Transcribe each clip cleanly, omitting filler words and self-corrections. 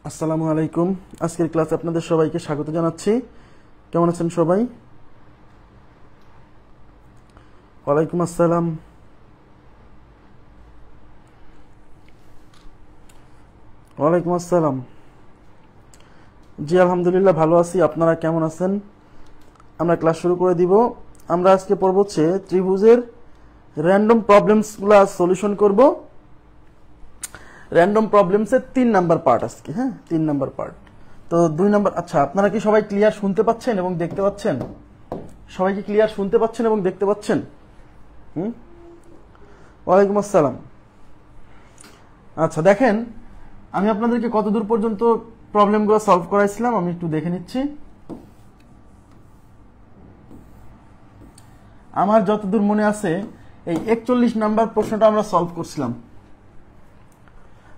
আসসালামু আলাইকুম। আজকের ক্লাসে আপনাদের সবাইকে স্বাগত জানাচ্ছি। কেমন আছেন সবাই? ওয়ালাইকুম আসসালাম। ওয়ালাইকুম আসসালাম। জি আলহামদুলিল্লাহ ভালো আছি। আপনারা কেমন আছেন? আমরা ক্লাস শুরু করে দিব। আমরা আজকে পড়ব হচ্ছে ত্রিভুজের র্যান্ডম প্রবলেমসগুলো সলিউশন করব। র্যান্ডম প্রবলেমসের 3 নাম্বার পার্ট আজকে। হ্যাঁ, 3 নাম্বার পার্ট। তো 2 নাম্বার। আচ্ছা, আপনারা কি সবাই ক্লিয়ার শুনতে পাচ্ছেন এবং দেখতে পাচ্ছেন? সবাই কি ক্লিয়ার শুনতে পাচ্ছেন এবং দেখতে পাচ্ছেন? ওয়ালাইকুম আসসালাম। আচ্ছা দেখেন, আমি আপনাদেরকে কতদূর পর্যন্ত প্রবলেমগুলো সলভ করাইছিলাম আমি একটু দেখে নিচ্ছি। আমার যতদূর মনে আছে এই 41 নাম্বার প্রশ্নটা আমরা সলভ করছিলাম।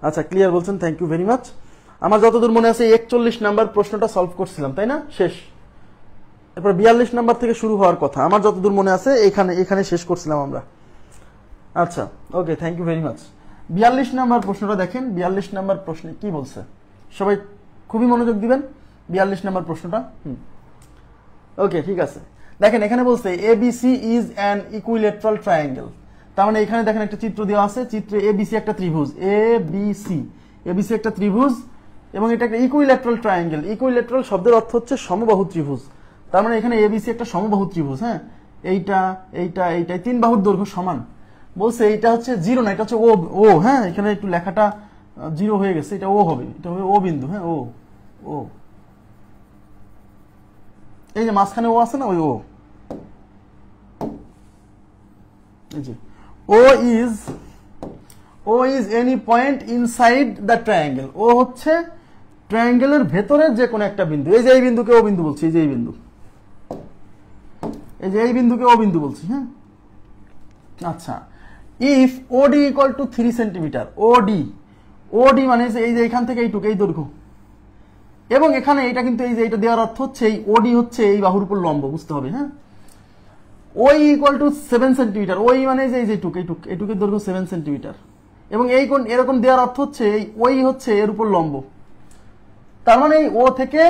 আচ্ছা ক্লিয়ার বলছেন, থ্যাংক ইউ ভেরি মাচ। আমার যতদূর মনে আছে 41 নাম্বার প্রশ্নটা সলভ করছিলাম, তাই না? শেষ। এরপর 42 নাম্বার থেকে শুরু হওয়ার কথা, আমার যতদূর মনে আছে এখানে শেষ করছিলাম আমরা। আচ্ছা okay, thank you very much. 42 number প্রশ্নটা দেখেন। 42 নাম্বার প্রশ্নে কি বলছে, সবাই খুবই মনোযোগ দিবেন। 42 নাম্বার প্রশ্নটা ওকে ঠিক আছে। দেখেন এখানে বলছে ABC is an equilateral triangle. তার মানে এখানে দেখেন একটা চিত্র দেওয়া আছে। চিত্রে এবিসি একটা ত্রিভুজ, এবিসি একটা ত্রিভুজ এবং এটা একটা ইকুইলেটারাল ট্রায়াঙ্গেল। ইকুইলেটারাল শব্দের অর্থ হচ্ছে সমবাহু ত্রিভুজ। তার মানে এখানে এবিসি একটা সমবাহু ত্রিভুজ। হ্যাঁ, এইটা 3 বাহুর দৈর্ঘ্য সমান। বলছে এইটা হচ্ছে জিরো না, এটা হচ্ছে ও। হ্যাঁ, এখানে একটু লেখাটা জিরো হয়ে গেছে, এটা ও হবে, এটা হবে ও বিন্দু। হ্যাঁ, ও এই যে মাঝখানে ও আছে না, ওই ও। এই যে O is any point inside the triangle. O হচ্ছে ট্রায়াঙ্গেলের ভেতরের যে কোনো একটা বিন্দু। এই যে এই বিন্দুকে ও বিন্দু বলছি, এই যে এই বিন্দু, এই যে এই বিন্দুকে ও বিন্দু বলছি। হ্যাঁ আচ্ছা, ইফ ওডি ইকুয়াল টু 3 সেন্টিমিটার। ওডি মানে এই যে এখান থেকে এইটুকু, এই দৈর্ঘ্য, এবং এখানে এটা কিন্তু এই যে এটা দেওয়ার অর্থ হচ্ছে এই ওডি হচ্ছে এই বাহুর উপর লম্ব, বুঝতে হবে। হ্যাঁ, ওই ইকুয়াল টু 7 সেন্টিমিটার। ওই মানে যে এই যে এইটুকের দৈর্ঘ্য 7 সেন্টিমিটার, এবং এই কোণ এরকম দেওয়ার অর্থ হচ্ছে এই ওই হচ্ছে এর উপর লম্ব। তার মানে এই ও থেকে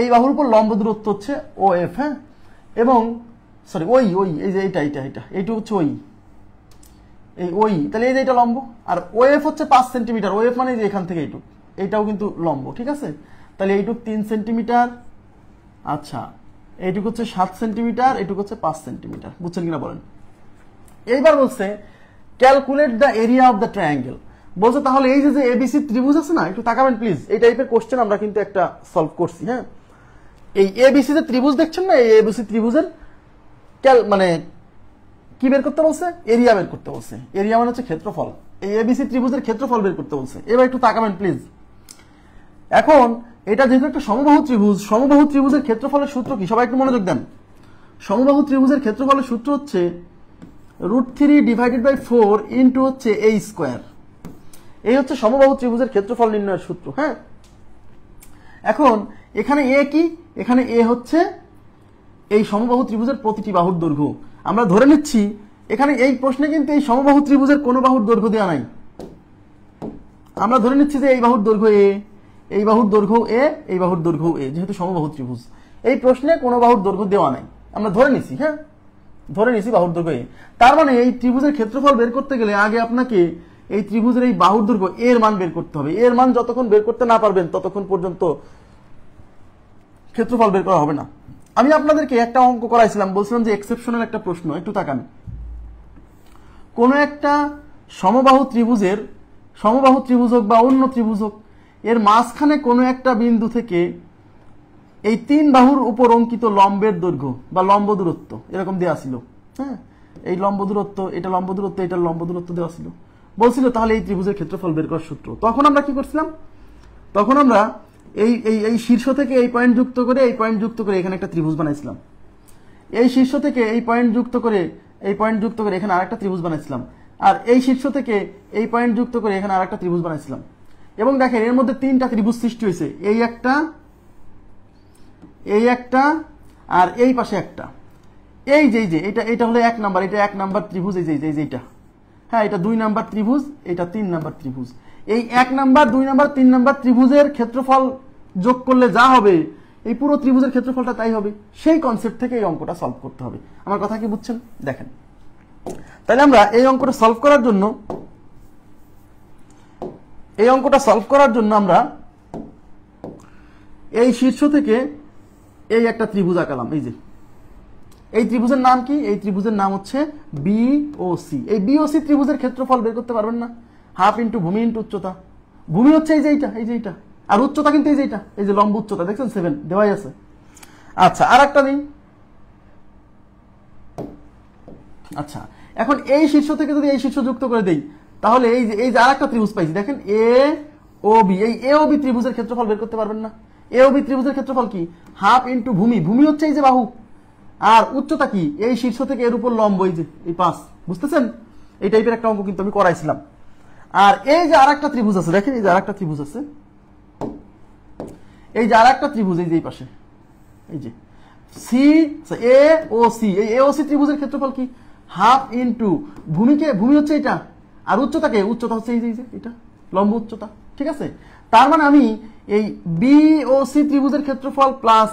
এই বাহুর উপর লম্ব দূরত্ব হচ্ছে ও এফ। হ্যাঁ, এবং সরি ওই এই যে এইটা হচ্ছে ওই তাহলে এই যে এটা লম্ব, আর ও এফ হচ্ছে 5 সেন্টিমিটার। ও এফ মানে যে এখান থেকে এইটাও কিন্তু লম্ব, ঠিক আছে? তাহলে এইটুক 3 সেন্টিমিটার। আচ্ছা, এইটুক হচ্ছে 7 সেন্টিমিটার, এইটুক হচ্ছে 5 সেন্টিমিটার। বুঝছেন কিনা বলেন? এইবার বলছে calculate the area of the triangle. বলছে তাহলে এই যে এবিসি ত্রিভুজ আছে না, একটু তাকাবেন প্লিজ। এই টাইপের কোশ্চেন আমরা কিন্তু একটা সলভ করছি। হ্যাঁ, এই এবিসি যে ত্রিভুজ দেখছেন না, এই এবিসি ত্রিভুজের মানে কি বের করতে বলছে? এরিয়া বের করতে বলছে। এরিয়া মানে হচ্ছে ক্ষেত্রফল। এই এবিসি ত্রিভুজের ক্ষেত্রফল বের করতে বলছে। এবার একটু তাকাবেন প্লিজ। এখন এটা যেহেতু একটা সমবাহু ত্রিভুজ, সমবাহু ত্রিভুজের ক্ষেত্রফলের সূত্র কি? সবাই একটু মনোযোগ দেন। সমবাহু ত্রিভুজের ক্ষেত্রফলের সূত্র হচ্ছে √3 ডিভাইডেড বাই 4 ইন্টু হচ্ছে a স্কোয়ার। এই হচ্ছে সমবাহু ত্রিভুজের ক্ষেত্রফল নির্ণয়ের সূত্র। হ্যাঁ, এখন এখানে এ কি? এখানে এ হচ্ছে এই সমবাহু ত্রিভুজের প্রতিটি বাহুর দৈর্ঘ্য। আমরা ধরে নিচ্ছি এখানে এই প্রশ্নে কিন্তু এই সমবাহু ত্রিভুজের কোনো বাহুর দৈর্ঘ্য দেওয়া নাই। আমরা ধরে নিচ্ছি যে এই বাহুর দৈর্ঘ্য এ, এই বাহুর দৈর্ঘ্য এ, এই বাহুর দৈর্ঘ্য এ, যেহেতু সমবাহু ত্রিভুজ। এই প্রশ্নে কোনো বাহুর দৈর্ঘ্য দেওয়া নাই, আমরা ধরে নিচ্ছি। হ্যাঁ, ধরে নিচ্ছি বাহুর দৈর্ঘ্য এ। তার মানে এই ত্রিভুজের ক্ষেত্রফল বের করতে গেলে আগে আপনাকে এই ত্রিভুজের এই বাহুর দৈর্ঘ্য এর মান বের করতে হবে। এর মান যতক্ষণ বের করতে না পারবেন ততক্ষণ পর্যন্ত ক্ষেত্রফল বের করা হবে না। আমি আপনাদেরকে একটা অঙ্ক করাইছিলাম, বলছিলাম যে এক্সেপশনাল একটা প্রশ্ন। একটু তাকান, কোন একটা সমবাহু ত্রিভুজ হোক বা অন্য ত্রিভুজ হোক, এর মাঝখানে কোনো একটা বিন্দু থেকে এই 3 বাহুর উপর অঙ্কিত লম্বের দৈর্ঘ্য বা লম্ব দূরত্ব এরকম দেওয়া ছিল। হ্যাঁ, এই লম্ব দূরত্ব, এটা লম্ব দূরত্ব, এটা লম্ব দূরত্ব দেওয়া ছিল, বলছিল তাহলে এই ত্রিভুজের ক্ষেত্রফল বের করার সূত্র। তখন আমরা কি করছিলাম, তখন আমরা এই এই এই শীর্ষ থেকে এই পয়েন্ট যুক্ত করে এই পয়েন্ট যুক্ত করে এখানে একটা ত্রিভুজ বানাইছিলাম, এই শীর্ষ থেকে এই পয়েন্ট যুক্ত করে এই পয়েন্ট যুক্ত করে এখানে আরেকটা ত্রিভুজ বানাইছিলাম, আর এই শীর্ষ থেকে এই পয়েন্ট যুক্ত করে এখানে আরেকটা ত্রিভুজ বানাইছিলাম। এবং দেখেন এর মধ্যে তিনটা ত্রিভুজ সৃষ্টি হয়েছে, এই একটা, এই একটা, আর এই পাশে একটা। এই যে এটা এটা হলো 1 নাম্বার, এটা 1 নাম্বার ত্রিভুজ, এই যে এইটা, হ্যাঁ এটা 2 নাম্বার ত্রিভুজ, এটা 3 নাম্বার ত্রিভুজ। এই 1 নাম্বার 2 নাম্বার 3 নাম্বার ত্রিভুজের ক্ষেত্রফল যোগ করলে যা হবে এই পুরো ত্রিভুজের ক্ষেত্রফলটা তাই হবে। সেই কনসেপ্ট থেকে এই অঙ্কটা সলভ করতে হবে। আমার কথা কি বুঝছেন? দেখেন তাহলে আমরা এই অঙ্কটা সলভ করার জন্য আমরা এই শীর্ষ থেকে এই একটা ত্রিভুজ আঁকালাম। এই যে এই ত্রিভুজের নাম কি? এই ত্রিভুজের নাম হচ্ছে বিওসি। এই বিওসি ত্রিভুজের ক্ষেত্রফল বের করতে পারবেন না? হাফ ইন্টু ভূমি ইন্টু উচ্চতা। ভূমি হচ্ছে এই যে এইটা, আর উচ্চতা কিন্তু এই যে এইটা, এই যে লম্ব উচ্চতা দেখছেন 7 দেওয়াই আছে। আচ্ছা আর একটা দিন। আচ্ছা এখন এই শীর্ষ থেকে যদি এই শীর্ষ যুক্ত করে দেই তাহলে এই যে আরেকটা ত্রিভুজ পাইছি, দেখেন এ ও বি। এই এ ও বি ত্রিভুজের ক্ষেত্রফল বের করতে পারবেন না? এ ও বি ত্রিভুজের ক্ষেত্রফল কি? হাফ ইন্টু ভূমি। ভূমি হচ্ছে এই যে বাহু, আর উচ্চতা কি? এই শীর্ষ থেকে এর উপর লম্ব, এই যে এই 5। বুঝতেছেন? এই টাইপের একটা অঙ্ক কিন্তু আমি করাইছিলাম। আর এই যে আরেকটা ত্রিভুজ আছে, দেখেন এই যে আরেকটা ত্রিভুজ আছে, এই যে আরেকটা ত্রিভুজ, এই যে এই পাশে, এই যে সি এ ও সি। এই এ ও সি ত্রিভুজের ক্ষেত্রফল কি? হাফ ইন্টু ভূমিকে, ভূমি হচ্ছে এটা, আর উচ্চতাকে, উচ্চতা হচ্ছে এই যে এটা লম্ব উচ্চতা। ঠিক আছে, তার মানে আমি এই বি ও সি ত্রিভুজের ক্ষেত্রফল প্লাস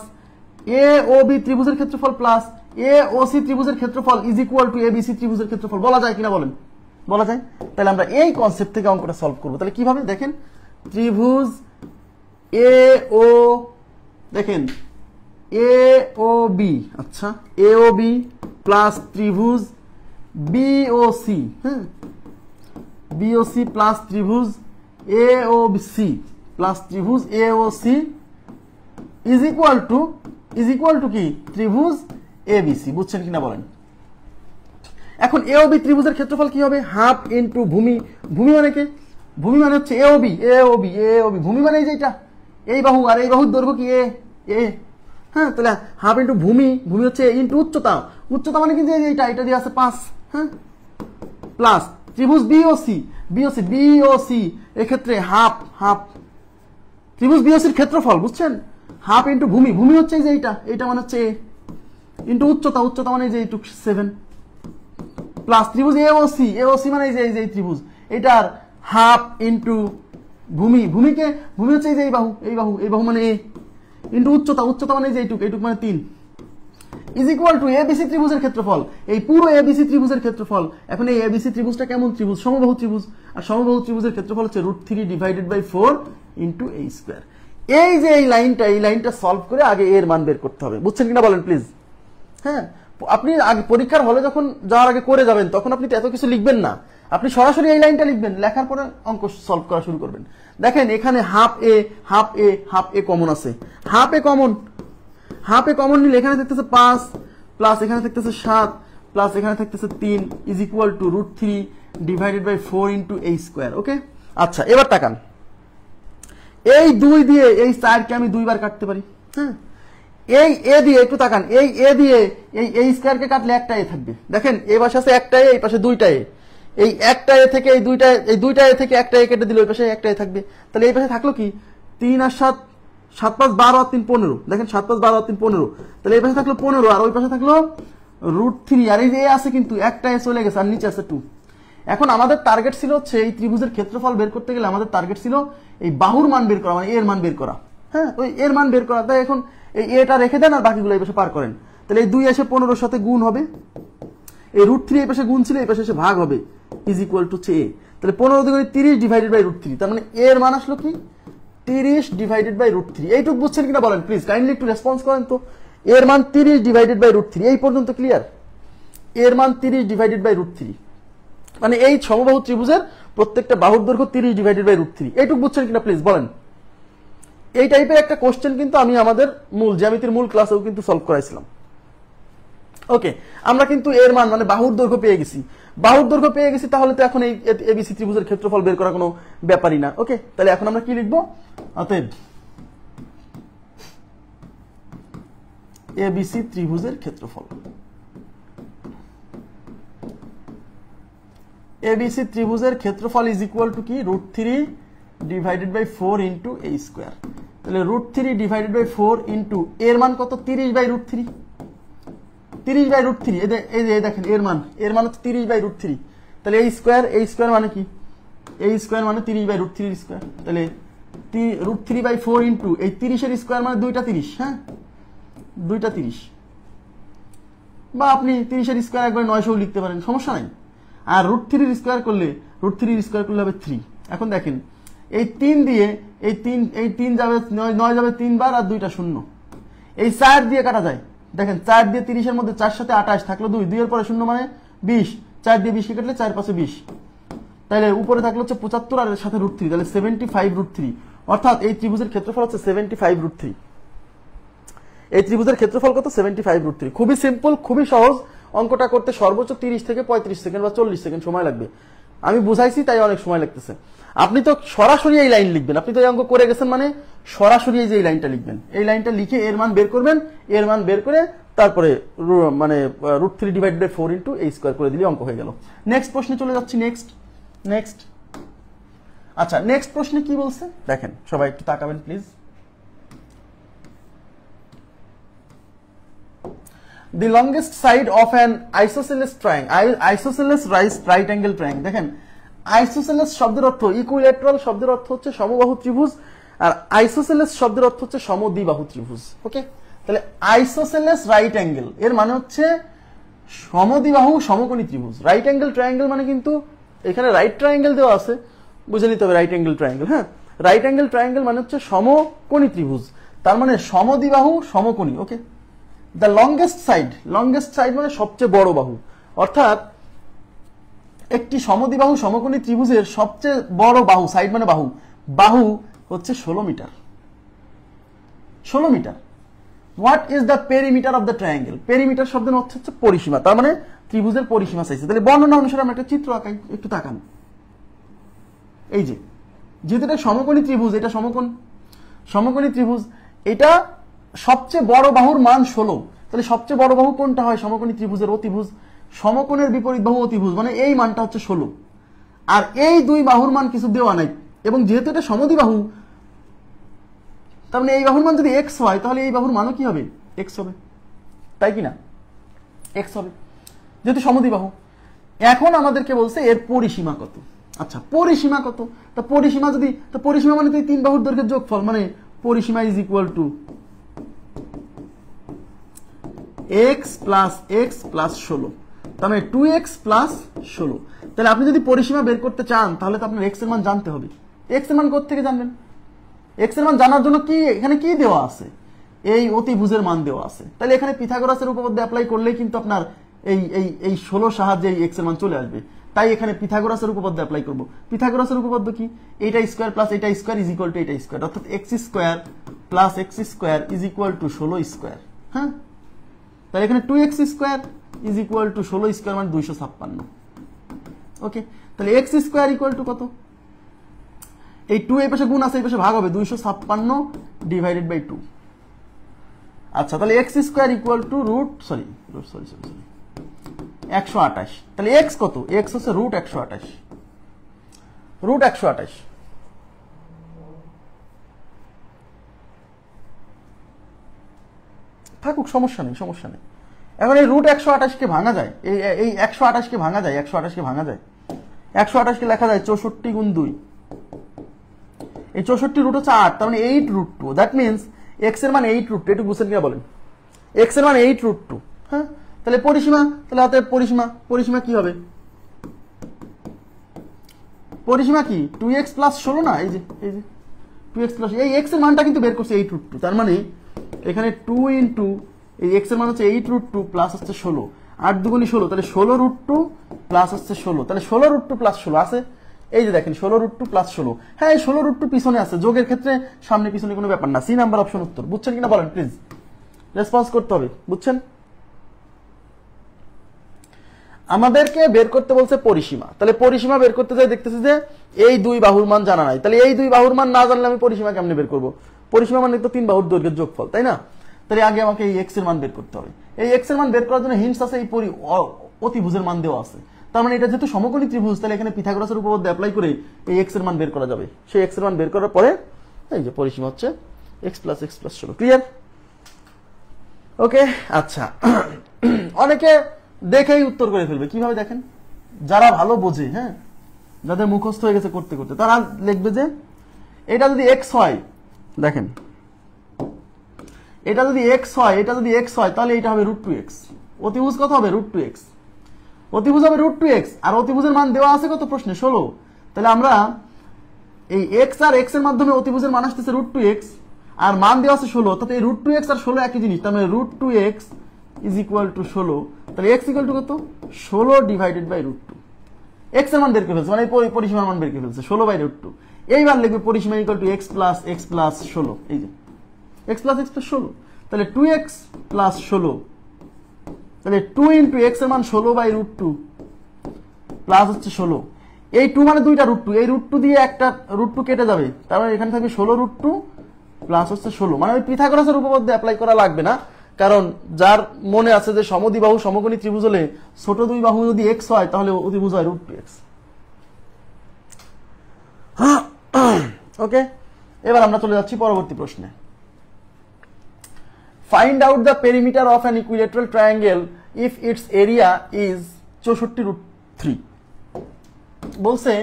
এ ও বি ত্রিভুজের ক্ষেত্রফল প্লাস এ ও সি ত্রিভুজের ক্ষেত্রফল is equal to A B C ত্রিভুজের ক্ষেত্রফল। বলা যায় কিনা বলেন? বলা যায়। তাহলে আমরা এই কনসেপ্ট থেকে অঙ্কটা সলভ করবো। তাহলে কিভাবে? দেখেন ত্রিভুজ এ ও, দেখেন এ ও বি, আচ্ছা এ ও বি প্লাস ত্রিভুজ বি ও সি, হ্যাঁ বি ও সি প্লাস ত্রিভুজ এ ও সি প্লাস ত্রিভুজ এ ও সি ইজ ইকুয়াল টু কি? ত্রিভুজ এ বি সি। বুঝছেন কিনা বলেন? এখন এ ও বি ত্রিভুজের ক্ষেত্রফল কি হবে? হাফ ইন্টু ভূমি। ভূমি মানে কি? ভূমি মানে হচ্ছে এ ও বি, এ ও বি, এ ও বি। ভূমি মানে এই যে এটা, এই বাহু, আর এই বাহুর দৈর্ঘ্য কি? এ। হ্যাঁ তাহলে হাফ ইন্টু ভূমি, ভূমি হচ্ছে ইন্টু উচ্চতা। উচ্চতা মানে কিন্তু এটা দিয়ে আছে 5, হ্যাঁ প্লাস ত্রিভুজ বিওসি, বিওসি এক্ষেত্রে হাফ ত্রিভুজ বিওসির ক্ষেত্রফল, বুঝছেন? হাফ ইন্টু ভূমি, ভূমি হচ্ছে এই যে এইটা মানে হচ্ছে ইন্টু উচ্চতা মানে এই যে এইটুক 7 প্লাস ত্রিভুজ এওসি মানে এই যে ত্রিভুজ, এটার হাফ ইন্টু ভূমি, ভূমি হচ্ছে এই যে এই বাহু মানে এ ইন্টু উচ্চতা মানে এই যে এইটুক মানে 3 ইজ ইকুয়াল টু এবিসি ত্রিভুজের ক্ষেত্রফল। এই পুরো এবিসি ত্রিভুজের ক্ষেত্রফল। এখন এই এবিসি ত্রিভুজটা কেমন ত্রিভুজ? সমবাহু ত্রিভুজ। আর সমবাহু ত্রিভুজের ক্ষেত্রফল হচ্ছে √3 divided by 4 into a square. এই যে এই লাইনটা সলভ করে আগে এর মান বের করতে হবে। বুঝছেন কিনা বলেন প্লিজ? হ্যাঁ আপনি আগে পরীক্ষার হলে যখন যাওয়ার আগে করে যাবেন তখন আপনি এত কিছু লিখবেন না, আপনি সরাসরি এই লাইনটা লিখবেন, লেখার পরে অঙ্ক সলভ করা শুরু করবেন। দেখেন এখানে হাফ এ কমন আছে, হাফ এ কমন নিলে এখানে থাকতেছে 5 প্লাস এখানে থাকতেছে 7 প্লাস এখানে থাকতেছে 3 is equal to √3 divided by 4 into a square. Okay আচ্ছা এবার তাকান, এই 2 দিয়ে এই 4 কে আমি 2 বার কাটতে পারি। হ্যাঁ এই এ দিয়ে একটু তাকান, এই এ দিয়ে এই স্কয়ার কে কাটলে একটা এ থাকবে। দেখেন এই পাশে আছে একটা এ, এই পাশে দুইটা এ। এই একটা এ থেকে এই দুইটা এ থেকে একটা এ কেটে দিলে ওই পাশে একটা এ থাকবে। তাহলে এই পাশে থাকলো কি? 3 আর 7, 7 5 12 আর 3 15। দেখেন 7 5 12 আর 3 15। তাহলে এই পাশে থাকলো 15 আর ওই পাশে থাকলো √3। আর এই যে এ আছে কিন্তু একটা এ চলে গেছে আর নিচে আছে 2। এখন আমাদের টার্গেট ছিল হচ্ছে এই ত্রিভুজের ক্ষেত্রফল বের করতে গেলে আমাদের টার্গেট ছিল এই বাহুর মান বের করা, মানে এর মান বের করা। হ্যাঁ ওই এর মান বের করা। তাই এখন এই এটা রেখে দেন আর বাকিগুলো এই পাশে পার করেন। তাহলে এই 2 এসে 15 সাথে গুণ হবে, এই √3 এই পাশে গুণ ছিল, এই পাশে এসে ভাগ হবে, ইজ ইকুয়াল টু a। তাহলে 15 দ্বিগুণে 30 ডিভাইডেড বাই √3। তার মানে এর মান আসলো কি? 30 ডিভাইডেড বাই √3। এইটুকু বুঝছেন কিনা বলেন প্লিজ? কাইন্ডলি একটু রেসপন্স করেন তো। এর মান 30 ডিভাইডেড বাই √3, এই পর্যন্ত ক্লিয়ার? এর মান 30 ডিভাইডেড বাই √3, মানে এই সমবাহু ত্রিভুজের প্রত্যেকটা বাহুর দৈর্ঘ্য 30 ডিভাইডেড বাই √3। এইটুকু বুঝছেন কিনা প্লিজ বলেন? এই টাইপের একটা কোশ্চেন কিন্তু আমি আমাদের জ্যামিতির মূল ক্লাসেও কিন্তু সলভ করাইছিলাম। ওকে, আমরা কিন্তু এর মান মানে বাহুর দৈর্ঘ্য পেয়ে গেছি। বাহুর দৈর্ঘ্য পেয়ে গেছি, তাহলে তো এখন এই এবিসি ত্রিভুজের ক্ষেত্রফল বের করা কোনো ব্যাপারই না। ওকে, তাহলে এখন আমরা কি লিখবো? অতএব এবিসি ত্রিভুজের ক্ষেত্রফল, এবিসি ত্রিভুজের ক্ষেত্রফল ইজ ইকুয়াল টু কি? √3 divided by 4 into a square. তাহলে √3 ডিভাইডেড বাই 4 ইন্টু এর মান কত? 30 বাই √3। 30 বাই √3, এই যে দেখেন এর মান হচ্ছে 30 বাই √3। তাহলে এই স্কোয়ার মানে কি? এই স্কোয়ার মানে 30 বাই √3 স্কোয়ার। তাহলে √3 বাই 4 ইন্টু এই 30 এর স্কোয়ার মানে 2টা 30। হ্যাঁ, 2টা 30, বা আপনি 30 এর স্কোয়ার একবার 900 লিখতে পারেন, সমস্যা নাই। আর √3 স্কোয়ার করলে হবে 3। এখন দেখেন এই 3 দিয়ে এই 3 যাবে 9 যাবে 3 বার, আর 2টা 0। এই 4 দিয়ে কাটা যায়, দেখেন 4 দিয়ে 30 এর মধ্যে 4 সাথে 28 থাকলো 2, 2 এর পরে 0 মানে 20, 4 দিয়ে 20 কে কাটলে 4 5 20। তাহলে উপরে থাকলো হচ্ছে 75 আর এর সাথে √3, তাহলে 75√3। অর্থাৎ এই ত্রিভুজের ক্ষেত্রফল হচ্ছে 75√3। এই ত্রিভুজের ক্ষেত্রফল কত? 75√3। খুবই সিম্পল, খুবই সহজ। অঙ্কটা করতে সর্বোচ্চ 30 থেকে 35 সেকেন্ড বা 40 সেকেন্ড সময় লাগবে। আমি বুঝাইছি তাই অনেক সময় লাগতেছে। আপনি তো সরাসরি এই লাইন লিখবেন, আপনি তো এই অঙ্ক করে গেছেন মানে সরাসরি এই যে এই লাইনটা লিখবেন। এই লাইনটা লিখে এর মান বের করবেন, এর মান বের করে তারপরে মানে √3 divided by 4 into a square করে দিলে অঙ্ক হয়ে গেল। নেক্সট প্রশ্নে চলে যাচ্ছি। নেক্সট আচ্ছা, নেক্সট প্রশ্নে কি বলছে দেখেন, সবাই একটু তাকাবেন please. The longest side of an isosceles right angle triangle। দেখেন আইসোসেলেস শব্দের অর্থ, ইকুইল্যাটারাল শব্দের অর্থ হচ্ছে সমবাহু ত্রিভুজ, আর আইসোসেলেস শব্দের অর্থ হচ্ছে সমদ্বিবাহু ত্রিভুজ। ওকে, তাহলে আইসোসেলেস রাইট অ্যাঙ্গেল এর মানে হচ্ছে সমদ্বিবাহু সমকোণী ত্রিভুজ। রাইট অ্যাঙ্গেল ট্রায়াঙ্গেল মানে কিন্তু এখানে রাইট ট্রায়াঙ্গেল দেওয়া আছে, বুঝে নিতে হবে রাইট অ্যাঙ্গেল ট্রায়াঙ্গেল। হ্যাঁ, রাইট অ্যাঙ্গেল ট্রায়াঙ্গেল মানে হচ্ছে সমকোণী ত্রিভুজ, তার মানে সমদ্বিবাহু সমকোণী। ওকে, দ্য লংগেস্ট সাইড মানে সবচেয়ে বড় বাহু, অর্থাৎ একটি সমদ্বিবাহু সমকোণী ত্রিভুজের সবচেয়ে বড় বাহু, সাইড মানে বাহু হচ্ছে 16 metre. 16 metre. What is the perimeter of the triangle? Perimeter শব্দের অর্থ হচ্ছে পরিসীমা, তার মানে ত্রিভুজের পরিসীমা চাইছে। তাহলে বর্ণনা অনুসারে আমরা একটা চিত্র আঁকাই, একটু তাকান। এই যে যেহেতু এটা সমকোণী ত্রিভুজ, এটা সমকোণী ত্রিভুজ, এটা সবচেয়ে বড় বাহুর মান 16। তাহলে সবচেয়ে বড় বাহু কোনটা হয়? সমকোণী ত্রিভুজের অতিভুজ। সমকোণের বিপরীত বাহু অতিভুজ, মানে এই মানটা হচ্ছে 16। আর এই দুই বাহুর মান কিছু দেওয়া নাই, এবং যেহেতু এটা সমদ্বিবাহু, তার মানে এই বাহুর মান যদি x হয়, তাহলে এই বাহুর মানও কি হবে? x হবে, তাই কি না? x হবে, যেহেতু সমদ্বিবাহু। এখন আমাদেরকে বলছে এর পরিসীমা কত। আচ্ছা, পরিসীমা কত? তা পরিসীমা মানে তো এই তিন বাহুর দৈর্ঘ্যের যোগফল, মানে পরিসীমা is equal to x plus 16, তার মানে 2x প্লাস 16। তাহলে আপনি যদি পরিসীমা বের করতে চান, তাহলে তো আপনার x এর মান জানতে হবে। x এর মান কোথা থেকে জানবেন? x এর মান জানার জন্য কি এখানে কি দেওয়া আছে? এই অতিভুজের মান দেওয়া আছে। তাহলে এখানে পিথাগোরাসের উপপাদ্য অ্যাপ্লাই করলেই কিন্তু আপনার এই 16 সাহায্যে এই x এর মান চলে আসবে। তাই এখানে পিথাগোরাসের উপপাদ্য অ্যাপ্লাই করব। পিথাগোরাসের উপপাদ্য কি? এইটা স্কয়ার প্লাস এইটা স্কয়ার ইজ ইকুয়াল টু এইটা স্কয়ার, অর্থাৎ x square plus x square is equal two 16 square. হ্যাঁ, তাই এখানে 2x square is equal two 16 square মানে 256। ওকে, তাহলে x স্কয়ার ইকুয়াল টু কত? এই 2 এই পাশে গুণ আছে, এই পাশে ভাগ হবে, 256 ডিভাইডেড বাই 2। আচ্ছা, তাহলে x square equal to sorry 128। তাহলে x কত? x হচ্ছে √128। থাকুক, সমস্যা নেই। এখন এই √128 কে ভাঙা যায়, এই 128 কে ভাঙা যায়, 128 কে লেখা যায় 64 গুণ 2। এই 64 রুট হচ্ছে 8, তার মানে 8√2। দ্যাট মিনস x এর মান 8√2। একটু বুঝছেন কিনা বলেন? x এর মান 8√2। হ্যাঁ, তাহলে পরিসীমা কি হবে? পরিসীমা কি? 2x প্লাস 16 না? এই যে 2x প্লাস, এই x এর মানটা কিন্তু বের করছে 8√2। তার মানে এখানে 2 ইন্টু এই x এর মান হচ্ছে 8√2 প্লাস হচ্ছে 16, 8 দুগুণী 16, তাহলে 16√2 প্লাস হচ্ছে 16, তাহলে 16√2 প্লাস 16 আছে। এই যে দেখেন 16√2 প্লাস 16। হ্যাঁ, এই 16√2 পিছনে আছে, যোগের ক্ষেত্রে সামনে পিছনে কোনো ব্যাপার না। সি নাম্বার অপশন উত্তর। বুঝছেন কিনা বলেন প্লিজ? রেসপন্স করতে হবে, বুঝছেন? আমাদেরকে বের করতে বলছে পরিসীমা, তাহলে পরিসীমা বের করতে যাই দেখতেছি যে এই দুই বাহুর মান জানা নাই, তাহলে এই দুই বাহুর মান না জানলে আমি পরিসীমা কেমনে বের করব? পরিসীমা মানে তো তিন বাহুর দৈর্ঘ্যের যোগফল, তাই না? তাহলে আগে আমাকে এই এক্স এর মান বের করতে হবে। এই এক্স এর মান বের করার জন্য হিন্টস আছে, এই অতিভুজের মান দেওয়া আছে। তার মানে এটা যেহেতু সমকোণী ত্রিভুজ, তাহলে এখানে পিথাগোরাসের উপপাদ্য অ্যাপ্লাই করে এই এক্স এর মান বের করা যাবে। সেই এক্স এর মান বের করার পরে এই যে পরিসীমা হচ্ছে x plus x plus 16। Clear? Okay, আচ্ছা। অনেকে দেখেই উত্তর করে ফেলবে। কিভাবে দেখেন? যারা ভালো বোঝে, হ্যাঁ, যাদের মুখস্থ হয়ে গেছে করতে করতে, তারা লিখবে যে এটা যদি x হয়, দেখেন এটা যদি x হয়, এটা যদি x হয়, তাহলে এটা হবে √2x। অতিভুজ কত হবে? √2x। অতিভুজ হবে √2x, আর অতিভুজের মান দেওয়া আছে কত প্রশ্নে? 16। তাহলে আমরা এই x আর x এর মাধ্যমে অতিভুজের মান আসতেছে √2x, আর মান দেওয়া আছে 16, অর্থাৎ এই √2x আর 16 একই জিনিস। তার মানে √2x ইজ ইকুয়াল টু 16। তাহলে x ইকুয়াল টু কত? 16 ডিভাইডেড বাই √2। x এর মান বের করে ফেলছে, মানে পরিসীমার মান বের করে ফেলছে 16 বাই √2। এইবার লিখবে পরিসীমা equal to x plus x plus 16। এই যে x প্লাস এক্স প্লাস 16, তাহলে 2x প্লাস 16, তাহলে 2 ইন্টু x এর মান 16 বাই √2 প্লাস হচ্ছে 16। এই 2 মানে দুইটা √2, এই √2 দিয়ে একটা √2 কেটে যাবে, তার মানে এখানে থাকবে 16√2 প্লাস হচ্ছে 16। মানে ওই পিথাগোরাসের উপপাদ্য অ্যাপ্লাই করা লাগবে না, কারণ যার মনে আছে যে সমদ্বিবাহু সমকোণী ত্রিভুজ হলে ছোট দুই বাহু যদি x হয় তাহলে অতিভুজ হয় √2x। ওকে, এবার আমরা চলে যাচ্ছি পরবর্তী প্রশ্নে। Find out the perimeter of an equilateral triangle if it's area is 64√3। বলছে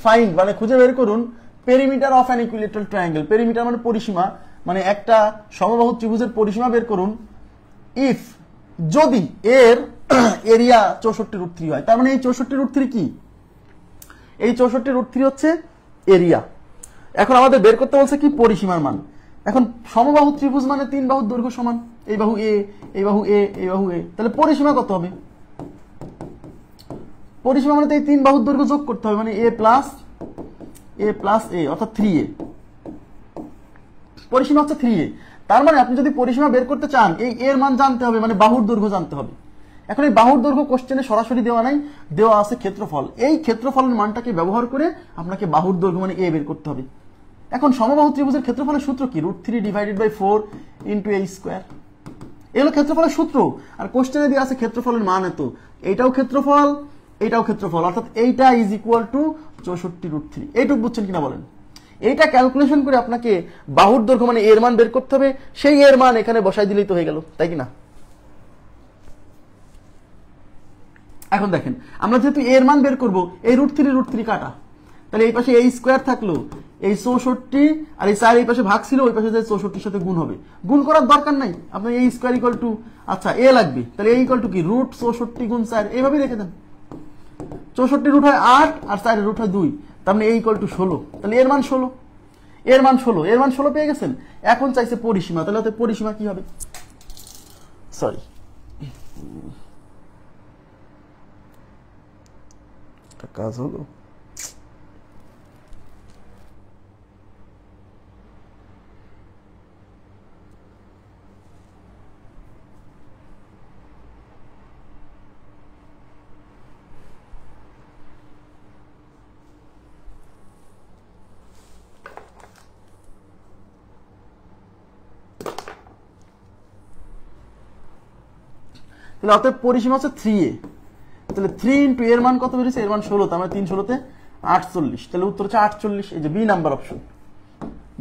ফাইন্ড মানে খুঁজে বের করুন perimeter of an equilateral triangle. Perimeter মানে পরিসীমা, মানে একটা সমবাহু ত্রিভুজের পরিসীমা বের করুন ইফ যদি এর এরিয়া 64√3 হয়। তার মানে এই 64√3 কি? এই 64√3 হচ্ছে এরিয়া। এখন আমাদের বের করতে বলছে কি? পরিসীমার মান। এখন সমবাহু ত্রিভুজ মানে তিন বাহুর দৈর্ঘ্য সমান, এই বাহু এ, এই বাহু এ, এই বাহু এ, তাহলে পরিসীমা কত হবে? পরিসীমা মানে এই তিন বাহুর দৈর্ঘ্য যোগ করতে হবে, মানে এ প্লাস এ অর্থাৎ 3a। পরিসীমা হচ্ছে 3a। তার মানে আপনি যদি পরিসীমা বের করতে চান এই এর মান জানতে হবে, মানে বাহুর দৈর্ঘ্য জানতে হবে। এখন এই বাহুর দৈর্ঘ্য কোশ্চেনে সরাসরি দেওয়া নাই, দেওয়া আছে ক্ষেত্রফল। এই ক্ষেত্রফলের মানটাকে ব্যবহার করে আপনাকে বাহুর দৈর্ঘ্য মানে এ বের করতে হবে। এখন সমবাহু ত্রিভুজের ক্ষেত্রফলের সূত্র কি? √3 divided by 4 into a square. এগুলো ক্ষেত্রফলের সূত্র, আর কোশ্চেনে দিয়ে আছে ক্ষেত্রফলের মান এত। এইটাও ক্ষেত্রফল, এইটাও ক্ষেত্রফল, অর্থাৎ এইটা ইজ ইকুয়াল টু 64√3। এইটুকু বুঝছেন কিনা বলেন? এইটা ক্যালকুলেশন করে আপনাকে বাহুর দৈর্ঘ্য মানে এর মান বের করতে হবে, সেই এর মান এখানে বসাই দিলেই তো হয়ে গেল, তাই কিনা? এখন দেখেন আমরা যেহেতু এর মান বের করব, এই √3 কাটা, তাহলে এই পাশে এই স্কোয়ার থাকলো, এই 64 আর এই 4 এই পাশে ভাগ ছিল, ওই পাশে যে 64-র সাথে গুণ হবে। গুণ করার দরকার নাই, আপনার এই স্কোয়ার ইকুয়াল টু আচ্ছা এ লাগবে, তাহলে এ ইকুয়াল টু কি? √64 গুণ 4, এইভাবেই রেখে দেন। 64 রুট হয় 8 আর 4 রুট হয় 2, তার মানে এ ইকুয়াল টু 16। তাহলে এর মান 16, এর মান 16, এর মান 16 পেয়ে গেছেন। এখন চাইছে পরিসীমা, তাহলে পরিসীমা কি হবে? সরি, কাজ হলো। তাহলে অতএব পরিসীমা হচ্ছে 3a। তাহলে 3 ইন্টু এর মান কত বেরিয়েছে? এর মান 16, তার মানে 3 16-তে 48। তাহলে উত্তর হচ্ছে 48। এই যে B number option,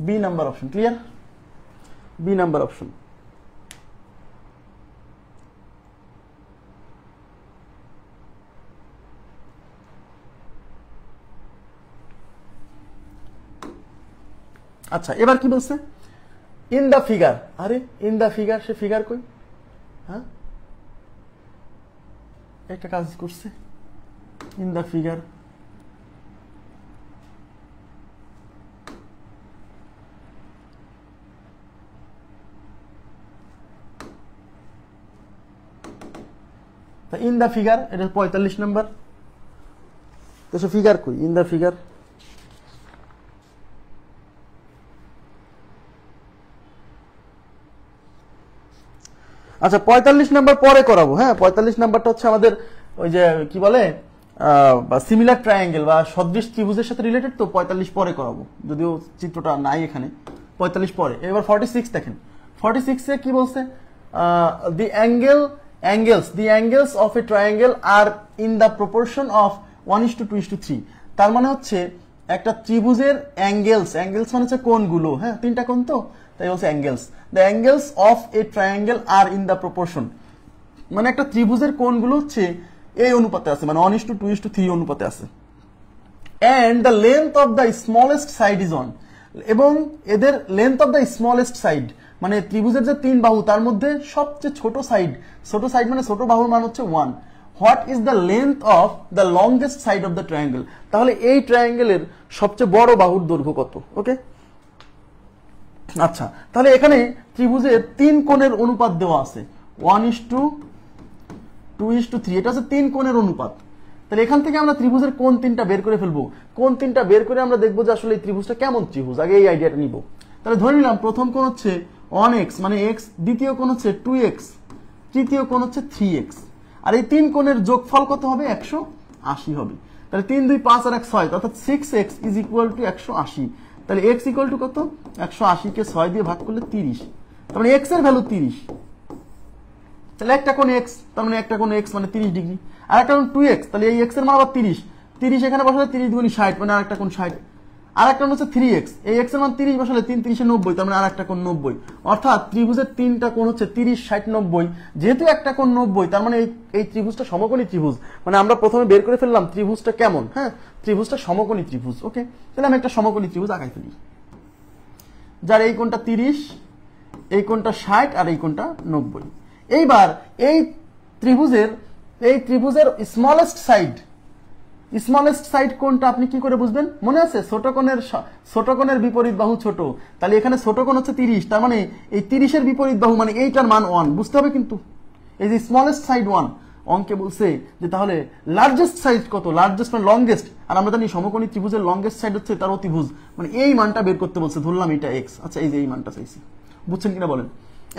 B number option. Clear? B number option. আচ্ছা এবার কি বলছে? In the figure. আরে ইন দা ফিগার, সে ফিগার কই? হ্যাঁ, একটা কাজ করছে in the figure. In the figure, এটা 45 নাম্বার। তো সে ফিগার কই? In the figure. আচ্ছা 45 নাম্বার পরে করাবো। হ্যাঁ 45 নাম্বারটা হচ্ছে আমাদের ওই যে কি বলে সিমিলার ট্রায়াঙ্গেল বা সদৃশ ত্রিভুজের সাথে রিলেটেড, তো 45 পরে করাবো, যদিও চিত্রটা নাই এখানে, 45 পরে। এবার 46 দেখেন, 46 এ কি বলছে, the angles of a triangle R in the proportion of 1:2:3। তার মানে হচ্ছে একটা ত্রিভুজের অ্যাঙ্গেলস মানে হচ্ছে কোণগুলো, হ্যাঁ 3টা কোণ তো, তাই বলছে angles. The angles of a triangle R in the proportion, মানে একটা ত্রিভুজের কোণগুলো হচ্ছে এই অনুপাতে আছে, মানে 1:2:3 অনুপাতে আছে। And the length of the smallest side is 1, এবং এদের length of the smallest side মানে ত্রিভুজের যে 3 বাহু তার মধ্যে সবচেয়ে ছোট সাইড মানে ছোট বাহুর মান হচ্ছে 1। What is the length of the longest side of the triangle, তাহলে এই ট্রায়াঙ্গেলের সবচেয়ে বড় বাহুর দৈর্ঘ্য কত? ওকে, আচ্ছা, তাহলে এখানে ত্রিভুজের 3 কোণের অনুপাত দেওয়া আছে 1:2:3, এটা হচ্ছে 3 কোণের অনুপাত। তাহলে এখান থেকে আমরা ত্রিভুজের কোণ 3টা বের করে ফেলবো। কোণ 3টা বের করে আমরা দেখবো যে আসলে এই ত্রিভুজটা কেমন ত্রিভুজ, আগে এই আইডিয়াটা নিব। তাহলে ধরে নিলাম প্রথম কোণ হচ্ছে 1x মানে x, দ্বিতীয় কোণ হচ্ছে 2x, তৃতীয় কোণ হচ্ছে 3x, আর এই 3 কোণের যোগফল কত হবে? 180 হবে। তাহলে 3 2 5 আর 1 6, অর্থাৎ 6x ইজ ইকুয়াল টু 180। তাহলে x ইকুয়াল টু কত? 180 কে 6 দিয়ে ভাগ করলে 30, তার মানে x এর ভ্যালু 30। তাহলে একটা কোণ x, তার মানে একটা কোণ x মানে 30 ডিগ্রি, আর একটা কোণ 2x, তাহলে এই x এর মান আবার 30 এখানে বসালে 30 দুগুণী 60, মানে আরেকটা কোণ 60। আর একটা হচ্ছে 3x, এই x এর মান 30 বসালে 3 3 90, তার মানে আরেকটা কোণ 90। অর্থাৎ ত্রিভুজের 3টা কোণ হচ্ছে 30 60 90, যেহেতু একটা কোণ 90, তার মানে এই ত্রিভুজটা সমকোণী ত্রিভুজ। মানে আমরা প্রথমে বের করে ফেললাম ত্রিভুজটা কেমন, হ্যাঁ ত্রিভুজটা সমকোণী ত্রিভুজ। ওকে, তাহলে আমি একটা সমকোণী ত্রিভুজ আঁকাই ফেলি, যার এই কোণটা 30, এই কোণটা 60 আর এই কোণটা 90। এইবার এই ত্রিভুজের স্মলেস্ট সাইড কোণটা আপনি কি করে বুঝবেন? মনে আছে ছোট কোণের বিপরীত বাহু ছোট, তাহলে এখানে ছোট কোণ হচ্ছে 30, তার মানে এই 30 এর বিপরীত বাহু মানে এইটার মান 1 বুঝতে হবে। কিন্তু এই যে স্মলেস্ট সাইড 1, অঙ্কে বলছে যে তাহলে লার্জেস্ট সাইড কত? লার্জেস্ট মানে লংগেস্ট, আর আমরা জানি সমকোণী ত্রিভুজের লংগেস্ট সাইড হচ্ছে তার অতিভুজ, মানে এই মানটা বের করতে বলছে। ধরলাম এটা x, আচ্ছা এই যে এই মানটা চাইছি, বুঝছেন কিনা বলেন?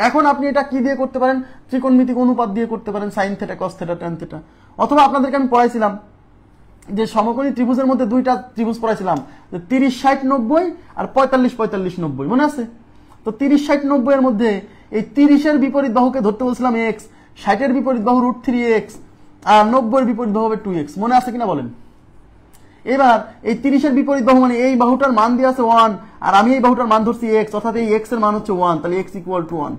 এখন আপনি এটা কি দিয়ে করতে পারেন? ত্রিকোণমিতিক অনুপাত দিয়ে করতে পারেন, sin θ cos θ tan θ। অথবা আপনাদেরকে আমি পড়াইছিলাম যে সমকোণী ত্রিভুজের মধ্যে 2টা ত্রিভুজ পড়াইছিলাম, 30 60 90 আর 45 45 90, মনে আছে? তো 30 60 90 এর মধ্যে এই 30 এর বিপরীত বাহুকে ধরতে বলছিলাম x, 60 এর বিপরীত বাহু √3x, আর 90 এর বিপরীত বাহু হবে 2x, মনে আছে কিনা বলেন? এবার এই 30 এর বিপরীত বাহু মানে এই বাহুটার মান দিয়ে আছে 1, আর আমি এই বাহুটার মান ধরছি x, অর্থাৎ এই x এর মান হচ্ছে 1, তাহলে x ইকুয়াল টু 1।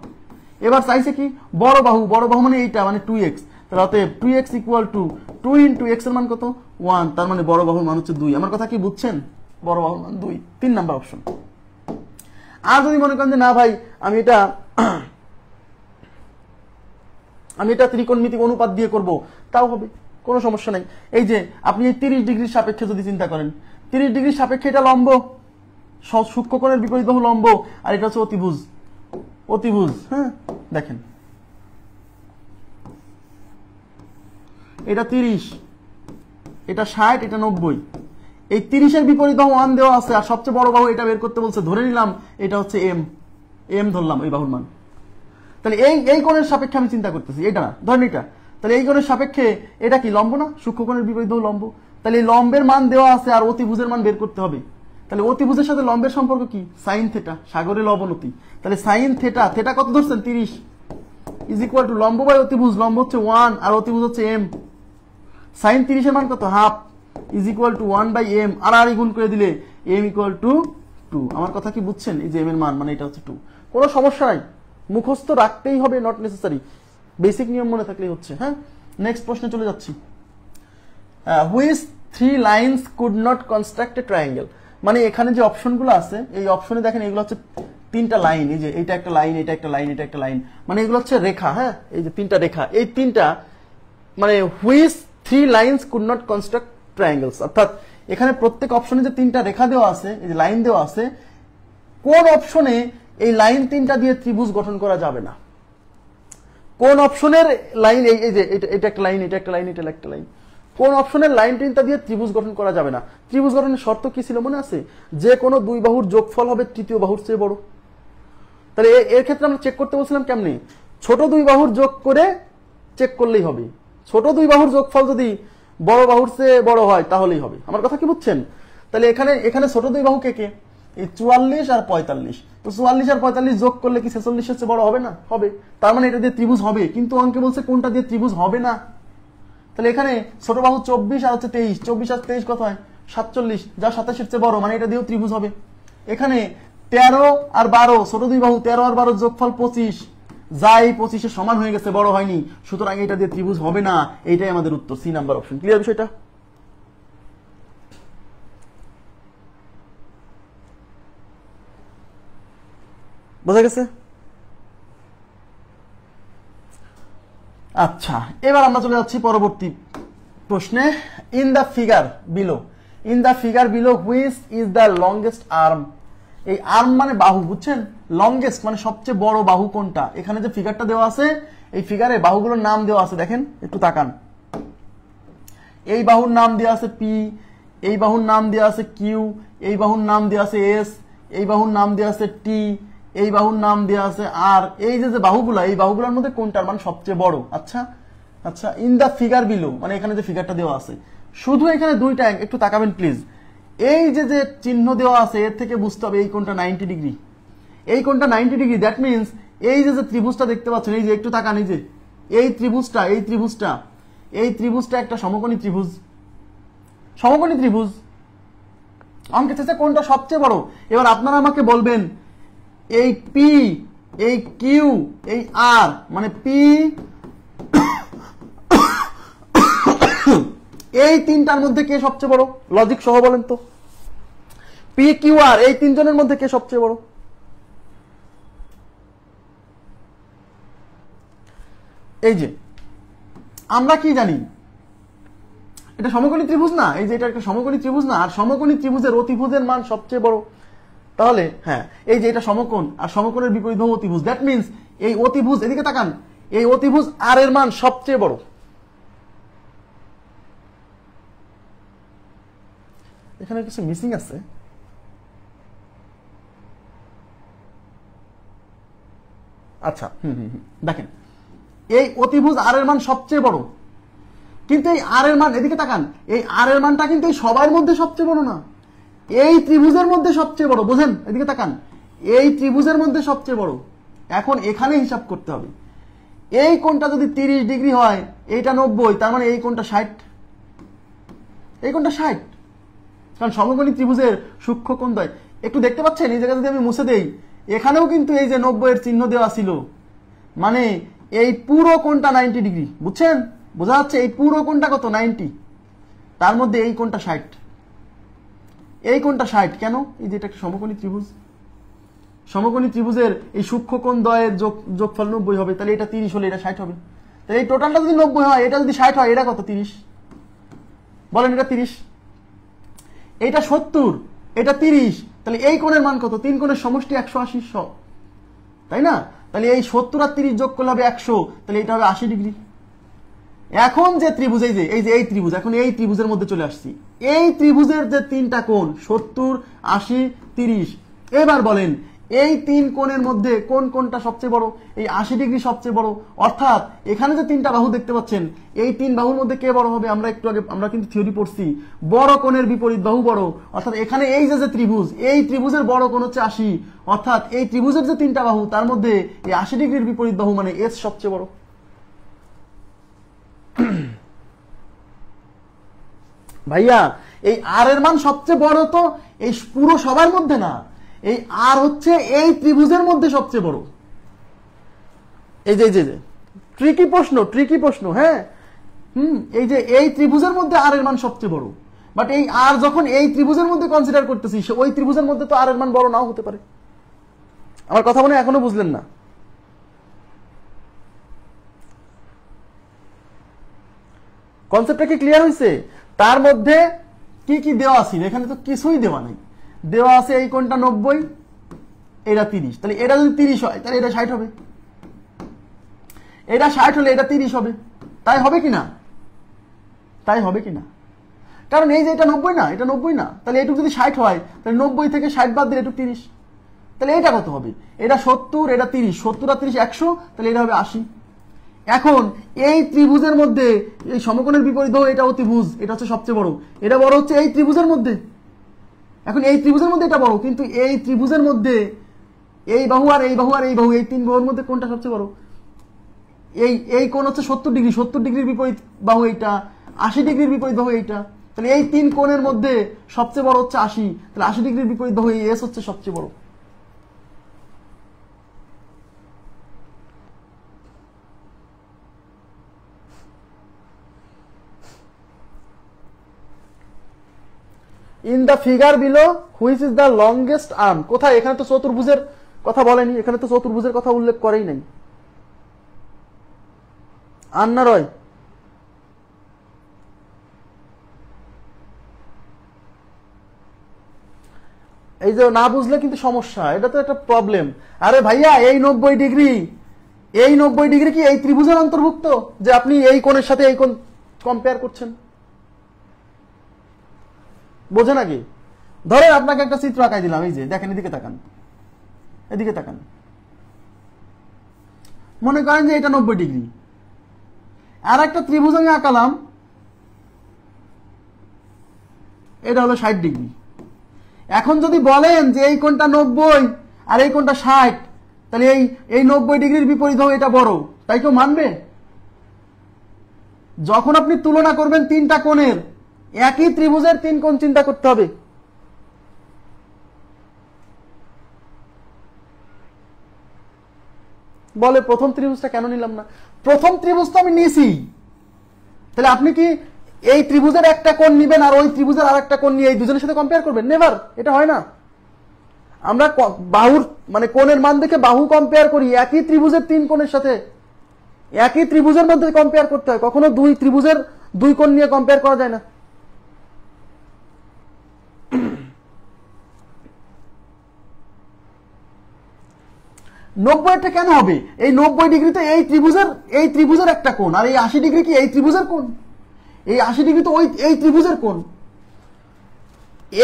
এবার চাইছে কি? বড় বাহু মানে এইটা মানে 2x, তাহলে অতএব 2x equal to 2 into x এর মান কত? 1, তার মানে বড় বাহুর মান হচ্ছে 2। আমার কথা কি বুঝছেন? বড় বাহুর মান 2, 3 নাম্বার অপশন। আর যদি মনে করেন যে না ভাই আমি এটা ত্রিকোণমিতিক অনুপাত দিয়ে করব, তাও হবে, কোনো সমস্যা নাই। এই যে আপনি এই 30 ডিগ্রির সাপেক্ষে যদি চিন্তা করেন, 30 ডিগ্রির সাপেক্ষে এটা লম্ব, সূক্ষ্মকোণের বিপরীত বাহু লম্ব, আর এটা হচ্ছে অতিভুজ। হ্যাঁ দেখেন, এটা 30, এটা 60, এটা 90, এই 30 এর বিপরীত বাহু 1 দেওয়া আছে, আর সবচেয়ে বড় বাহু এটা বের করতে বলছে। ধরে নিলাম এটা হচ্ছে m ধরলাম এই বাহুর মান। তাহলে এই কোণের সাপেক্ষে আমি চিন্তা করতেছি, এটা না ধরেন এটা, তাহলে এই কোণের সাপেক্ষে এটা কি লম্ব না? সূক্ষ্মকোণের বিপরীত বাহু লম্ব, তাহলে এই লম্বের মান দেওয়া আছে আর অতিভুজের মান বের করতে হবে। তাহলে অতিভুজের সাথে লম্বের সম্পর্ক কি? sin θ, সাগরের অবনতি। তাহলে sin θ কত ধরছেন? 30 ইজ ইকুয়াল টু লম্ব বাই অতিভুজ, লম্ব হচ্ছে 1 আর অতিভুজ হচ্ছে m, sin 30 এর মান কত? Half is equal two 1/m, আর গুণ করে দিলে m ইকুয়াল টু 2। আমার কথা কি বুঝছেন? এই যে m এর মান মানে এটা হচ্ছে 2, কোনো সমস্যা নাই, মুখস্থ রাখতেই হবে, নট নেসেসারি, বেসিক নিয়ম মনে থাকলেই হচ্ছে। হ্যাঁ, নেক্সট প্রশ্নে চলে যাচ্ছি। Which 3 lines could not construct a triangle, মানে এখানে যে অপশনগুলো আছে এই অপশনে দেখেন এগুলো হচ্ছে 3টা লাইন, এই যে এটা একটা লাইন, এটা একটা লাইন, এটা একটা লাইন, মানে এগুলো হচ্ছে রেখা। হ্যাঁ, এই যে 3টা রেখা, এই 3টা মানে which 3 lines could not construct triangles, অর্থাৎ এখানে প্রত্যেক অপশনে যে 3টা রেখা দেওয়া আছে, এই যে লাইন দেওয়া আছে, কোন অপশনে এই লাইন 3টা দিয়ে ত্রিভুজ গঠন করা যাবে না? কোন অপশনের লাইন, এই যে এটা একটা লাইন, এটা একটা লাইন, এটা একটা লাইন, কোন অপশনের লাইন 3টা দিয়ে ত্রিভুজ গঠন করা যাবে না? ত্রিভুজ গঠনের শর্ত কি ছিল মনে আছে? যে কোনো দুই বাহুর যোগফল হবে তৃতীয় বাহুর চেয়ে বড়। তাহলে এর ক্ষেত্রে আমরা চেক করতে বলছিলাম কেমনে? ছোট দুই বাহুর যোগ করে চেক করলেই হবে, ছোট দুই বাহুর যোগফল যদি বড় বাহুর চেয়ে বড় হয় তাহলেই হবে। আমার কথা কি বুঝছেন? তাহলে এখানে এখানে ছোট দুই বাহু কে কে? এই 44 আর 45। তো 44 আর 45 যোগ করলে কি 46 এর চেয়ে বড় হবে না? হবে। তার মানে এটা দিয়ে ত্রিভুজ হবে, কিন্তু অঙ্কে বলছে কোনটা দিয়ে ত্রিভুজ হবে না। তাহলে এখানে ছোট বাহু 24 আর হচ্ছে 23, 24 আর 23 কত হয়? 47, যা 27 এর চেয়ে বড়, মানে এটা দিয়েও ত্রিভুজ হবে। এখানে 13 আর 12, ছোট দুই বাহু 13 আর 12 যোগফল 25, যা এই 25 এর সমান হয়ে গেছে, বড় হয়নি, সুতরাং এটা দিয়ে ত্রিভুজ হবে না। এইটাই আমাদের উত্তর, সি নাম্বার অপশন। ক্লিয়ার বিষয়টা? বোঝা গেছে? আচ্ছা, এবার আমরা চলে যাচ্ছি পরবর্তী প্রশ্নে। In the figure below which is the longest arm. এই আর্ম মানে বাহু, বুঝছেন? লংগেস্ট মানে সবচেয়ে বড় বাহু কোনটা? এখানে যে ফিগারটা দেওয়া আছে, এই ফিগারে বাহুগুলোর নাম দেওয়া আছে, দেখেন একটু তাকান। এই বাহুর নাম দেওয়া আছে পি, এই বাহুর নাম দেওয়া আছে কিউ, এই বাহুর নাম দেওয়া আছে এস, এই বাহুর নাম দেওয়া আছে টি, এই বাহুর নাম দেওয়া আছে আর। এই যে বাহুগুলা, এই বাহুগুলোর মধ্যে কোনটার মান সবচেয়ে বড়? আচ্ছা আচ্ছা, ইন দা ফিগার বিলো মানে এখানে যে ফিগারটা দেওয়া আছে, শুধু এখানে দুইটা, একটু তাকাবেন প্লিজ। এই যে চিহ্ন দেওয়া আছে, এর থেকে বুঝতে হবে এই কোনটা 90 ডিগ্রি, এই কোনটা 90 ডিগ্রি। দ্যাট মিনস এই যে ত্রিভুজটা দেখতে পাচ্ছেন, এই যে একটু তাকান, এই যে এই ত্রিভুজটা একটা সমকোণী ত্রিভুজ। অঙ্কে চেয়েছে কোনটা সবচেয়ে বড়। এবার আপনারা আমাকে বলবেন এই পি, এই কিউ, এই আর, মানে পি এই তিনটার মধ্যে কে সবচেয়ে বড়? লজিক সহ বলেন তো, পি কিউ আর এই তিনজনের মধ্যে কে সবচেয়ে বড়? এই যে আমরা কি জানি, এটা সমকোণী ত্রিভুজ না? এই যে এটা একটা সমকোণী ত্রিভুজ না? আর সমকোণী ত্রিভুজের অতিভুজের মান সবচেয়ে বড়। তাহলে হ্যাঁ, এই যে এটা সমকোণ, আর সমকোণের বিপরীত বাহু অতিভুজ। দ্যাট মিনস এই অতিভুজ, এদিকে তাকান, এই অতিভুজ আর এর মান সবচেয়ে বড়। এখানে কিছু মিসিং আছে। আচ্ছা, দেখেন এই অতিভুজ আর এর মান সবচেয়ে বড়, কিন্তু এই আর এর মান, এদিকে তাকান, এই আর এর মানটা কিন্তু এই সবার মধ্যে সবচেয়ে বড় না, এই ত্রিভুজের মধ্যে সবচেয়ে বড়। বোঝেন? এদিকে তাকান, এই ত্রিভুজের মধ্যে সবচেয়ে বড়। এখন এখানে হিসাব করতে হবে, এই কোণটা যদি 30 ডিগ্রি হয়, এইটা 90, তার মানে এই কোণটা 60, এই কোণটা 60, কারণ সমকোণী ত্রিভুজের সূক্ষ্ম কোণ দ্বয়। একটু দেখতে পাচ্ছেন, এই জায়গা যদি আমি মুছে দেই, এখানেও কিন্তু এই যে 90 এর চিহ্ন দেওয়া ছিল, মানে এই পুরো কোণটা 90 ডিগ্রি। বুঝছেন? বোঝা যাচ্ছে এই পুরো কোণটা কত? 90, তার মধ্যে এই কোণটা 60, এই কোণটা 60 কেন? এই যে এটা একটা সমকোণী ত্রিভুজ, সমকোণী ত্রিভুজের এই সূক্ষ্ম কোণ দ্বয়ের যোগফল 90 হবে, তাহলে এটা 30 হলে এটা 60 হবে। তাহলে এই টোটালটা যদি 90 হয়, এটা যদি 60 হয়, এটা কত? 30। বলেন, এটা 30, এটা 70, এটা 30, তাহলে এই কোণের মান কত? 3 কোণের সমষ্টি 180, তাই না? তাহলে এই 70 আর 30 যোগ করলে হবে 100, তাহলে এটা হবে 80 ডিগ্রি। এখন যে ত্রিভুজ, এই ত্রিভুজ, এখন এই ত্রিভুজের মধ্যে চলে আসছি। এই ত্রিভুজের যে তিনটা কোণ 70, 80, 30, এবার বলেন এই তিন কোণের মধ্যে কোন কোণটা সবচেয়ে বড়? এই 80 ডিগ্রি সবচেয়ে বড়। অর্থাৎ এখানে যে তিনটা বাহু দেখতে পাচ্ছেন, এই তিন বাহুর মধ্যে কে বড় হবে? আমরা একটু আগে আমরা কিন্তু থিওরি পড়ছি, বড় কোণের বিপরীত বাহু বড়। অর্থাৎ এখানে এই যে ত্রিভুজ, এই ত্রিভুজের বড় কোণ হচ্ছে 80, অর্থাৎ এই ত্রিভুজের যে তিনটা বাহু, তার মধ্যে এই 80 ডিগ্রির বিপরীত বাহু মানে এস সবচেয়ে বড়। ভাইয়া, এই আর এর মান সবচেয়ে বড় তো এই পুরো সবার মধ্যে না, এই আর হচ্ছে এই ত্রিভুজের মধ্যে সবচেয়ে বড়। এই যে ট্রিকি প্রশ্ন, হ্যাঁ, এই যে এই ত্রিভুজের মধ্যে আর এর মান সবচেয়ে বড়, বাট এই আর যখন এই ত্রিভুজের মধ্যে কনসিডার করতেছি, ওই ত্রিভুজের মধ্যে তো আর এর মান বড় নাও হতে পারে। আমার কথা মনে এখনো বুঝলেন না? কনসেপ্টটা কি ক্লিয়ার হয়েছে? তার মধ্যে কি কি দেওয়া আছে? এখানে তো কিছুই দেওয়া নাই। দেওয়া আছে এই কোণটা 90, এটা 30, তাহলে এটা যদি 30 হয়, তাহলে এটা 60 হবে। এটা 60 হলে এটা 30 হবে। তাই হবে কিনা? তাই হবে কিনা? কারণ এই যে এটা 90 না, এটা 90 না, তাহলে এটুকু যদি 60 হয়, তাহলে 90 থেকে 60 বাদ দিলে এটুকু 30, তাহলে এটা কত হবে? এটা 70, এটা 30, 70 আর 30 100, তাহলে এটা হবে 80। এখন এই ত্রিভুজের মধ্যে এই সমকোণের বিপরীত বাহু এটা অতিভুজ, এটা হচ্ছে সবচেয়ে বড়, এটা বড় হচ্ছে এই ত্রিভুজের মধ্যে। এখন এই ত্রিভুজের মধ্যে এটা বড়, কিন্তু এই ত্রিভুজের মধ্যে এই বাহু আর এই বাহু আর এই বাহু, এই তিন বাহুর মধ্যে কোনটা সবচেয়ে বড়? এই কোণ হচ্ছে 70 ডিগ্রি, 70 ডিগ্রির বিপরীত বাহু এইটা, 80 ডিগ্রির বিপরীত বাহু এইটা। তাহলে এই তিন কোণের মধ্যে সবচেয়ে বড় হচ্ছে 80, তাহলে 80 ডিগ্রির বিপরীত বাহু এই এস হচ্ছে সবচেয়ে বড়। In the figure below which is the longest arm, কোথায়? এখানে তো চতুর্ভুজের কথা বলেনি, এখানে তো চতুর্ভুজের কথা উল্লেখ করেই নাই। আন্না রয়, এই যে না বুঝলে কিন্তু সমস্যা, এটা তো একটা প্রবলেম। আরে ভাইয়া এই 90 ডিগ্রি, এই 90 ডিগ্রি কি এই ত্রিভুজের অন্তর্ভুক্ত যে আপনি এই কোণের সাথে এই কোণ কম্পেয়ার করছেন? বোঝে নাকি? ধরে আপনাকে একটা চিত্র আঁকাই দিলাম, এই যে দেখেন, এদিকে তাকান, এদিকে তাকান, মনে করেন যে এটা 90 ডিগ্রি, আর একটা ত্রিভুজ আমি আঁকালাম, এটা হলো 60 ডিগ্রি। এখন যদি বলেন যে এই কোণটা 90 আর এই কোণটা 60, তাহলে এই 90 ডিগ্রির বিপরীত হবে এটা বড়, তাই কেউ মানবে? যখন আপনি তুলনা করবেন তিনটা কোণের, একই ত্রিভুজের তিন কোণ চিন্তা করতে হবে। বলে প্রথম ত্রিভুজটা কেন নিলাম না? প্রথম ত্রিভুজ তো আমি নিয়েছি, তাহলে আপনি কি এই ত্রিভুজের একটা কোণ নিবেন আর ওই ত্রিভুজের আর একটা কোণ নিয়ে এই দুজনের সাথে কম্পেয়ার করবেন? নেভার, এটা হয় না। আমরা বাহুর মানে কোণের মান দেখে বাহু কম্পেয়ার করি, একই ত্রিভুজের তিন কোণের সাথে, একই ত্রিভুজের মধ্যে কম্পেয়ার করতে হয়, কখনো দুই ত্রিভুজের দুই কোণ নিয়ে কম্পেয়ার করা যায় না। নব্বইটা কেন হবে? এই 90 ডিগ্রিতে এই ত্রিভুজের একটা কোণ, আর এই 80 ডিগ্রি কি এই ত্রিভুজের কোণ? এই 80 ডিগ্রি তো এই ত্রিভুজের কোণ।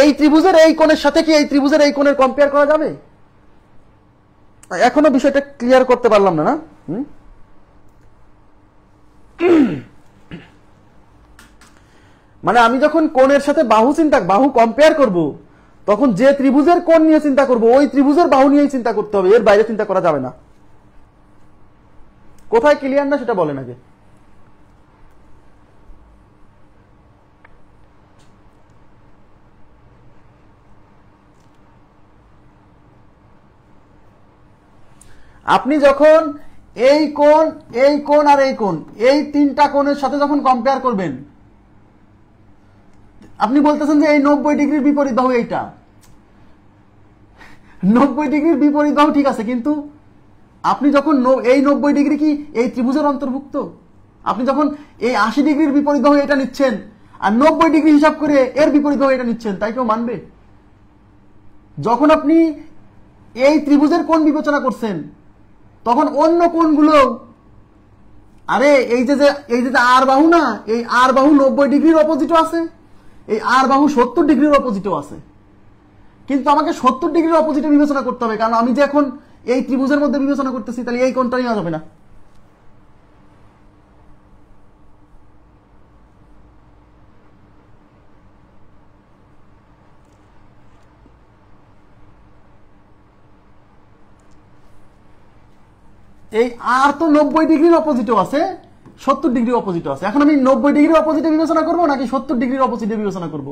এই ত্রিভুজের এই কোণের সাথে কি এই ত্রিভুজের এই কোণের কম্পেয়ার করা যাবে? এখনো বিষয়টা ক্লিয়ার করতে পারলাম না, না? মানে আমি যখন কোণের সাথে বাহু কম্পেয়ার করব, তখন যে ত্রিভুজের কোণ নিয়ে চিন্তা করব ওই ত্রিভুজের বাহু নিয়েই চিন্তা করতে হবে, এর বাইরে চিন্তা করা যাবে না। কোথায় ক্লিয়ার না সেটা বলেন আগে। আপনি যখন এই কোণ আর এই কোণ, এই তিনটা কোণের সাথে যখন কম্পেয়ার করবেন, আপনি বলতেছেন যে এই 90 ডিগ্রির বিপরীত বাহু এইটা। 90 ডিগ্রির বিপরীত বাহু ঠিক আছে, কিন্তু আপনি যখন এই 90 ডিগ্রি কি এই ত্রিভুজের অন্তর্ভুক্ত? আপনি যখন এই 80 ডিগ্রির বিপরীত বাহু এটা নিচ্ছেন আর 90 ডিগ্রি হিসাব করে এর বিপরীত বাহু এটা নিচ্ছেন, তাই কেউ মানবে? যখন আপনি এই ত্রিভুজের কোণ বিবেচনা করছেন, তখন অন্য কোণগুলো, আরে এই যে আর বাহু না, এই আর বাহু 90 ডিগ্রির অপোজিটও আছে, এই আর বাহু 70 ডিগ্রির অপোজিটও আছে, কিন্তু আমাকে 70 ডিগ্রির অপোজিটে বিবেচনা করতে হবে, কারণ আমি যে এখন এই ত্রিভুজের মধ্যে বিবেচনা করতেছি, তাহলে এই কোণটা নেওয়া যাবে না। এই আর তো 90 ডিগ্রির অপোজিটও আছে, 70 ডিগ্রির অপোজিটও আছে। এখন আমি 90 ডিগ্রির অপোজিটে বিবেচনা করবো নাকি 70 ডিগ্রির অপোজিটে বিবেচনা করব?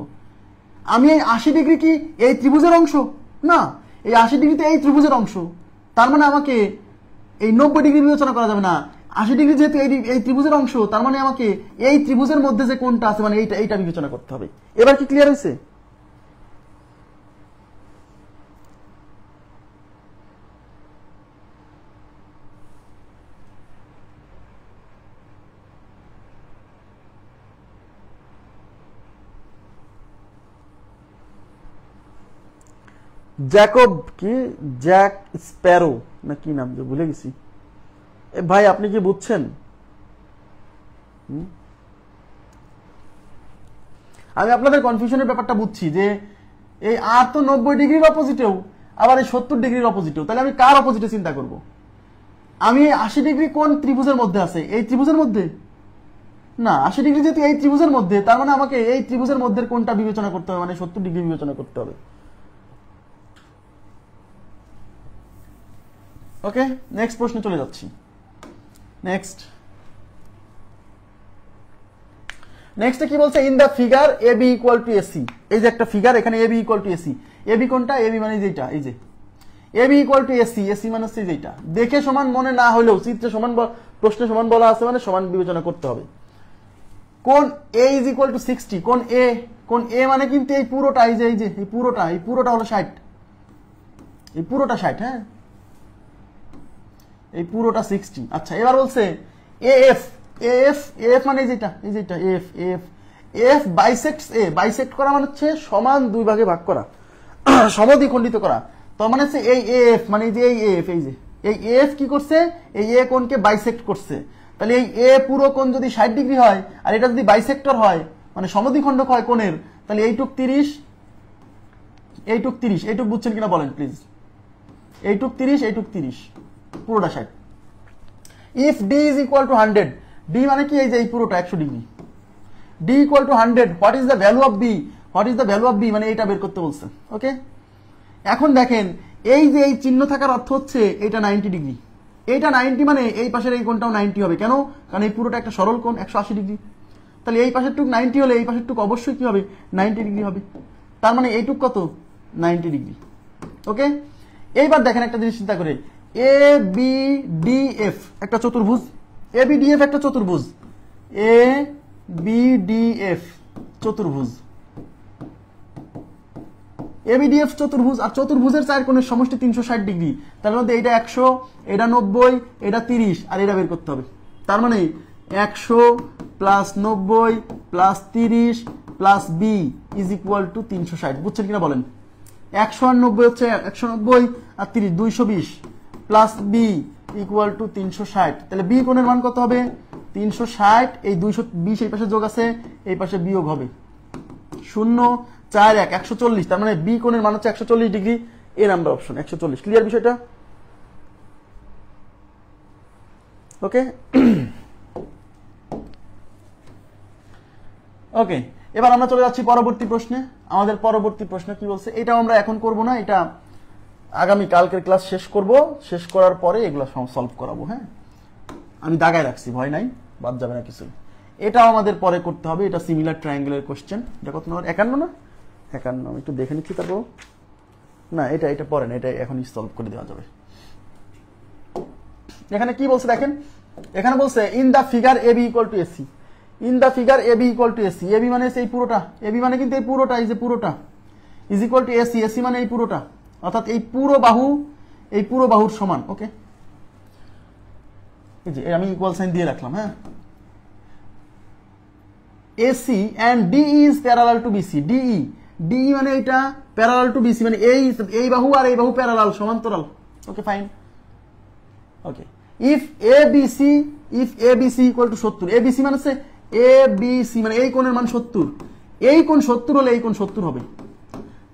আমি এই 80 ডিগ্রি কি এই ত্রিভুজের অংশ না? এই 80 ডিগ্রিতে এই ত্রিভুজের অংশ, তার মানে আমাকে এই 90 ডিগ্রি বিবেচনা করা যাবে না। 80 ডিগ্রি যেহেতু এই ত্রিভুজের অংশ, তার মানে আমাকে এই ত্রিভুজের মধ্যে যে কোণটা আছে মানে এইটা বিবেচনা করতে হবে। এবার কি ক্লিয়ার হয়েছে? জ্যাকব কি জ্যাক স্প্যারো না কি নাম, যে ভুলে গেছি। ভাই আপনি কি বুঝছেন? আমি আপনাদের কনফিউশনের ব্যাপারটা বুঝছি, যে এই আর তো 90 ডিগ্রির অপোজিটেও, আবার এই 70 ডিগ্রির অপোজিটেও, তাহলে আমি কার অপোজিটে চিন্তা করব? আমি 80 ডিগ্রি কোণ ত্রিভুজের মধ্যে আছে, এই ত্রিভুজের মধ্যে না, 80 ডিগ্রি যেহেতু এই ত্রিভুজের মধ্যে, তার মানে আমাকে এই ত্রিভুজের মধ্যে কোণটা বিবেচনা করতে হবে, মানে 70 ডিগ্রি বিবেচনা করতে হবে। ওকে, নেক্সট প্রশ্নে চলে যাচ্ছি। নেক্সটে কি বলছে, in the figure A B equal to AC. এই যে একটা ফিগার, এখানে A B equal to AC. A B কোনটা? এ বি মানে যেটা, এই যে A B equal to AC, AC মানে হচ্ছে যেটা। দেখে সমান মনে না হলেও চিত্রে সমান, প্রশ্নে সমান বলা আছে মানে সমান বিবেচনা করতে হবে। কোন এ ইজ ইকুয়াল টু 60, কোন এ মানে কিন্তু এই পুরোটা, এই যে এই পুরোটা হলো 60, এই পুরোটা 60, হ্যাঁ এই পুরোটা 60। আচ্ছা, এবার বলছে এএফ, এএফ মানে যেটা, এই যেটা এফ বাইসেক্টস এ। বাইসেক্ট করা মানে হচ্ছে সমান দুই ভাগে ভাগ করা, সমদ্বিখণ্ডিত করা। তার মানে হচ্ছে এই এফ মানে যে এই এফ, এই যে এই এফ কি করছে, এই এ কোণকে বাইসেক্ট করছে। তাহলে এই এ পুরো কোণ যদি 60 ডিগ্রি হয় আর এটা যদি বাইসেক্টর হয় মানে সমদ্বিখণ্ডক হয় কোণের, তাহলে এইটুক 30, এইটুক বুঝছেন কিনা বলেন প্লিজ। এইটুক 30, পুরোটা 60। If D is equal to 100, D মানে কি, এই যে এই পুরোটা 100 degree. D equal to 100, what is the value of B, মানে এইটা বের করতে বলছে। ওকে, এখন দেখেন এই যে এই চিহ্ন থাকার অর্থ হচ্ছে এটা 90 ডিগ্রি, এইটা 90 মানে এই পাশের এই কোণটাও 90 হবে। কেন? কারণ এই পুরোটা একটা সরল কোণ 180 ডিগ্রি। তাহলে এই পাশের টুক 90 হলে এই পাশের টুক অবশ্যই কি হবে, 90 ডিগ্রি হবে। তার মানে এইটুক কত, 90 ডিগ্রি। ওকে, এইবার দেখেন একটা জিনিস চিন্তা করে, এ বি ডি এফ একটা চতুর্ভুজ, এ বি ডি এফ একটা চতুর্ভুজ, এ বি ডি এফ চতুর্ভুজ, এবিডিএফ চতুর্ভুজ। আর চতুর্ভুজের চার কোণের সমষ্টি 360 ডিগ্রি। তার মধ্যে এটা 100, এটা 90, এটা 30 আর এটা বের করতে হবে। তার মানে 100 plus 90 plus 30 plus B is equal to 360। বুঝছেন কিনা বলেন? 100 আর 90 হচ্ছে 190 আর 30 220 প্লাস বি ইকুয়াল টু 360। তাহলে বি কোণের মান কত হবে? 360, এই 220 এই পাশে যোগ আছে, এই পাশে বিয়োগ হবে 0 4 1 140। তার মানে বি কোণের মান হচ্ছে 140 ডিগ্রি। এ নাম্বার অপশন 140। ক্লিয়ার বিষয়টা? ওকে ওকে, এবার আমরা চলে যাচ্ছি পরবর্তী প্রশ্নে। আমাদের পরবর্তী প্রশ্ন কি বলছে, এটা আমরা এখন করব না, এটা আগামী কালকের ক্লাস শেষ করব। শেষ করার পরে এগুলো সলভ করাবো। হ্যাঁ, আমি দাগায় রাখছি, ভয় নাই, বাদ যাবে না কিছু। এটাও আমাদের পরে করতে হবে। এটা সিমিলার ট্রায়াঙ্গেলের কোশ্চেন। এটা কত নম্বর? 51 না 51? আমি একটু দেখে নিচ্ছি তারপর। না, এটা পরে না, এটা এখনই সলভ করে দেওয়া যাবে। এখানে কি বলছে দেখেন, এখানে বলছে in the figure A B equal to AC. In the figure A B equal to AC. A B মানে এই পুরোটা, এ বি মানে কিন্তু এই পুরোটা, এই যে পুরোটা is equal to AC. AC মানে এই পুরোটা, অর্থাৎ এই পুরো বাহুর সমান। ওকে, এই যে আমি ইকুয়াল সাইন দিয়ে রাখলাম। হ্যাঁ, AC and DE is parallel to BC. DE মানে এটা প্যারালাল টু বিসি, মানে এই বাহু আর এই বাহু প্যারালাল, সমান্তরাল। Okay fine. Okay, if ABC equal to 70। ABC মানে হচ্ছে এবিসি মানে এই কোণের মান 70। এই কোণ 70 হলে এই কোণ 70 হবে,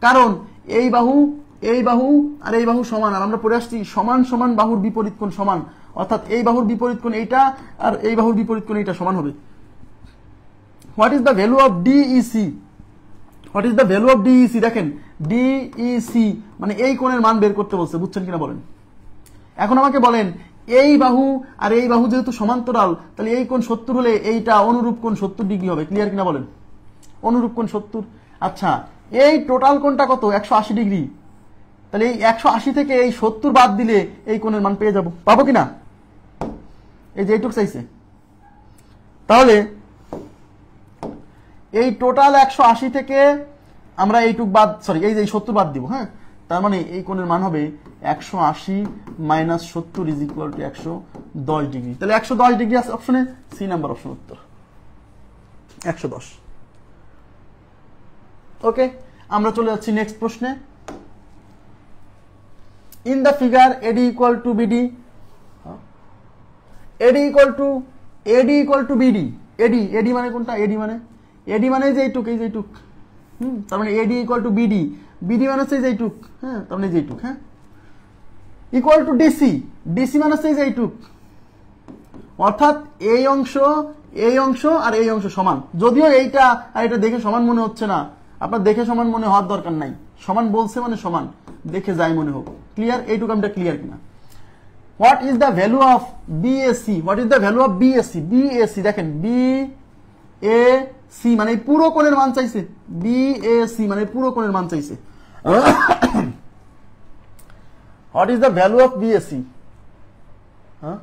কারণ এই বাহু আর এই বাহু সমান। আর আমরা পড়ে আসছি সমান সমান বাহুর বিপরীত কোণ সমান, অর্থাৎ এই বাহুর বিপরীত কোণ এইটা আর এই বাহুর বিপরীত কোণ এইটা সমান হবে। What is the value of Dec? What is the value of Dec? দেখেন ডিইসি মানে এই কোণের মান বের করতে বলছে। বুঝছেন কিনা বলেন? এখন আমাকে বলেন, এই বাহু আর এই বাহু যেহেতু সমান্তরাল, তাহলে এই কোণ 70 হলে এইটা অনুরূপ কোণ 70 ডিগ্রি হবে। ক্লিয়ার কিনা বলেন? অনুরূপ কোণ 70। আচ্ছা, এই টোটাল কোণটা কত? 180 ডিগ্রি। তাহলে এই 180 থেকে এই 70 বাদ দিলে এই কোণের মান পেয়ে যাব। পাবো কিনা? এই যে এইটুক চাইছে, তাহলে এই টোটাল 180 থেকে আমরা এইটুক বাদ, সরি এই যে 70 বাদ দিব। হ্যাঁ, তার মানে এই কোণের মান হবে 180 minus 70 is equal two 110 degree. তাহলে 110 ডিগ্রি আছে অপশনে, সি নাম্বার অপশন উত্তর 110। ওকে, আমরা চলে যাচ্ছি নেক্সট প্রশ্নে। In the figure AD equal to BD, AD equal to BD. AD মানে কোনটা? এডি মানে যে এইটুক, এই যে এইটুক। তার মানে এডি ইকুয়াল টু বিডি। বিডি মানে হচ্ছে যে এইটুক। হ্যাঁ, তার মানে যে এইটুক। হ্যাঁ, ইকুয়াল টু ডিসি, ডিসি মানে হচ্ছে এইটুক, অর্থাৎ এই অংশ আর এই অংশ সমান। যদিও এইটা আর এটা দেখে সমান মনে হচ্ছে না, আপনার দেখে সমান মনে হওয়ার দরকার নাই, সমান বলছে মানে সমান, দেখে যাই মনে হোক। ক্লিয়ার? এইটুকু আমরা ক্লিয়ার কিনা? What is the value of BAC? What is the value of BAC? BAC দেখেন, বিএসি মানে পুরো কোণের মান চাইছে, বিএসি মানে পুরো কোণের মান চাইছে। What is the value of BAC? হ্যাঁ,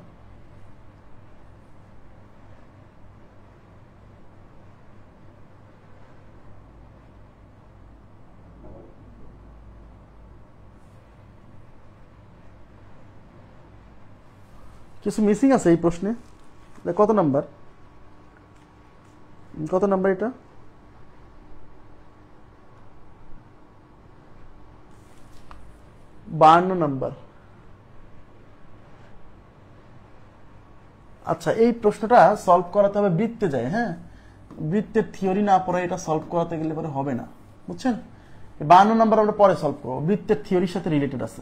কিছু মিসিং আছে এই প্রশ্নে। কত নাম্বার, কত নাম্বার এটা? বান্ন নাম্বার। আচ্ছা, এই প্রশ্নটা সলভ করাতে হবে বৃত্তে যায়। হ্যাঁ, বৃত্তের থিওরি না পড়ে এটা সলভ করাতে গেলে পরে হবে না, বুঝছেন? 52 নাম্বার আমরা পরে সলভ করবো, বৃত্তের থিওরির সাথে রিলেটেড আছে।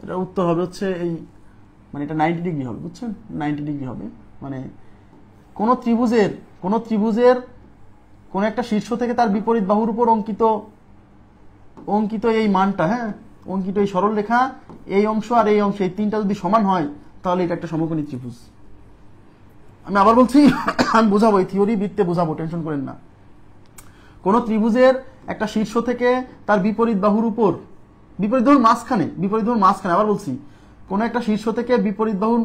এটা উত্তর হবে হচ্ছে এই, মানে এটা 90 ডিগ্রি হবে, বুঝছেন? 90 ডিগ্রি হবে, মানে কোন ত্রিভুজের কোন একটা শীর্ষ থেকে তার বিপরীত বাহুর উপর অঙ্কিত এই মানটা, হ্যাঁ, অঙ্কিত এই সরল রেখা, এই অংশ আর এই অংশ, এই তিনটা যদি সমান হয় তাহলে এটা একটা সমকোণী ত্রিভুজ। আমি আবার বলছি, আমি বোঝাবো, এই থিওরি বৃত্তে বোঝাবো, টেনশন করেন না। কোন ত্রিভুজের একটা শীর্ষ থেকে তার বিপরীত বাহুর উপর, বিপরীত বাহুর মাঝখানে, আবার বলছি, কোন একটা শীর্ষ থেকে বিপরীত বাহুর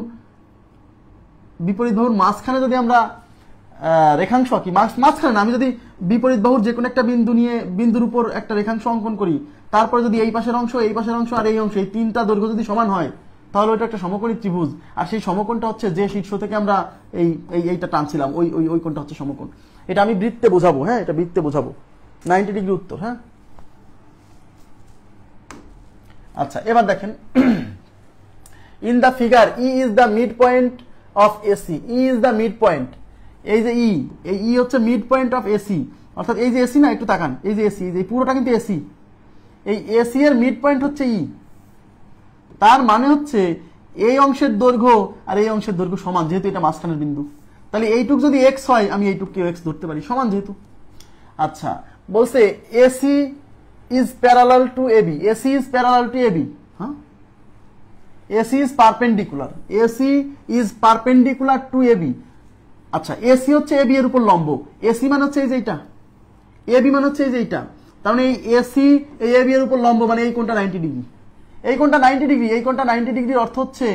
মাঝখানে যদি আমরা রেখাংশ আঁকি, মাঝখানে না, আমি যদি বিপরীত বাহুর যে কোনো একটা বিন্দুর উপর একটা রেখাংশ অঙ্কন করি, তারপরে যদি এই পাশের অংশ আর এই অংশ, এই তিনটা দৈর্ঘ্য যদি সমান হয় তাহলে ওইটা একটা সমকোণী ত্রিভুজ। আর সেই সমকোণটা হচ্ছে যে শীর্ষ থেকে আমরা এইটা টানছিলাম, ওই কোণটা হচ্ছে সমকোণ। এটা আমি বৃত্তে বোঝাবো। হ্যাঁ, এটা বৃত্তে বোঝাবো। 90 ডিগ্রি উত্তর। হ্যাঁ, আচ্ছা, এবার দেখেন, in the figure E is the mid point of AC. E is the mid point, এই যে ই হচ্ছে মিড পয়েন্ট অফ এসি, অর্থাৎ এই যে এসি না, একটু তাকান, এই যে এসি, এই পুরোটা কিন্তু এসি, এই এসি এর মিড পয়েন্ট হচ্ছে ই। তার মানে হচ্ছে এই অংশের দৈর্ঘ্য আর এই অংশের দৈর্ঘ্য সমান, যেহেতু এটা মাঝখানের বিন্দু। তাহলে এইটুক যদি এক্স হয়, আমি এইটুককেও এক্স ধরতে পারি, সমান যেহেতু। আচ্ছা, বলছে AC is parallel to AB. AC is parallel to AB. হ্যাঁ, AC is perpendicular. AC is perpendicular to AB. আচ্ছা, এসি হচ্ছে এবি এর উপর লম্ব। এসি মানে হচ্ছে এই যে এইটা, এবি মানে হচ্ছে এই যে এইটা। তার মানে এই এসি এই এবি এর উপর লম্ব, মানে এই কোণটা 90 ডিগ্রি, এই কোণটা 90 ডিগ্রি, এই কোণটা 90 ডিগ্রির অর্থ হচ্ছে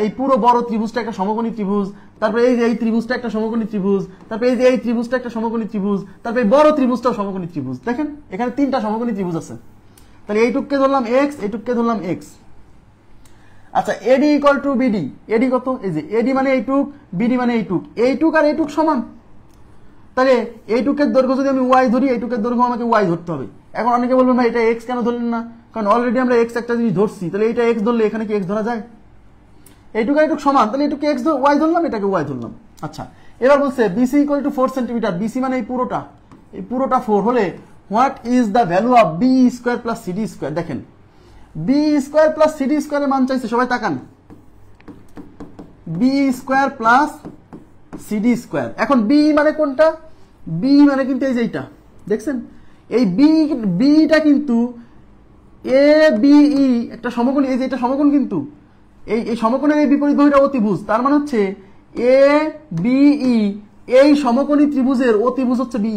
এই পুরো বড় ত্রিভুজটা একটা সমকোণী ত্রিভুজ, তারপরে এই যে এই ত্রিভুজটা একটা সমকোণী ত্রিভুজ, তারপরে এই যে এই ত্রিভুজটা একটা সমকোণী ত্রিভুজ, তারপরে এই বড় ত্রিভুজটাও সমকোণী ত্রিভুজ। দেখেন, এখানে তিনটা সমকোণী ত্রিভুজ আছে। তাহলে এইটুককে ধরলাম এক্স, এইটুককে ধরলাম এক্স। আচ্ছা, এডি ইকুয়াল টু বিডি। এডি কত? এই যে এডি মানে এইটুক, বিডি মানে এইটুক। এইটুক আর এইটুক সমান, তাহলে এইটুকের দৈর্ঘ্য যদি আমি ওয়াই ধরি, এইটুকের দৈর্ঘ্য আমাকে ওয়াই ধরতে হবে। এখন অনেকে বলবেন ভাই এটা এক্স কেন ধরলেন না? কারণ অলরেডি আমরা এক্স একটা জিনিস ধরছি, তাহলে এইটা এক্স ধরলে এখানে কি এক্স ধরা যায়? এইটুকু এইটুক সমান, তাহলে এইটুকু এক্স ওয়াই ধরলাম, এটাকে ওয়াই ধরলাম। আচ্ছা, এবার বলছে BC equal to 4 centimetre. BC মানে এই পুরোটা 4 হলে what is the value of B square plus CD square? দেখেন, বি স্কোয়ার প্লাস সিডি স্কোয়ারের মান চাইছে, সবাই তাকান, B square plus CD square. এখন বি মানে কোনটা? বি মানে কিন্তু এই যে এইটা, দেখছেন, এই বিটা কিন্তু এ বি ই একটা সমকোণ, এই যে এটা সমকোণ, কিন্তু এই সমকোণের এই বিপরীত বাহুটা অতিভুজ। তার মানে হচ্ছে এ বি ই এই সমকোণী ত্রিভুজের অতিভুজ হচ্ছে বি।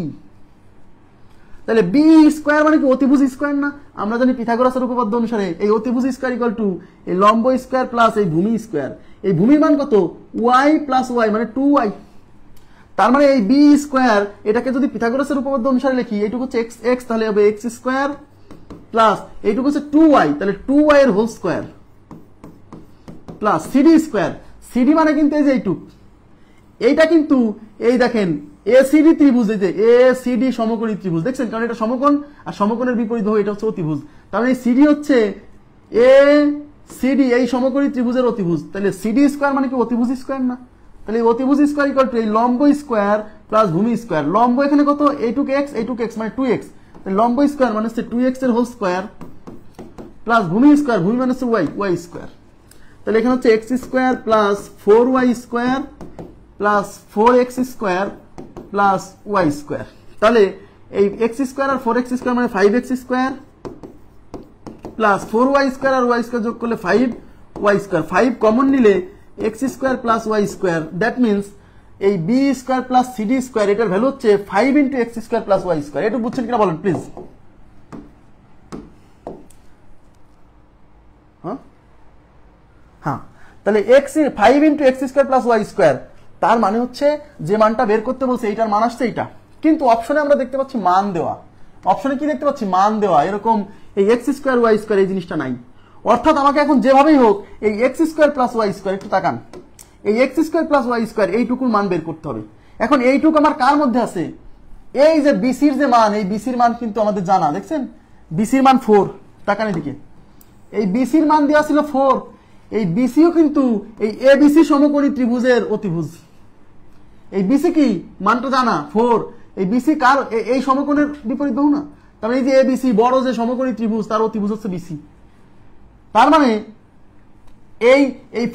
তাহলে বি স্কোয়ার মানে কি অতিভুজ স্কোয়ার না? আমরা জানি পিথাগোরাসের উপপাদ্য অনুসারে এই অতিভুজ স্কোয়ার ইকুয়াল টু এই লম্ব স্কোয়ার প্লাস এই ভূমি স্কোয়ার। এই ভূমির মান কত? ওয়াই প্লাস ওয়াই মানে 2y। তার মানে এই বি স্কোয়ার, এটাকে যদি পিথাগোরাসের উপপাদ্য অনুসারে লিখি, এইটুকু হচ্ছে এক্স এক্স, তাহলে হবে এক্স স্কোয়ার প্লাস এইটুকু হচ্ছে 2y, তাহলে 2y এর whole square plus CD square. CD মানে কিন্তু এই যে এইটুক, এইটা কিন্তু এই দেখেন এসিডি ত্রিভুজ, এই যে এসিডি সমকোণী ত্রিভুজ, দেখছেন, কারণ এটা সমকোণ আর সমকোণের বিপরীত বাহু এটা হচ্ছে অতিভুজ। তার মানে সিডি হচ্ছে এ সিডি এই সমকোণী ত্রিভুজের অতিভুজ। তাহলে সিডি স্কোয়ার মানে কি অতিভুজ স্কোয়ার না? তাহলে অতিভুজ স্কোয়ার ইকুয়াল টু এই লম্ব স্কোয়ার প্লাস ভূমি স্কোয়ার। লম্ব এখানে কত? এইটুক এক্স মানে 2x, তাহলে লম্ব স্কোয়ার মানে হচ্ছে 2x এর হোল স্কোয়ার প্লাস ভূমি স্কোয়ার, ভূমি মানে হচ্ছে ওয়াই, ওয়াই স্কোয়ার। তাহলে এখানে হচ্ছে x square plus 4y square plus 4x square plus Y square. তাহলে এই এক্স স্কোয়ার আর 4x স্কোয়ার মানে 5x square plus 4y square আর ওয়াই স্কোয়ার যোগ করলে 5y স্কোয়ার। 5 কমন নিলে x square plus Y square, that means এই B square plus CD square এটার ভ্যালু হচ্ছে 5 into X square plus Y square. এটা বুঝছেন কিনা বলেন প্লিজ। হ্যাঁ, তাহলে X 5 into X square plus Y square, তার মানে হচ্ছে যে মানটা বের করতে বলছে এইটার মান আসছে এইটা। কিন্তু অপশনে আমরা দেখতে পাচ্ছি মান দেওয়া, অপশনে কি দেখতে পাচ্ছি মান দেওয়া, এরকম এই এক্স স্কোয়ার ওয়াই স্কোয়ার এই জিনিসটা নাই। অর্থাৎ আমাকে এখন যেভাবেই হোক এই x square plus Y square, একটু তাকান, এই x square plus Y square এইটুকুর মান বের করতে হবে। এখন এইটুকু আমার কার মধ্যে আছে, এই যে বিসির যে মান, এই বিসির মান কিন্তু আমাদের জানা, দেখছেন বিসির মান 4, তাকান এদিকে, এই বিসির মান দেওয়া ছিল 4, এই বিসিও কিন্তু এই এবিসি সমকোণী ত্রিভুজের অতিভুজ। এই বিসি কি মানটা জানা 4, এই বিসি কার, এই সমকোণের বিপরীত বাহু না, তার মানে এই যে এবিসি বড় যে সমকোণী ত্রিভুজ তার অতিভুজ হচ্ছে বিসি। তার মানে এই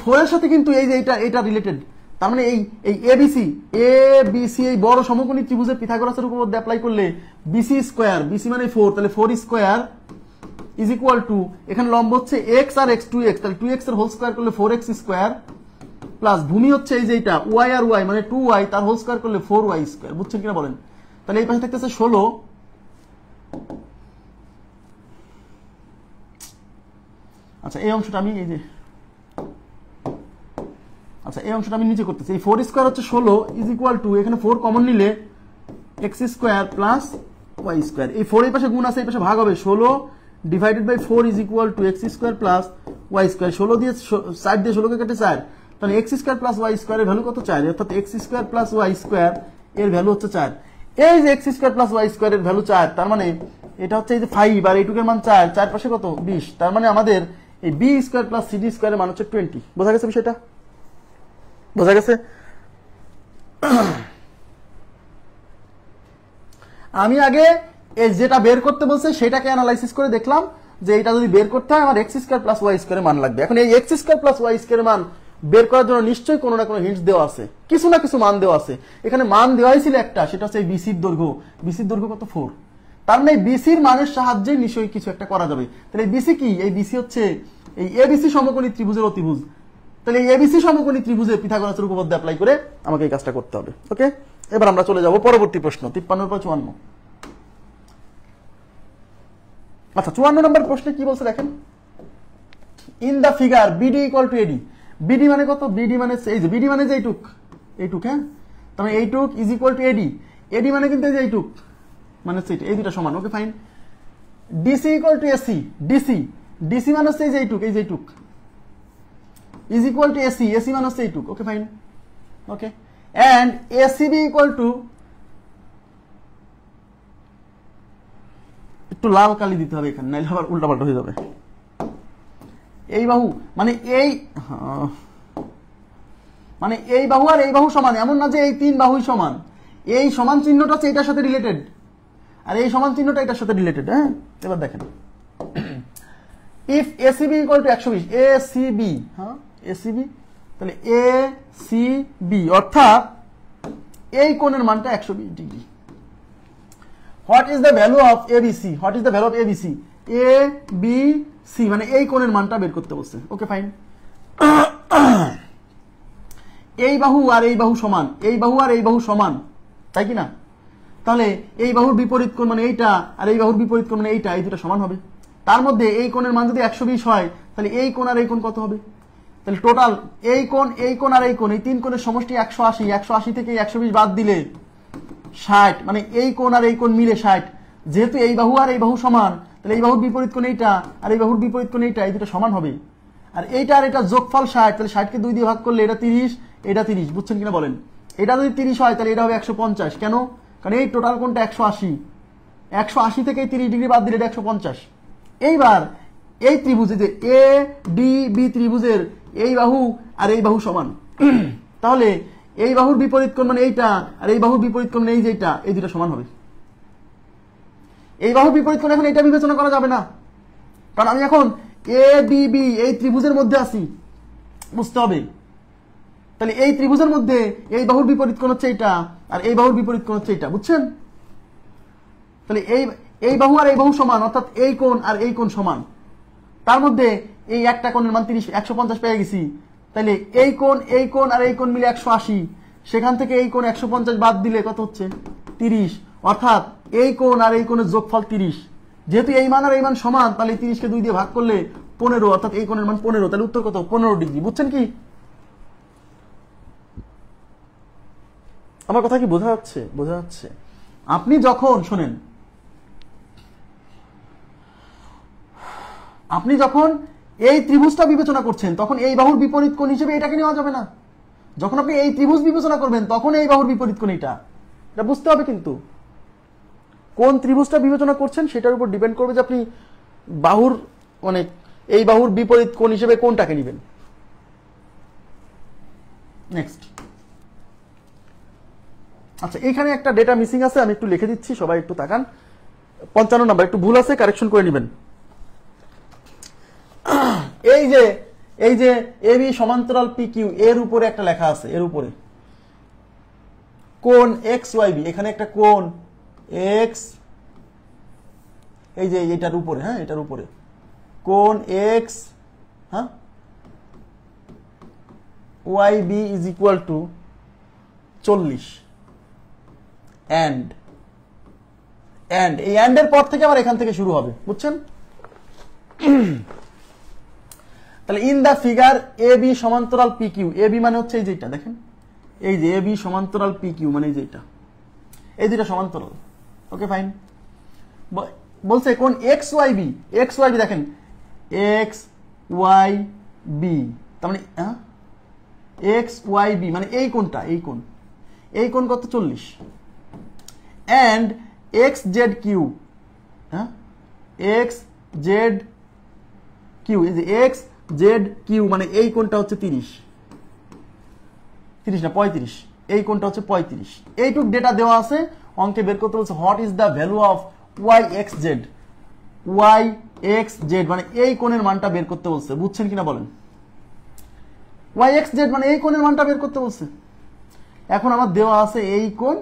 4 এর সাথে কিন্তু এই যে এটা রিলেটেড, তার মানে এই এবিসি এই বড় সমকোণী ত্রিভুজের পিথাগোরাসের উপপাদ্য অ্যাপ্লাই করলে বিসি স্কয়ার, বিসি মানে 4, তাহলে 4 স্কয়ার ইজ ইকুয়াল টু, এখানে লম্ব হচ্ছে x আর x 2x, তাহলে 2x এর হোল স্কয়ার করলে 4x স্কয়ার প্লাস ভূমি হচ্ছে এই যে এটা y আর y মানে 2y তার হোল স্কয়ার করলে 4y স্কয়ার। বুঝছেন কিনা বলেন। তাহলে এই পাশে থাকতেছে 16। আচ্ছা এই অংশটা আমি এই যে, আচ্ছা এই অংশটা আমি নিচে করতেছি। এই 4 স্কয়ার হচ্ছে 16 ইজ ইকুয়াল টু, এখানে 4 কমন নিলে x square plus y square, এই 4 এই পাশে গুণ আছে এই পাশে ভাগ হবে, 16 divided by 4 is equal to x square plus y square. 16 দিয়ে 4 দিয়ে 16 কে কেটে 4, তাহলে x square plus y square এর ভ্যালু কত 4, অর্থাৎ x square plus y square এর ভ্যালু হচ্ছে 4। এই যে x square plus y square এর ভ্যালু 4, তার মানে এটা হচ্ছে এই যে 5 আর এইটুকের মান 4, 4 পাশে কত 20, তার মানে আমাদের এই b square plus cd square এর মান হচ্ছে 20। বোঝা গেছে বিষয়টা, বোঝা গেছে। আমি আগে এই যেটা বের করতে বলছে সেটাকে অ্যানালাইসিস করে দেখলাম যে এটা যদি বের করতে হয় আমার এক্স স্কয়ার প্লাস ওয়াই স্কয়ারের মান লাগবে। এখন এই এক্স স্কয়ার প্লাস ওয়াই স্কয়ারের মান বের করার জন্য নিশ্চয়ই কোনো না কোনো হিন্টস দেওয়া আছে, কিছু না কিছু মান দেওয়া আছে। এখানে মান দেওয়াই ছিল একটা, সেটা হচ্ছে এই বিসির দৈর্ঘ্য, বিসির দৈর্ঘ্য কত 4, তার মানে বিসির মানের সাহায্যে নিশ্চয়ই কিছু একটা করা যাবে। তাহলে এই বিসি কি, এই বিসি হচ্ছে এই এবিসি সমকোণী ত্রিভুজের অতিভুজ। তাহলে এই এবিসি সমকোণী ত্রিভুজের পিথাগোরাসের উপপাদ্য অ্যাপ্লাই করে আমাকে এই কাজটা করতে হবে। ওকে, এবার আমরা চলে যাব পরবর্তী প্রশ্ন 53/54। আচ্ছা 54 নম্বর প্রশ্নে কি বলছে দেখেন, in the figure BD equal to AD. BD মানে কত, বিডি মানে এই যে বিডি মানে যে এইটুক, এইটুক, হ্যাঁ, তাহলে এইটুক ইজ ইকুয়াল টু এডি, এডি মানে কিন্তু এই যে এইটুক মানে এইটা, এই দুটো সমান। Okay fine. DC equal to AC, DC DC মানে হচ্ছে এই যে এইটুক, এই যে এইটুক is equal to AC, AC মানে হচ্ছে এইটুক। Okay fine. Okay, and ACB equal to, একটু লাল কালি দিতে হবে এখানে, নাইলে আবার উল্টাপাল্টা হয়ে যাবে। এই বাহু মানে এই, মানে এই বাহু আর এই বাহু সমান, এমন না যে এই তিন বাহুই সমান। এই সমান চিহ্নটা হচ্ছে এটার সাথে রিলেটেড, আর এই সমান চিহ্নটা এটার সাথে রিলেটেড। হ্যাঁ, এবার দেখেন, if ACB equal to 120, ACB, হ্যাঁ এসিবি, তাহলে এসিবি অর্থাৎ এই কোণের মানটা 120 degree. What is the value of ABC, what is the value of ABC, A B C মানে এই কোণের মানটা বের করতে বলছে। Okay fine. এই বাহু আর এই বাহু সমান, এই বাহু আর এই বাহু সমান, তাই কি না? তাহলে এই বাহুর বিপরীত কোণ মানে এইটা, আর এই বাহুর বিপরীত কোণ মানে এইটা, এই দুটো সমান হবে। তার মধ্যে এই কোণের মান যদি 120 হয়, তাহলে এই কোণ আর এই কোণ কত হবে? তাহলে টোটাল এই কোণ আর এই কোণ, এই তিন কোণের সমষ্টি 180, 180 থেকে 120 বাদ দিলে 60, মানে এই কোণ আর এই কোণ মিলে 60। যেহেতু এই বাহু আর এই বাহু সমান, তাহলে এই বাহুর বিপরীত কোণ এইটা আর এই বাহুর বিপরীত কোণ এইটা, এই দুটো সমান হবে। আর এইটা আর এটা যোগফল 60, তাহলে 60 কে 2 দিয়ে ভাগ করলে এটা 30, এটা 30। বুঝছেন কিনা বলেন? এটা যদি 30 হয় তাহলে এটা হবে 150। কেন? কারণ এই টোটাল কোণটা 180, 180 থেকে 30 ডিগ্রি বাদ দিলে এটা 150। এইবার এই ত্রিভুজে যে এ ডি বি ত্রিভুজের এই বাহু আর এই বাহু সমান, তাহলে এই বাহুর বিপরীত কোণ মানে এইটা আর এই বাহুর বিপরীত কোণ মানে এই যে এইটা, এই দুটো সমান হবে। এই বাহুর বিপরীত কোণ এখন এটা বিবেচনা করা যাবে না, কারণ আমি এখন এ বি বি এই ত্রিভুজের মধ্যে আছি, বুঝতে হবে। তাহলে এই ত্রিভুজের মধ্যে এই বাহুর বিপরীত কোণ হচ্ছে এইটা, আর এই বাহুর বিপরীত কোণ হচ্ছে এইটা, বুঝছেন? তাহলে এই বাহু আর এই বাহু সমান, অর্থাৎ এই কোণ আর এই কোণ সমান। তার মধ্যে এই একটা কোণের মান 30, 150 পেয়ে গেছি। তাহলে এই কোণ আর এই কোণ মিলে 180, সেখান থেকে এই কোণ 150 বাদ দিলে কত হচ্ছে? 30। অর্থাৎ এই কোণ আর এই কোণের যোগফল 30। যেহেতু এই মান আর এই মান সমান, তাহলে 30কে 2 দিয়ে ভাগ করলে 15, অর্থাৎ এই কোণের মান 15। তাহলে উত্তর কত? 15 ডিগ্রি। বুঝছেন কি? আমার কথা কি বোঝা যাচ্ছে? বোঝা যাচ্ছে। আপনি যখন শোনেন, আপনি যখন এই ত্রিভুজটা বিবেচনা করছেন তখন এই বাহুর বিপরীত কোণ হিসেবে এটাকে নেওয়া যাবে না। যখন আপনি এই ত্রিভুজ বিবেচনা করবেন তখন এই বাহুর বিপরীত কোণ এটা বুঝতে হবে। কিন্তু কোন ত্রিভুজটা বিবেচনা করছেন সেটার উপর ডিপেন্ড করবে যে আপনি বাহুর মানে এই বাহুর বিপরীত কোণ হিসেবে কোনটাকে নেবেন। নেক্সট, আচ্ছা এখানে একটা ডেটা মিসিং আছে, আমি একটু লিখে দিচ্ছি, সবাই একটু তাকান। 55 নাম্বার একটু ভুল আছে, কারেকশন করে নেবেন। এই যে এবি সমান্তরাল পি কিউ এর উপরে একটা লেখা আছে, এর উপরে কোণ এক্স ওয়াই বি, এখানে একটা কোণ এক্স, এই যে এটার উপরে, হ্যাঁ এটার উপরে কোণ এক্স, হ্যাঁ Y B is equal to 40 and এই এন্ড এর পর থেকে আবার এখান থেকে শুরু হবে, বুঝছেন? তাহলে in the figure A B সমান্তরাল পি কিউ, এ বি মানে হচ্ছে এই যেটা দেখেন, এই যে এ বি সমান্তরাল পি কিউ মানে এই যেটা, এই দুইটা সমান্তরাল। Okay fine. বলছে কোন X Y B, X Y B দেখেন এক্স ওয়াই বি, তার মানে এক্স ওয়াই বি মানে এই কোণটা, এই কোণ কত? 40। এন্ড এক্স জেড কিউ, হ্যাঁ এক্স জেড কিউ, এই যে এক্স জেড কিউ মানে এই কোণটা হচ্ছে 30 না 35, এই কোণটা হচ্ছে 35। এইটুক ডেটা দেওয়া আছে, অঙ্কে বের করতে বলছে what is the value of Y X Z মানে এই কোণের মানটা বের করতে বলছে। বুঝছেন কিনা বলেন? ওয়াই এক্স জেড মানে এই কোণের মানটা বের করতে বলছে। এখন আমার দেওয়া আছে এই কোণ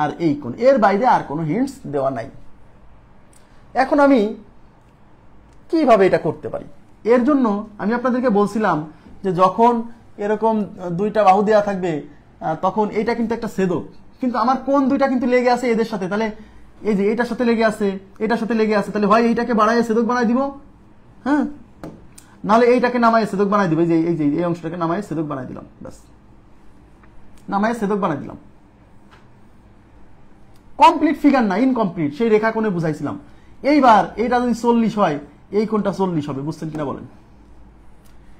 আর এই কোণ, এর বাইরে আর কোনো হিন্টস দেওয়া নাই। এখন আমি কিভাবে এটা করতে পারি? এর জন্য আমি আপনাদেরকে বলছিলাম যে যখন এরকম দুইটা বাহু দেওয়া থাকবে তখন এটা কিন্তু একটা ছেদক, কিন্তু আমার কোণ দুইটা কিন্তু লেগে আছে এদের সাথে, তাহলে এই যে এটার সাথে লেগে আছে, এটার সাথে লেগে আছে, তাহলে হয় এইটাকে বাড়ায় ছেদক বানাই দিব, হ্যাঁ, নাহলে এইটাকে নামায় ছেদক বানাই দিব। এই অংশটাকে নামায় ছেদক বানাই দিলাম, ব্যাস, নামায় ছেদক বানাই দিলাম। কমপ্লিট ফিগার না, ইনকমপ্লিট, সেই রেখা কোণে বুঝাইছিলাম। এইবার এটা যদি 40 হয়, এই কোণটা 40 হবে। বুঝছেন কিনা বলেন?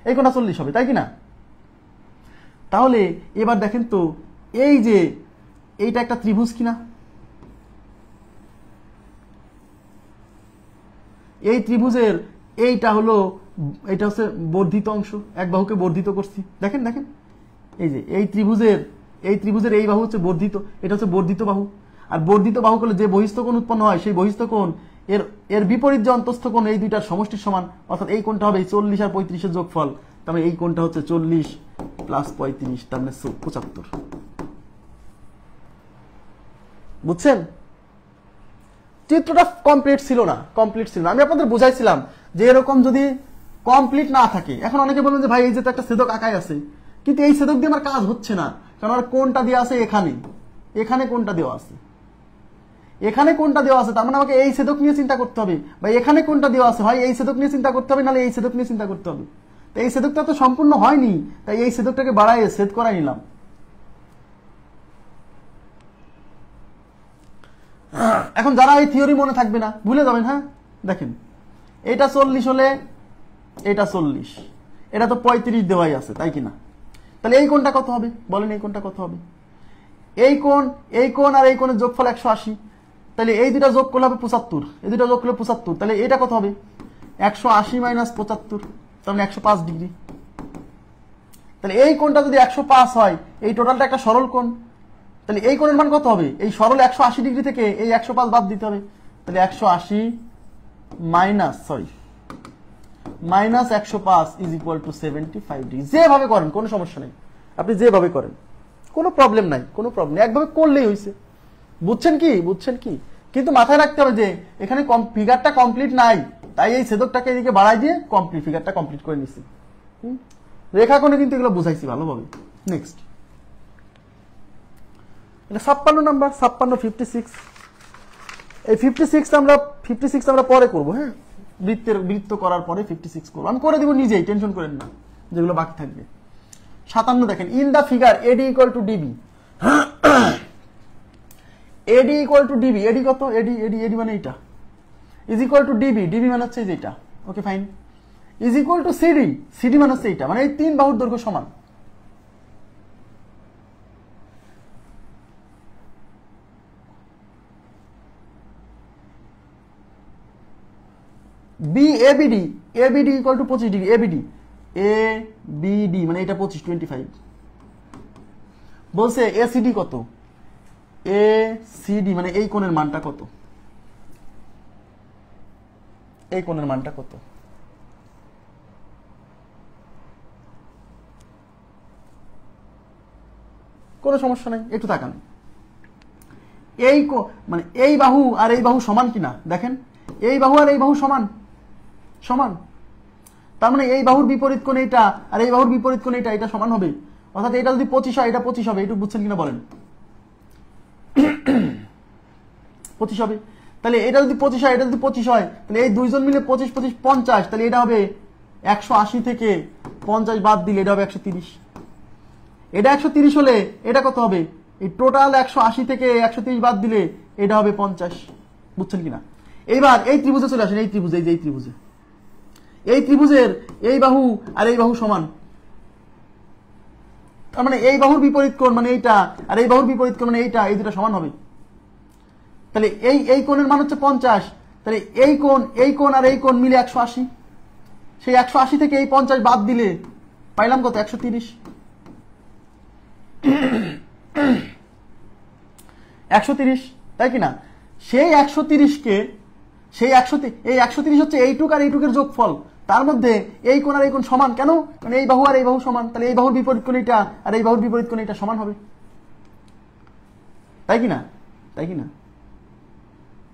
এই কোণটা 40 হবে, তাই কিনা? তাহলে এবার দেখেন তো এই যে এইটা একটা ত্রিভুজ কিনা? এই ত্রিভুজের এইটা হচ্ছে বর্ধিত অংশ, এক বাহুকে বর্ধিত করছি। দেখেন এই যে এই ত্রিভুজের এই বাহু হচ্ছে বর্ধিত, এটা হচ্ছে বর্ধিত বাহু। আর বর্ধিত বাহু করলে যে বহিস্থ কোণ উৎপন্ন হয়, সেই বহিস্থ কোণ এর বিপরীত যে অন্তস্থ কোণ, এই দুইটার সমষ্টির সমান। অর্থাৎ এই কোণটা হবে 40 আর 35 যোগফল, তার মানে এই কোণটা হচ্ছে 40 প্লাস 35, তার মানে 75। বুঝছেন? চিত্রটা কমপ্লিট ছিল না। আমি আপনাদের বুঝাইছিলাম যে এরকম যদি কমপ্লিট না থাকে, এখন অনেকে বলবেন যে ভাই এই যে একটা ছেদক আঁকায় আছে, কিন্তু এই ছেদক দিয়ে আমার কাজ হচ্ছে না, কারণ আমার কোণটা দেওয়া আছে এখানে কোণটা দেওয়া আছে, তার মানে আমাকে এই ছেদক নিয়ে চিন্তা করতে হবে, বা এখানে কোণটা দেওয়া আছে, হয় এই ছেদক নিয়ে চিন্তা করতে হবে, নাহলে এই ছেদক নিয়ে চিন্তা করতে হবে। তো এই ছেদকটা তো সম্পূর্ণ হয়নি, তাই এই ছেদকটাকে বাড়ায় ছেদ করাই নিলাম। এখন যারা এই থিওরি মনে থাকবে না, ভুলে যাবেন, হ্যাঁ দেখেন এটা 40 হলে এটা 40, এটা তো 35 দেওয়াই আছে, তাই কিনা? তাহলে এই কোণটা কত হবে বলেন? এই কোণটা কত হবে? এই কোণ আর এই কোণের যোগফল 180, তাহলে এই দুটা যোগ করলে হবে 75, এই দুটা যোগ করলে 75, তাহলে এটা কত হবে? 180 মাইনাস 75, তার মানে 105 ডিগ্রি। তাহলে এই কোণটা যদি 105 হয়, এই টোটালটা একটা সরল কোণ, তাহলে এই কোণের মান কত হবে? এই সরল 180 ডিগ্রি থেকে এই 105 বাদ দিতে হবে, তাহলে 180 minus minus 105 is equal two 75 degree. যেভাবে করেন কোনো সমস্যা নেই, আপনি যেভাবে করেন কোনো প্রবলেম নাই, কোনো প্রবলেম নেই, একভাবে করলেই হয়েছে। বুঝছেন কি, বুঝছেন কি? কিন্তু মাথায় রাখতে হবে যে এখানে ফিগারটা কমপ্লিট নাই, তাই এই ছেদকটাকে এদিকে বাড়াই দিয়ে কমপ্লিট ফিগারটা কমপ্লিট করে নিচ্ছি। রেখাকোণে কিন্তু এগুলো বুঝাইছি ভালোভাবে। নেক্সট, এটা 56 নাম্বার, 56 56। এই 56 আমরা পরে করবো। হ্যাঁ, বৃত্ত করার পরে 56 করবো, আমি করে দিব নিজেই, টেনশন করেন না, যেগুলো বাকি থাকবে। 57 দেখেন, in the figure AD equal to DB, AD equal to DB, AD কত, এডি মানে এইটা, is equal to DB, DB মানে হচ্ছে এইটা, okay fine, is equal to CD, CD মানে হচ্ছে এইটা, মানে এই 3 বাহুর দৈর্ঘ্য সমান। B ABD, ABD equal to 25 degree, ABD, ABD মানে এটা 25 বলছে। এসিডি কত, এসিডি মানে এই কোণের মানটা কত, এই কোণের মানটা কত? কোনো সমস্যা নাই, একটু তাকান। এই মানে এই বাহু আর এই বাহু সমান কিনা দেখেন, এই বাহু আর এই বাহু সমান, সমান। তার মানে এই বাহুর বিপরীত কোণ এইটা আর এই বাহুর বিপরীত কোণ এইটা, এটা সমান হবে। অর্থাৎ এটা যদি 25 হয়, এটা 25 হবে। একটু বুঝছেন কিনা বলেন? 25 হবে। তাহলে এটা যদি 25 হয়, এটা যদি 25 হয়, তাহলে এই দুইজন মিলে 25 25 50, তাহলে এটা হবে 180 থেকে 50 বাদ দিলে এটা হবে 130। এটা 130 হলে এটা কত হবে? এই টোটাল 180 থেকে 130 বাদ দিলে এটা হবে 50। বুঝছেন কিনা? এইবার এই ত্রিভুজে চলে আসেন, এই ত্রিভুজে, এই ত্রিভুজে, এই ত্রিভুজের এই বাহু আর এই বাহু সমান। তার মানে এই বাহুর বিপরীত কোণ মানে এইটা আর এই বাহুর বিপরীত কোণ মানে এইটা, এই দুটো সমান হবে। তাহলে এই কোণের মান হচ্ছে 50, তাহলে এই কোণ আর এই কোণ মিলে 180। সেই 180 থেকে এই 50 বাদ দিলে পাইলাম কত? 130। 130, তাই কিনা? সেই 130কে, সেই 130 হচ্ছে এইটুক আর এইটুকের যোগফল। তার মধ্যে এই কোণ আর এই কোণ সমান কেন? মানে এই বাহু আর এই বাহু সমান, তাহলে এই বাহুর বিপরীত কোণ এটা আর এই বাহুর বিপরীত কোণ এটা সমান হবে, তাই কিনা? তাই কিনা?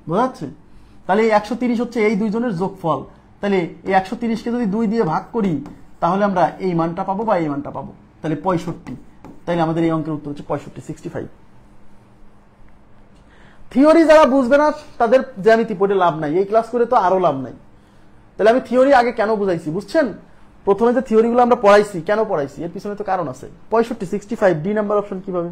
বোঝা যাচ্ছে? তাহলে এই 130 হচ্ছে এই দুইজনের যোগফল। তাহলে এই 130কে যদি 2 দিয়ে ভাগ করি তাহলে আমরা এই মানটা পাবো বা এই মানটা পাবো, তাহলে 65। তাহলে আমাদের এই অঙ্কের উত্তর হচ্ছে 65। থিওরি যারা বুঝবে না তাদের জ্যামিতি পড়ে লাভ নাই, এই ক্লাস করে তো আরো লাভ নাই। তাহলে আমি থিওরি আগে কেন বুঝাইছি বুঝছেন? প্রথমে যে থিওরিগুলো আমরা পড়াইছি, কেন পড়াইছি এর পিছনে তো কারণ আছে। 65 ডি নাম্বার অপশন কিভাবে?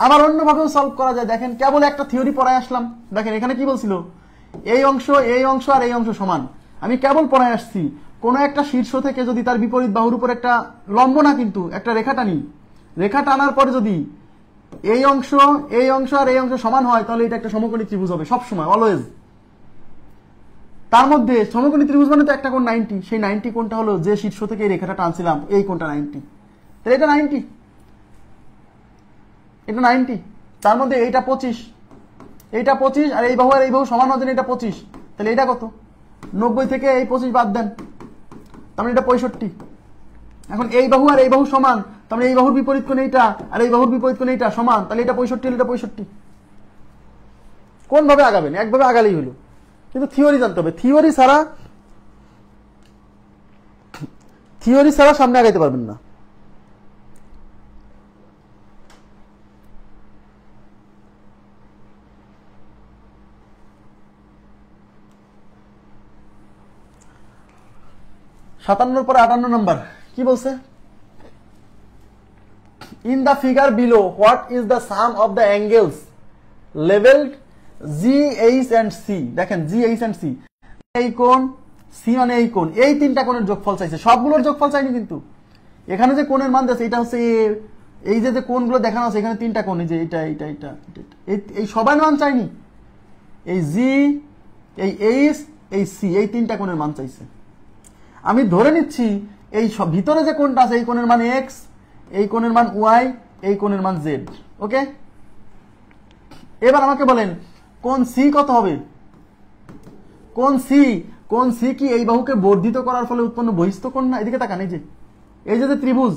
আবার অন্যভাবেও সলভ করা যায়। দেখেন, কেবল একটা থিওরি পড়ায় আসলাম। দেখেন এখানে কি বলছিল, এই অংশ আর এই অংশ সমান। আমি কেবল পড়ায় আসছি, কোন একটা শীর্ষ থেকে যদি তার বিপরীত বাহুর উপর একটা লম্ব না কিন্তু একটা রেখা টানি, রেখা টানার পরে যদি এই অংশ আর এই অংশ সমান হয় তাহলে এটা একটা সমকোণী ত্রিভুজ হবে সবসময়, অলওয়েজ। তার মধ্যে সমকোণী ত্রিভুজ মানে তো একটা কোণ 90, সেই 90 কোণটা হলো যে শীর্ষ থেকে এই রেখাটা টানছিলাম, এই কোণটা 90। তাহলে এটা 90, এটা 90। তার মধ্যে এইটা 25, এইটা 25 আর এই বাহু সমান হওয়ার জন্য এটা 25। তাহলে এটা কত? 90 থেকে এই 25 বাদ দেন, তার মানে এটা 65। এখন এই বাহু আর এই বাহু সমান, তার মানে এই বাহুর বিপরীত কোণ এইটা আর এই বাহুর বিপরীত কোণ এইটা সমান, তাহলে এটা 65 হলে এটা 65। কোন ভাবে আগাবেন? একভাবে আগালেই হলো, কিন্তু থিওরি জানতে হবে। থিওরি ছাড়া সামনে আগাইতে পারবেন না। সাতান্নর পরে 58 নাম্বার কি বলছে? In the figure below what is the sum of the angles labelled G, H and C. দেখেন জি, এইচ এন্ড সি, এই কোণ, সি মানে এই কোণ, এই 3টা কোণের যোগফল চাইছে, সবগুলোর যোগফল চাইনি কিন্তু। এখানে যে কোণের মান দিয়েছে এটা হচ্ছে এই যে কোণগুলো দেখানো আছে, এখানে 3টা কোণ, এই যে এটা এই সবার মান চাইনি। এই জি, এই এইচ, এই সি, এই 3টা কোণের মান চাইছে। আমি ধরে নিচ্ছি এই সব ভিতরে যে কোণটা আছে এই কোণের মান এক্স, এই কোণের মান ওয়াই, এই কোণের মান জেড। ওকে, এবার আমাকে বলেন কোণ সি কত হবে? কোণ সি কি এই বাহুকে বর্ধিত করার ফলে উৎপন্ন বহিস্থ কোণ না? এদিকে তাকান, এই যে ত্রিভুজ,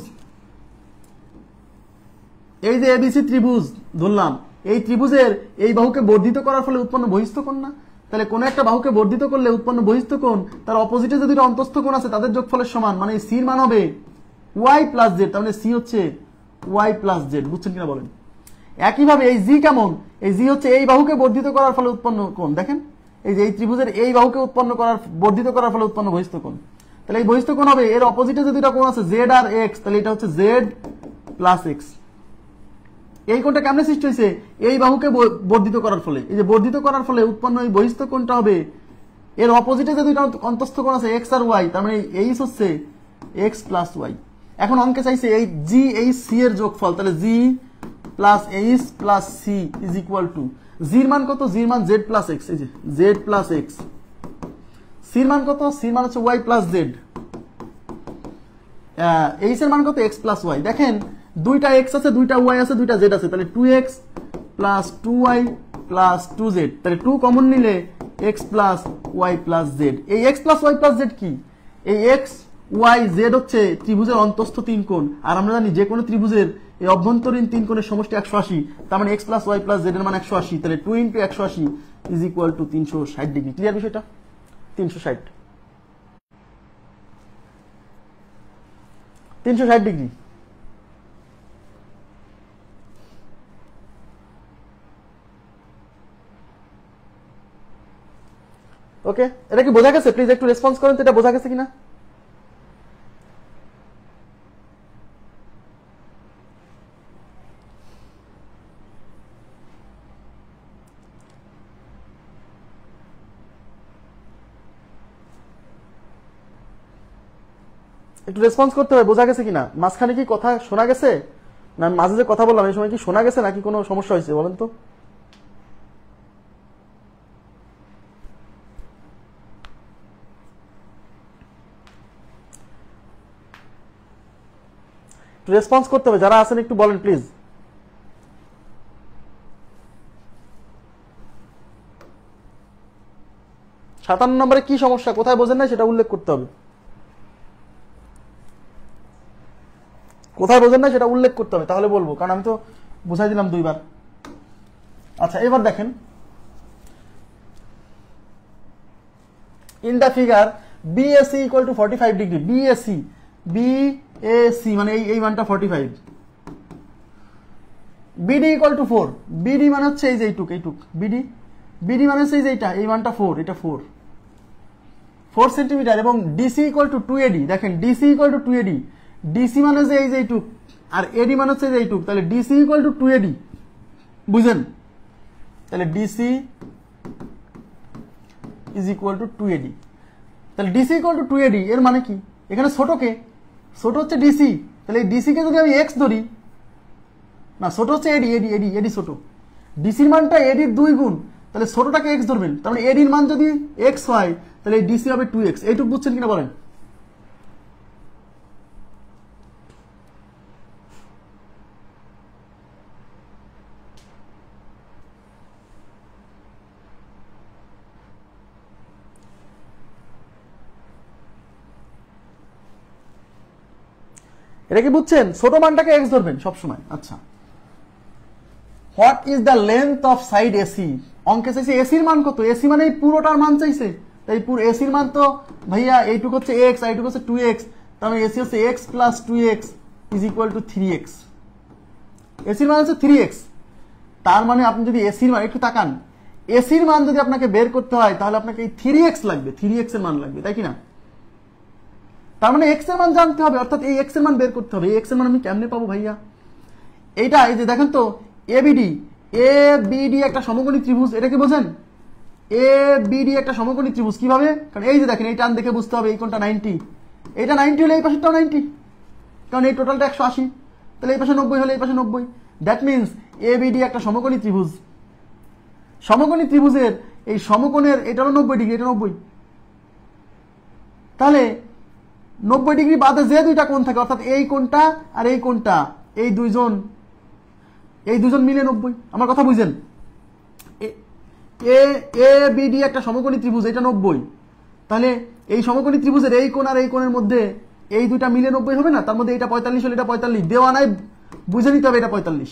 এই যে এবিসি ত্রিভুজ ধরলাম, এই ত্রিভুজের এই বাহুকে বর্ধিত করার ফলে উৎপন্ন বহিস্থ কোণ না? তাহলে কোন একটা বাহুকে বর্ধিত করলে উৎপন্ন বহিস্থ কোণ তার অপোজিটে যে দুটো অন্তস্থ কোণ আছে তাদের যোগফলের সমান, মানে সি এর মান হবে ওয়াই প্লাস জেড। তার মানে সি হচ্ছে ওয়াই প্লাস জেড। বুঝছেন কিনা বলেন? একইভাবে এই জি কেমন? এই জি হচ্ছে এই বাহুকে বর্ধিত করার ফলে উৎপন্ন কোণ। দেখেন এই যে এই ত্রিভুজের এই বাহুকে বর্ধিত করার ফলে উৎপন্ন বহিস্থ কোণ। তাহলে এই বহিস্থ কোণ হবে এর অপোজিটে যে দুটো কোণ আছে জেড আর এক্স, তাহলে এটা হচ্ছে জেড প্লাস এক্স। এই কোণটা কেমনে সৃষ্টি হয়েছে? এই বাহুকে বর্ধিত করার ফলে। এই যে বর্ধিত করার ফলে উৎপন্ন এই বহিস্থ কোণটা হবে এর অপোজিটে যে দুইটা অন্তস্থ কোণ আছে এক্স আর ওয়াই, তার মানে এইচ হচ্ছে এক্স প্লাস ওয়াই। এখন অঙ্কে চাইছে এই জি এই সি এর যোগফল, তাহলে G plus H plus C is equal to জির মান কত? জির মান জেড প্লাস এক্স, এই যে জেড প্লাস এক্স। সির মান কত? সির মান হচ্ছে ওয়াই প্লাস জেড। এইচ এর মান কত? X plus Y. দেখেন দুইটা এক্স আছে, দুইটা ওয়াই আছে, দুইটা জেড আছে, তাহলে 2x plus 2y plus 2z, তাহলে 2 কমন নিলে x plus Y plus Z. এই x plus Y plus Z কি? এই x y z হচ্ছে ত্রিভুজের অন্তস্থ তিন কোণ, আর আমরা জানি যে কোনো ত্রিভুজের এই অভ্যন্তরীণ তিন কোণের সমষ্টি 180, তার মানে x plus Y plus Z এর মান 180, তাহলে 2 × 180 is equal to 360 degree. Clear বিষয়টা? 360 ডিগ্রি। ওকে, এটা কি বোঝা গেছে? প্লিজ একটু রেসপন্স করেন তো, এটা বোঝা গেছে কিনা। একটু রেসপন্স করতে হবে, বোঝা গেছে কিনা। মাঝখানে কি কথা শোনা গেছে না? মাঝে যে কথা বললাম এই সময় কি শোনা গেছে নাকি কোনো সমস্যা হয়েছে বলেন তো? রেসপন্স করতে হবে, যারা আছেন একটু বলেন প্লিজ। সাতান্ন নম্বরে কি সমস্যা, কোথায় বোঝেন না সেটা উল্লেখ করতে হবে। কোথায় বোঝেন না সেটা উল্লেখ করতে হবে, তাহলে বলবো, কারণ আমি তো বুঝাই দিলাম দুইবার। আচ্ছা এবার দেখেন, in the figure BAC equal two 45 degree. BAC মানে এই মানটা 45, বিডি ইকুয়াল টু 4। বিডি মানে হচ্ছে এই যে এইটুক বিডি মানে হচ্ছে এই যে এই মানটা 4, এটা 4 সেন্টিমিটার, এবং ডিসি ইকুয়াল টু 2AD। দেখেন DC equal two 2AD, DC মানে হচ্ছে এই যে এইটুক আর এডি মানে হচ্ছে এই যে এইটুক, তাহলে ডিসি ইকুয়াল টু 2AD। বুঝেন? তাহলে DC is equal two 2AD। তাহলে ডিসি ইকুয়াল টু 2AD এর মানে কি? এখানে ছোটকে, ছোট হচ্ছে ডিসি, তাহলে এই ডিসি কে যদি আমি এক্স ধরি, না ছোট হচ্ছে এডি ছোট, ডিসির মানটা এডির 2 গুণ, তাহলে ছোটটাকে এক্স ধরবেন, তার মানে এডির মান যদি এক্স হয় তাহলে এই ডিসি হবে 2x। এইটুকু বুঝছেন কিনা বলেন? এটা কি বুঝছেন? ছোট মানটাকে এক্স ধরবেন সবসময়। আচ্ছা, what is the length of side AC? অঙ্কে চাইছে এসির মান কত? এসি মানে এই পুরোটার মান চাইছে, তাই পুরো এসির মান তো ভাইয়া এইটুকু হচ্ছে এক্স আর এইটুকু হচ্ছে 2x, তার মানে এসি হচ্ছে x plus 2x is equal two 3x। এসির মান হচ্ছে 3x, তার মানে আপনি যদি এসির মান একটু তাকান, এসির মান যদি আপনাকে বের করতে হয় তাহলে আপনাকে এই 3x লাগবে, 3x এর মান লাগবে, তাই কি না? তার মানে এক্স এর মান জানতে হবে, অর্থাৎ এই এক্স এর মান বের করতে হবে। এই এক্স এর মান আমি কেমনে পাবো ভাইয়া? এইটা এই যে দেখেন তো এবিডি একটা সমকোণী ত্রিভুজ, এটা কি বোঝেন? এবিডি একটা সমকোণী ত্রিভুজ কিভাবে? কারণ এই যে দেখেন এই টান দেখে বুঝতে হবে এই কোণটা 90, এটা 90 হলে এই পাশেরটাও 90, কারণ এই টোটালটা 180, তাহলে এই পাশে 90 হলে এই পাশে 90। দ্যাট মিনস এবিডি একটা সমকোণী ত্রিভুজ। সমকোণী ত্রিভুজের এই সমকোণের এটারও 90 ডিগ্রি, এটা 90, তাহলে 90 ডিগ্রি বাদে যে দুইটা কোণ থাকে, অর্থাৎ এই কোণটা আর এই কোণটা, এই দুইজন মিলে 90। আমার কথা বুঝেন? এ এ বি ডি একটা সমকোণী ত্রিভুজ, এটা 90, তাহলে এই সমকোণী ত্রিভুজের এই কোণ আর এই কোণের মধ্যে এই দুইটা মিলে 90 হবে না? তার মধ্যে এটা 45 হলে এটা 45, দেওয়া নাই, বুঝে নিতে হবে এটা 45,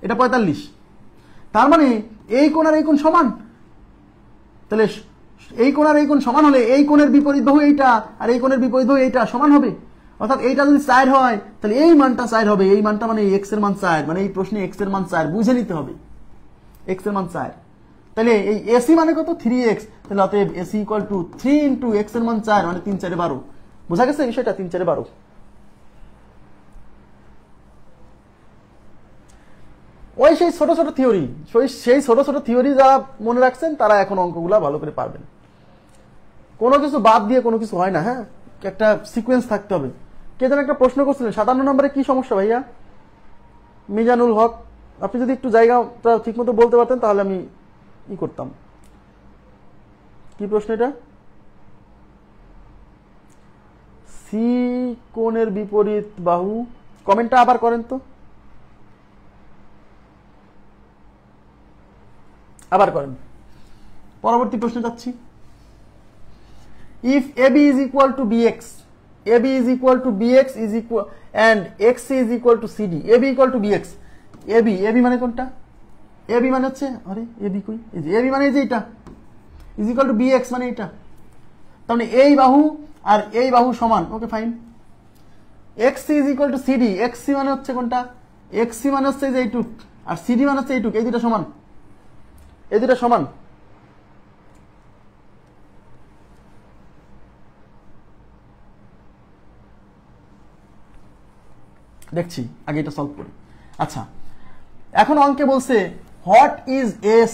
এটা 45। তার মানে এই কোণ আর এই কোণ সমান, তাহলে এই কোণ আর এই কোণ সমান হলে এই কোণের বিপরীত বাহু এইটা আর এই কোণের বিপরীত বাহু এইটা সমান হবে। অর্থাৎ এইটা যদি 4 হয় তাহলে এই মানটা 4 হবে, এই মানটা মানে এক্স এর মান 4, মানে এই প্রশ্নে এক্স এর মান 4 বুঝে নিতে হবে, এক্স এর মান 4। তাহলে এই এসি মানে কত? 3x, তাহলে অতএব AC equal to 3 into x এর মান 4, মানে 3 4 12। বোঝা গেছে বিষয়টা? 3 4 12। ওই সেই ছোট ছোট থিওরি, সেই ছোট ছোট থিওরি যারা মনে রাখছেন তারা এখন অঙ্কগুলা ভালো করে পারবেন। কোনো কিছু বাদ দিয়ে কোনো কিছু হয় না, হ্যাঁ, একটা সিকোয়েন্স থাকতে হবে। কে যেন একটা প্রশ্ন করছিলেন 57 নম্বরে কি সমস্যা ভাইয়া? মিজানুল হক, আপনি যদি একটু জায়গাটা ঠিক মতো বলতে পারতেন তাহলে আমি ই করতাম। কি প্রশ্ন এটা? সি কোণের বিপরীত বাহু, কমেন্টটা আবার করেন তো, আবার করেন। পরবর্তী প্রশ্নে যাচ্ছি। If AB is equal to BX, AB is equal to BX is equal and XC is equal to CD, AB equal to BX, AB মানে কোনটা? AB মানে হচ্ছে, আরে AB কই? এই যে AB মানে এই যে এটা, is equal to BX মানে এটা। তার মানে এই বাহু আর এই বাহু সমান, okay fine. XC is equal to CD, XC মানে হচ্ছে কোনটা? XC মানে হচ্ছে এই যে এইটুক, আর CD মানে হচ্ছে এইটুক, এই দুটো সমান, এই দুটো সমান। দেখছি আগে এটা সলভ করি। আচ্ছা, এখন অঙ্কে বলছে what is S,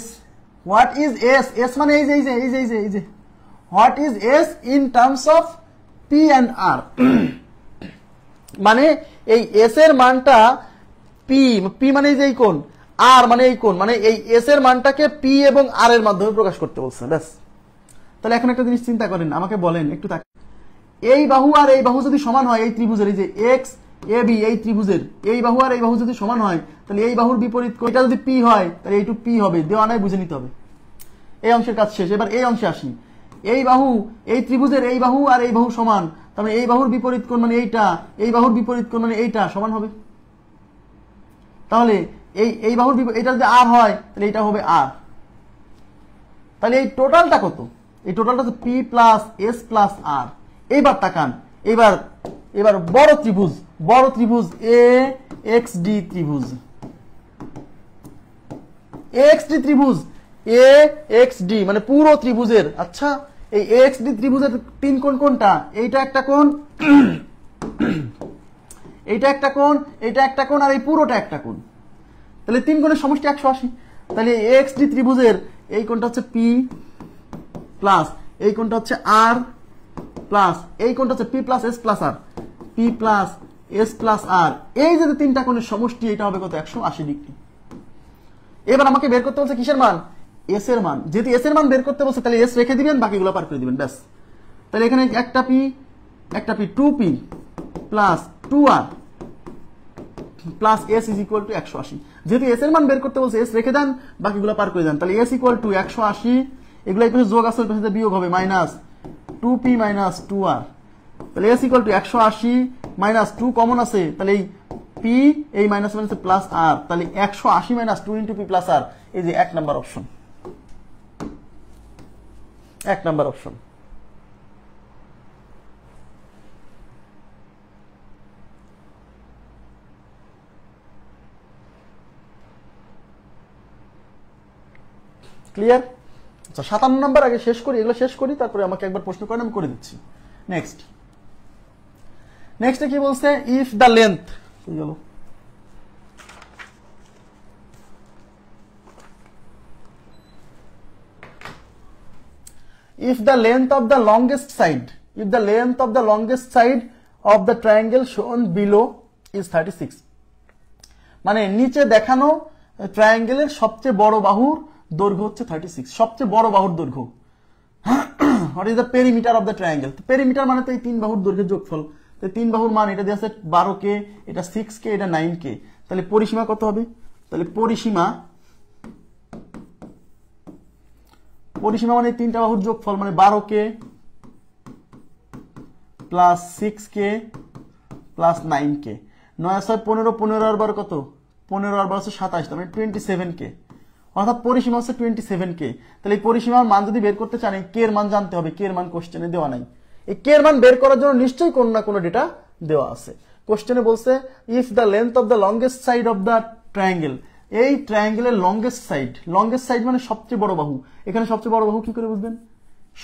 what is S, S মানে এই যে এই যে এই যে এই যে এই যে what is S in terms of P and R, মানে এই এস এর মানটা পি, পি মানে এই যে এই কোণ, আর মানে এই কোণ, মানে এই এস এর মানটাকে পি এবং আর এর মাধ্যমে প্রকাশ করতে বলছে, ব্যাস। তাহলে এখন একটা জিনিস চিন্তা করেন, আমাকে বলেন একটু, এই বাহু আর এই বাহু যদি সমান হয়, এই ত্রিভুজের এই যে এক্স এ বি, এই ত্রিভুজের এই বাহু আর এই বাহু যদি সমান হয়, তাহলে এই বাহুর বিপরীত এটা যদি পি হয় তাহলে এইটুক পি হবে, দেওয়া নাই, বুঝে নিতে হবে। এই অংশের কাজ শেষ। এবার এই অংশে আসি। এই বাহু, এই ত্রিভুজের এই বাহু আর এই বাহু সমান, তার মানে এই বাহুর বিপরীত কোণ মানে এইটা, এই বাহুর বিপরীত কোণ মানে এইটা সমান হবে। তাহলে এই বাহুর এটা যদি আর হয় তাহলে এটা হবে আর। তাহলে এই টোটালটা কত? এই টোটালটা হচ্ছে পি প্লাস এস প্লাস আর। এইবার তাকান, এবার বড় ত্রিভুজ, বড় ত্রিভুজ এ এক্স ডি ত্রিভুজ, এক্স ডি ত্রিভুজ, এ এক্স ডি মানে পুরো ত্রিভুজের। আচ্ছা, এই এক্স ডি ত্রিভুজের তিন কোণ কোনটা? এইটা একটা কোণ, এইটা একটা কোণ, এইটা একটা কোণ, আর এই পুরোটা একটা কোণ। তাহলে তিন কোণের সমষ্টি 180। তাহলে এক্স ডি ত্রিভুজের এই কোণটা হচ্ছে পি প্লাস এই কোণটা হচ্ছে আর প্লাস এই কোণটা হচ্ছে পি প্লাস এস প্লাস আর, পি প্লাস এস প্লাস আর। এই যে তিনটা কোণের সমষ্টি, এটা হবে কত? 180 ডিগ্রি। এবার আমাকে বের করতে বলছে কিসের মান? এস এর মান। যেহেতু এস এর মান বের করতে বলছে তাহলে এস রেখে দিবেন, বাকিগুলো পার করে দিবেন, ব্যাস। তাহলে এখানে একটা P 2p plus 2r plus S is equal to 180। যেহেতু এস এর মান বের করতে বলছে, এস রেখে দেন, বাকিগুলো পার করে দেন। তাহলে এস ইকুয়াল টু 180, এগুলো এই পাশে যোগ আছে, ওই পাশে বিয়োগ হবে, মাইনাস 2p মাইনাস 2r। তাহলে S equal to 180 minus 2 common আছে, তাহলে এই পি এই মাইনাস মাইনাস প্লাস আর, তাহলে 180 মাইনাস 2 ইন্টু পি প্লাস আর। এই যে 1 number option, 1 number option. Clear? আচ্ছা, 57 নাম্বার আগে শেষ করি, এগুলো শেষ করি, তারপরে আমাকে একবার প্রশ্ন করেন, আমি করে দিচ্ছি। নেক্সটে কি বলছে? If the length, if the length of the longest side, if the length of the longest side of the triangle shown below is 36, মানে নিচে দেখানো ট্রায়াঙ্গেলের সবচেয়ে বড় বাহুর দৈর্ঘ্য হচ্ছে 36, সবচেয়ে বড় বাহুর দৈর্ঘ্য। What is the perimeter of the triangle? Perimeter মানে তো এই তিন বাহুর দৈর্ঘ্যের যোগফল। তো তিন বাহুর মান, এটা দিয়ে আছে 12k, এটা 6k, এটা 9k। তাহলে পরিসীমা কত হবে? তাহলে পরিসীমা পরিসীমা মানে তিনটা বাহুর যোগফল, মানে 12k plus 6k plus 9k। 9 আর 6 15, 15 আর 12 কত? 15 আর 12 27, তার মানে 27k, অর্থাৎ পরিসীমা হচ্ছে 27k। তাহলে এই পরিসীমার মান যদি বের করতে চান, কে এর মান জানতে হবে। কে এর মান কোশ্চেনে দেওয়া নাই। এই কে এর মান বের করার জন্য নিশ্চয়ই কোনো না কোনো ডেটা দেওয়া আছে। কোশ্চেনে বলছে if the length of the longest side of the triangle, এই ট্রায়াঙ্গেলের লংগেস্ট সাইড মানে সবচেয়ে বড় বাহু। এখানে সবচেয়ে বড় বাহু কি করে বুঝবেন?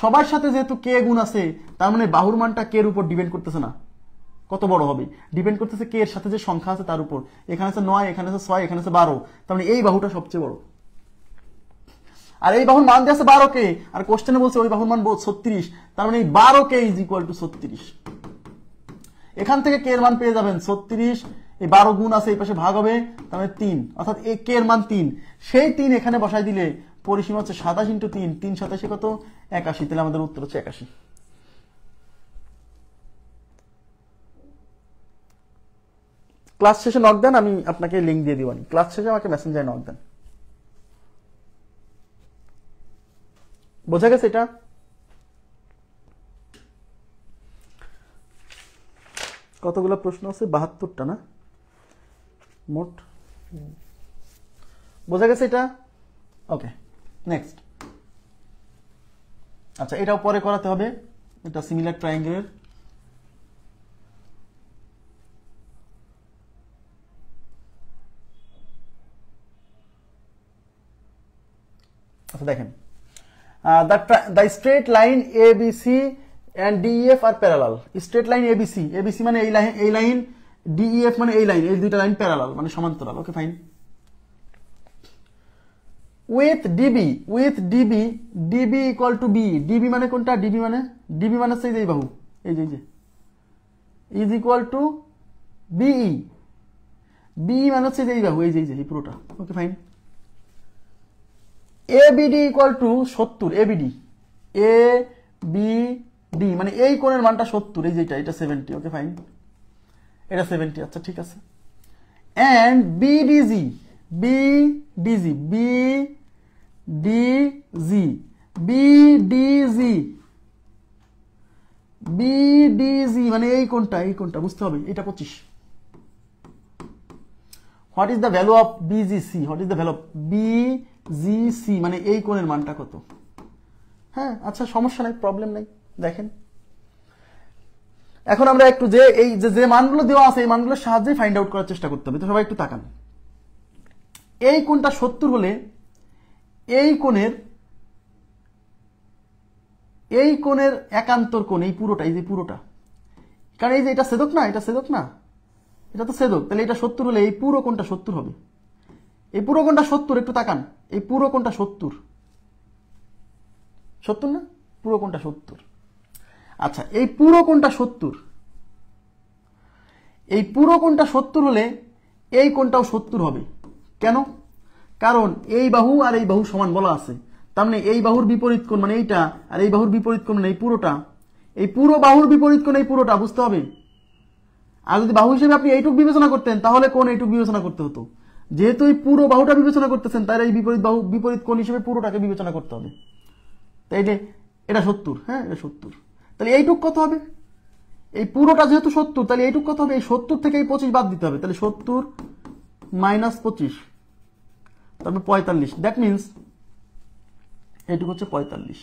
সবার সাথে যেহেতু কে গুণ আছে, তার মানে বাহুর মানটা কে এর উপর ডিপেন্ড করতেছে না, কত বড় হবে, ডিপেন্ড করতেছে কে এর সাথে যে সংখ্যা আছে তার উপর। এখানে আছে 9, এখানে আছে 6, এখানে আছে 12, তার মানে এই বাহুটা সবচেয়ে বড়। আর এই বাহুর মান দিয়ে আছে 12k, আর কোশ্চেনে বলছে ওই বাহুর মান 36, তার মানে এই 12k ইজ ইকুয়াল টু 36। এখান থেকে কে এর মান পেয়ে যাবেন 36, এই 12 গুণ আছে এই পাশে ভাগ হবে, তার মানে 3, অর্থাৎ এই কে এর মান 3। সেই 3 এখানে বসাই দিলে পরিসীমা হচ্ছে 27 × 3, 3 27 কত? 81। তাহলে আমাদের উত্তর হচ্ছে 81। ক্লাস শেষে নক দেন, আমি আপনাকে লিঙ্ক দিয়ে দিবানি। ক্লাস শেষে আমাকে মেসেঞ্জারে নক দেন। বোঝা গেছে এটা? কতগুলো প্রশ্ন আছে? 72টা না মোট। বোঝা গেছে এটা? ওকে, নেক্সট। আচ্ছা, এটাও পরে করাতে হবে, এটা সিমিলার ট্রায়াঙ্গেলের। আচ্ছা দেখেন, the straight line ABC and DEF are parallel. Straight line ABC মানে এই লাইন, DEF মানে এই লাইন, এই দুইটা লাইন প্যারালাল মানে সমান্তরাল। Okay fine. with DB equal to B, DB মানে কোনটা? DB মানে হচ্ছে এই বাহু, এই যে is equal to BE, BE মানে হচ্ছে এই বাহু, এই যে এই পুরোটা। Okay fine. ABD equal to 70, ABD মানে এই কোণের মানটা 70, এই যে এটা 70। ওকে ফাইন, এটা 70। আচ্ছা ঠিক আছে। and BDG মানে এই কোণটা বুঝতে হবে, এটা 25। What is the value of BGC? BGC মানে এই কোণের মানটা কত? হ্যাঁ আচ্ছা, সমস্যা নাই, প্রবলেম নাই। দেখেন এখন আমরা একটু যে মানগুলো দেওয়া আছে এই মানগুলোর সাহায্যে ফাইন্ড আউট করার চেষ্টা করতে হবে। তো সবাই একটু তাকান। এই কোণটা 70 হলে এই কোণের একান্তর কোণ, এই পুরোটা, এই যে পুরোটা, কারণ এই যে এটা ছেদক না, এটা তো ছেদক, তাহলে এটা 70 হলে এই পুরো কোণটা 70 হবে। এই পুরো কোণটা 70, একটু তাকান, এই পুরো কোণটা 70 না? পুরো কোণটা 70। আচ্ছা, এই পুরো কোণটা 70 হলে এই কোণটাও 70 হবে। কেন? কারণ এই বাহু আর এই বাহু সমান বলা আছে, তার মানে এই বাহুর বিপরীত কোণ মানে এইটা, আর এই বাহুর বিপরীত কোণ মানে এই পুরোটা, এই পুরো বাহুর বিপরীত কোণ এই পুরোটা, বুঝতে হবে। আর যদি বাহু হিসেবে আপনি এইটুক বিবেচনা করতেন তাহলে কোণ এইটুক বিবেচনা করতে হতো। যেহেতু এই পুরো বাহুটা বিবেচনা করতেছেন, তাই এই বিপরীত কোণ হিসেবে পুরোটাকে বিবেচনা করতে হবে। তাই এটা 70, হ্যাঁ এটা 70। তাহলে এইটুক কত হবে? এই পুরোটা যেহেতু 70, তাহলে এইটুক কত হবে? এই 70 থেকে এই 25 বাদ দিতে হবে, তাহলে 70 মাইনাস 25, তারপর 45। দ্যাট মিনস এইটুক হচ্ছে 45।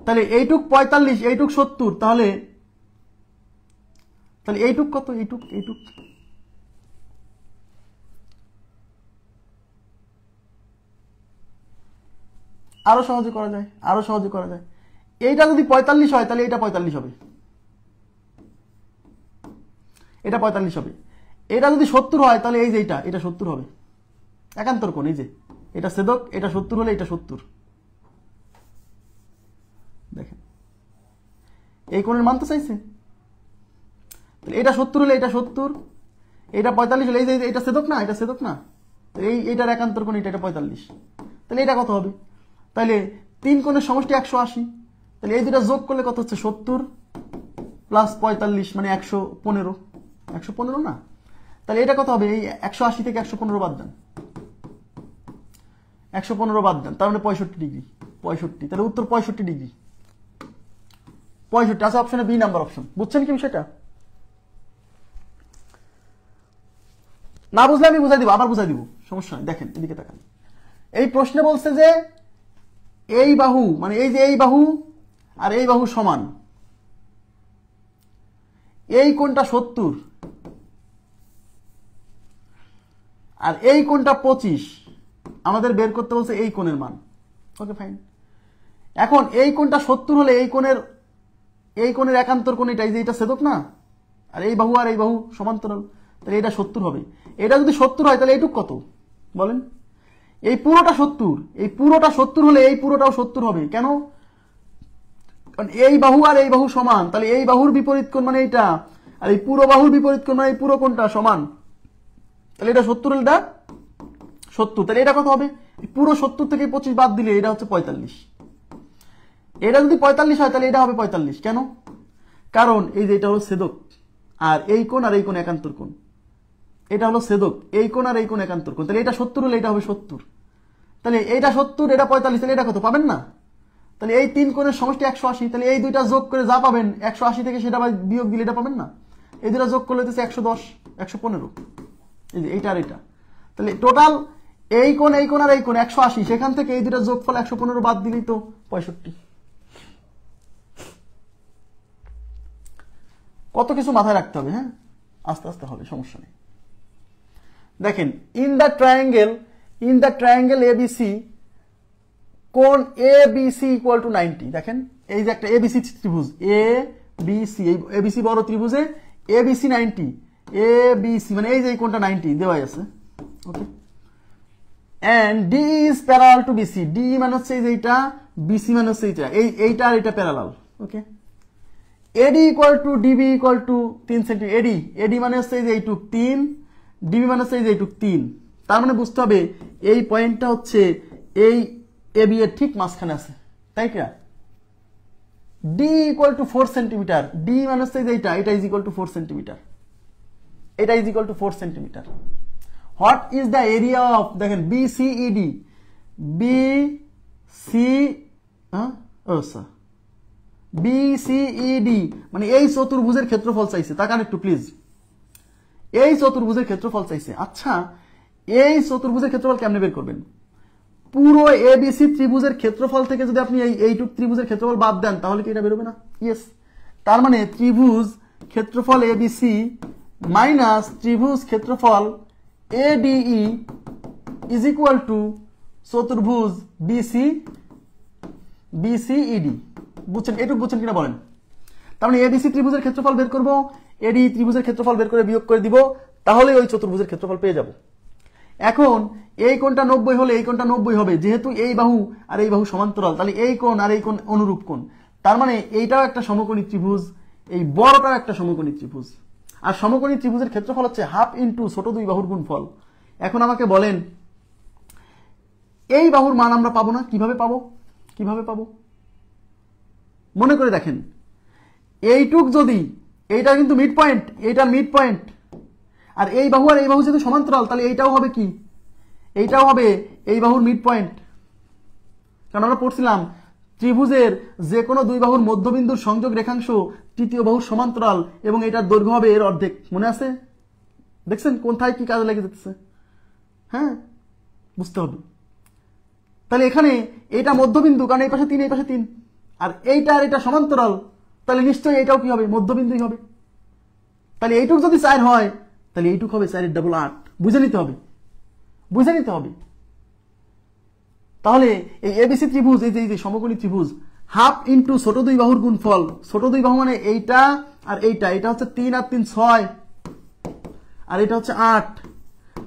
তাহলে এইটুক 45, এইটুক 70, তাহলে এইটুক কত? এইটুক আরো সহজে করা যায়। এইটা যদি 45 হয় তাহলে এটা 45 হবে, এটা 45 হবে। এটা যদি 70 হয় তাহলে এই যে এটা 70 হবে, একান্তর কোণ, এই যে এটা ছেদক, এটা 70 হলে এটা 70। দেখেন এই কোণের মান তো চাইছে, তাহলে এটা 70 হলে এটা 70, এটা 45 হলে এই যে এটা ছেদক না, এইটার একান্তর কোণ এটা 45। তাহলে এটা কত হবে? তাহলে 3 কোণের সমষ্টি 180, তাহলে এই দুটা যোগ করলে কত হচ্ছে? 70 প্লাস 45 মানে 115 না? তাহলে এটা কত হবে? এই 180 থেকে 115 বাদ দেন, তার মানে 65 ডিগ্রি। 65, তাহলে উত্তর 65 ডিগ্রি। 65 আছে অপশনে বি নাম্বার অপশন। বুঝছেন কি বিষয়টা? না বুঝলে আমি বুঝাই দিব, আবার বুঝাই দিব, সমস্যা নেই। দেখেন এদিকে তাকান, এই প্রশ্নে বলছে যে এই বাহু মানে এই যে এই বাহু আর এই বাহু সমান, এই কোণটা 70 আর এই কোণটা 25, আমাদের বের করতে বলছে এই কোণের মান। Okay fine. এখন এই কোণটা 70 হলে এই কোণের একান্তর কোণ এটা, এই যে এটা ছেদক না, আর এই বাহু সমান্তরাল, তাহলে এটা 70 হবে। এটা যদি 70 হয় তাহলে এইটুক কত বলেন? এই পুরোটা 70, এই পুরোটা 70 হলে এই পুরোটাও 70 হবে। কেন? কারণ এই বাহু আর এই বাহু সমান, তাহলে এই বাহুর বিপরীত কোণ মানে এইটা, আর এই পুরো বাহুর বিপরীত কোণ মানে এই পুরো কোণটা সমান, তাহলে এটা 70 হলে এটা 70, তাহলে এটা কত হবে? পুরো 70 থেকে 25 বাদ দিলে এটা হচ্ছে 45। এটা যদি 45 হয় তাহলে এটা হবে 45। কেন? কারণ এই যে এটা হলো ছেদক, আর এই কোণ আর এই কোণ একান্তর কোণ, এটা হলো ছেদক, এই কোণ আর এই কোণ একান্তর কোণ, তাহলে এটা 70 হলে এটা হবে 70, তাহলে এটা 70 এটা 45, তাহলে এটা কত পাবেন না? তাহলে এই তিন কোণের সমষ্টি 180, তাহলে এই দুইটা যোগ করে যা পাবেন 180 থেকে সেটা বিয়োগ দিলে এটা পাবেন না? এই দুটা যোগ করলে হচ্ছে 110, 115, এই যে এইটা আর এটা, তাহলে টোটাল এই কোণ আর এই কোণ 180, সেখান থেকে এই দুটা যোগফল 115 বাদ দিলেই তো 65। কত কিছু মাথায় রাখতে হবে, হ্যাঁ আস্তে আস্তে হবে, সমস্যা নেই। দেখেন ইন দ্য ট্রায়াঙ্গেল এবিসি কোণ ABC ইকুয়াল টু 90। দেখেন এই যে একটা এবিসি ত্রিভুজ, ABC, এই এবিসি বড় ত্রিভুজে ABC 90, ABC মানে এই যে এই কোণটা 90 দেওয়াই আছে। Okay, and D is parallel to BC, D মানে হচ্ছে এই যে এইটা, BC মানে হচ্ছে এইটা আর এটা parallel. Okay, AD equal to DB equal to 3 centimetre. AD মানে হচ্ছে এই যে এইটুক 3, ডিবি মানে হচ্ছে এই যে এইটুক 3, তার মানে বুঝতে হবে এই পয়েন্টটা হচ্ছে এই এবি এর ঠিক মাঝখানে আছে, তাই কি? D equal to 4 centimetre, D মানে হচ্ছে এই যে এটা ইজ ইকুয়াল টু 4 সেন্টিমিটার, এটা is equal to 4 centimetre. What is the area of, দেখেন BCED, BCED মানে এই চতুর্ভুজের ক্ষেত্রফল চাইছে, তাকান একটু প্লিজ, এই চতুর্ভুজের ক্ষেত্রফল চাইছে। আচ্ছা এই চতুর্ভুজের ক্ষেত্রফল কেমনে বের করবেন? পুরো ABC ত্রিভুজের ক্ষেত্রফল থেকে যদি আপনি এইটুক ত্রিভুজের ক্ষেত্রফল বাদ দেন তাহলে কি এটা বেরোবে না? ইয়েস, তার মানে ত্রিভুজ ক্ষেত্রফল ABC মাইনাস ত্রিভুজ ক্ষেত্রফল ADE ইজ ইকুয়াল টু চতুর্ভুজ BCED। বুঝছেন? এটুকু বুঝছেন কিনা বলেন? তার মানে ABC ত্রিভুজের ক্ষেত্রফল বের করবো, ADE ত্রিভুজের ক্ষেত্রফল বের করে বিয়োগ করে দিব, তাহলে ওই চতুর্ভুজের ক্ষেত্রফল পেয়ে যাব। এখন এই কোণটা 90 হলে এই কোণটা 90 হবে, যেহেতু এই বাহু আর এই বাহু সমান্তরাল, তাহলে এই কোণ আর এই কোণ অনুরূপ কোণ, তার মানে এইটাও একটা সমকোণী ত্রিভুজ, এই বড়টাও একটা সমকোণী ত্রিভুজ। আর সমকোণী ত্রিভুজের ক্ষেত্রফল হচ্ছে হাফ ইন্টু ছোট দুই বাহুর গুণফল। এখন আমাকে বলেন এই বাহুর মান আমরা পাবো না, কিভাবে পাবো? মনে করে দেখেন, এইটুক যদি, এইটা কিন্তু মিড পয়েন্ট, এইটা মিড পয়েন্ট, আর এই বাহু যেহেতু সমান্তরাল, তাহলে এইটাও হবে কি? এইটাও হবে এই বাহুর মিড পয়েন্ট। কারণ আমরা পড়ছিলাম ত্রিভুজের যে কোনো দুই বাহুর মধ্যবিন্দুর সংযোগ রেখাংশ তৃতীয় বাহুর সমান্তরাল এবং এটার দৈর্ঘ্য হবে এর অর্ধেক। মনে আছে? দেখছেন কোনটায় কি কাজে লেগে যেতেছে? হ্যাঁ, বুঝতে হবে। তাহলে এখানে এটা মধ্যবিন্দু, কারণ এই পাশে 3 এই পাশে 3, আর এইটা আর এটা সমান্তরাল, তাহলে নিশ্চয়ই এটাও কি হবে? মধ্যবিন্দুই হবে। তাহলে এইটুক যদি 4 হয় তাহলে এইটুক হবে 4 এর ডাবল 8। বুঝে নিতে হবে। তাহলে এই ABC ত্রিভুজ, এই যে সমকোণী ত্রিভুজ, হাফ ইন্টু ছোট দুই বাহুর গুণফল, ছোট দুই বাহু মানে এইটা আর এইটা, এটা হচ্ছে 3 আর 3 6, আর এটা হচ্ছে 8,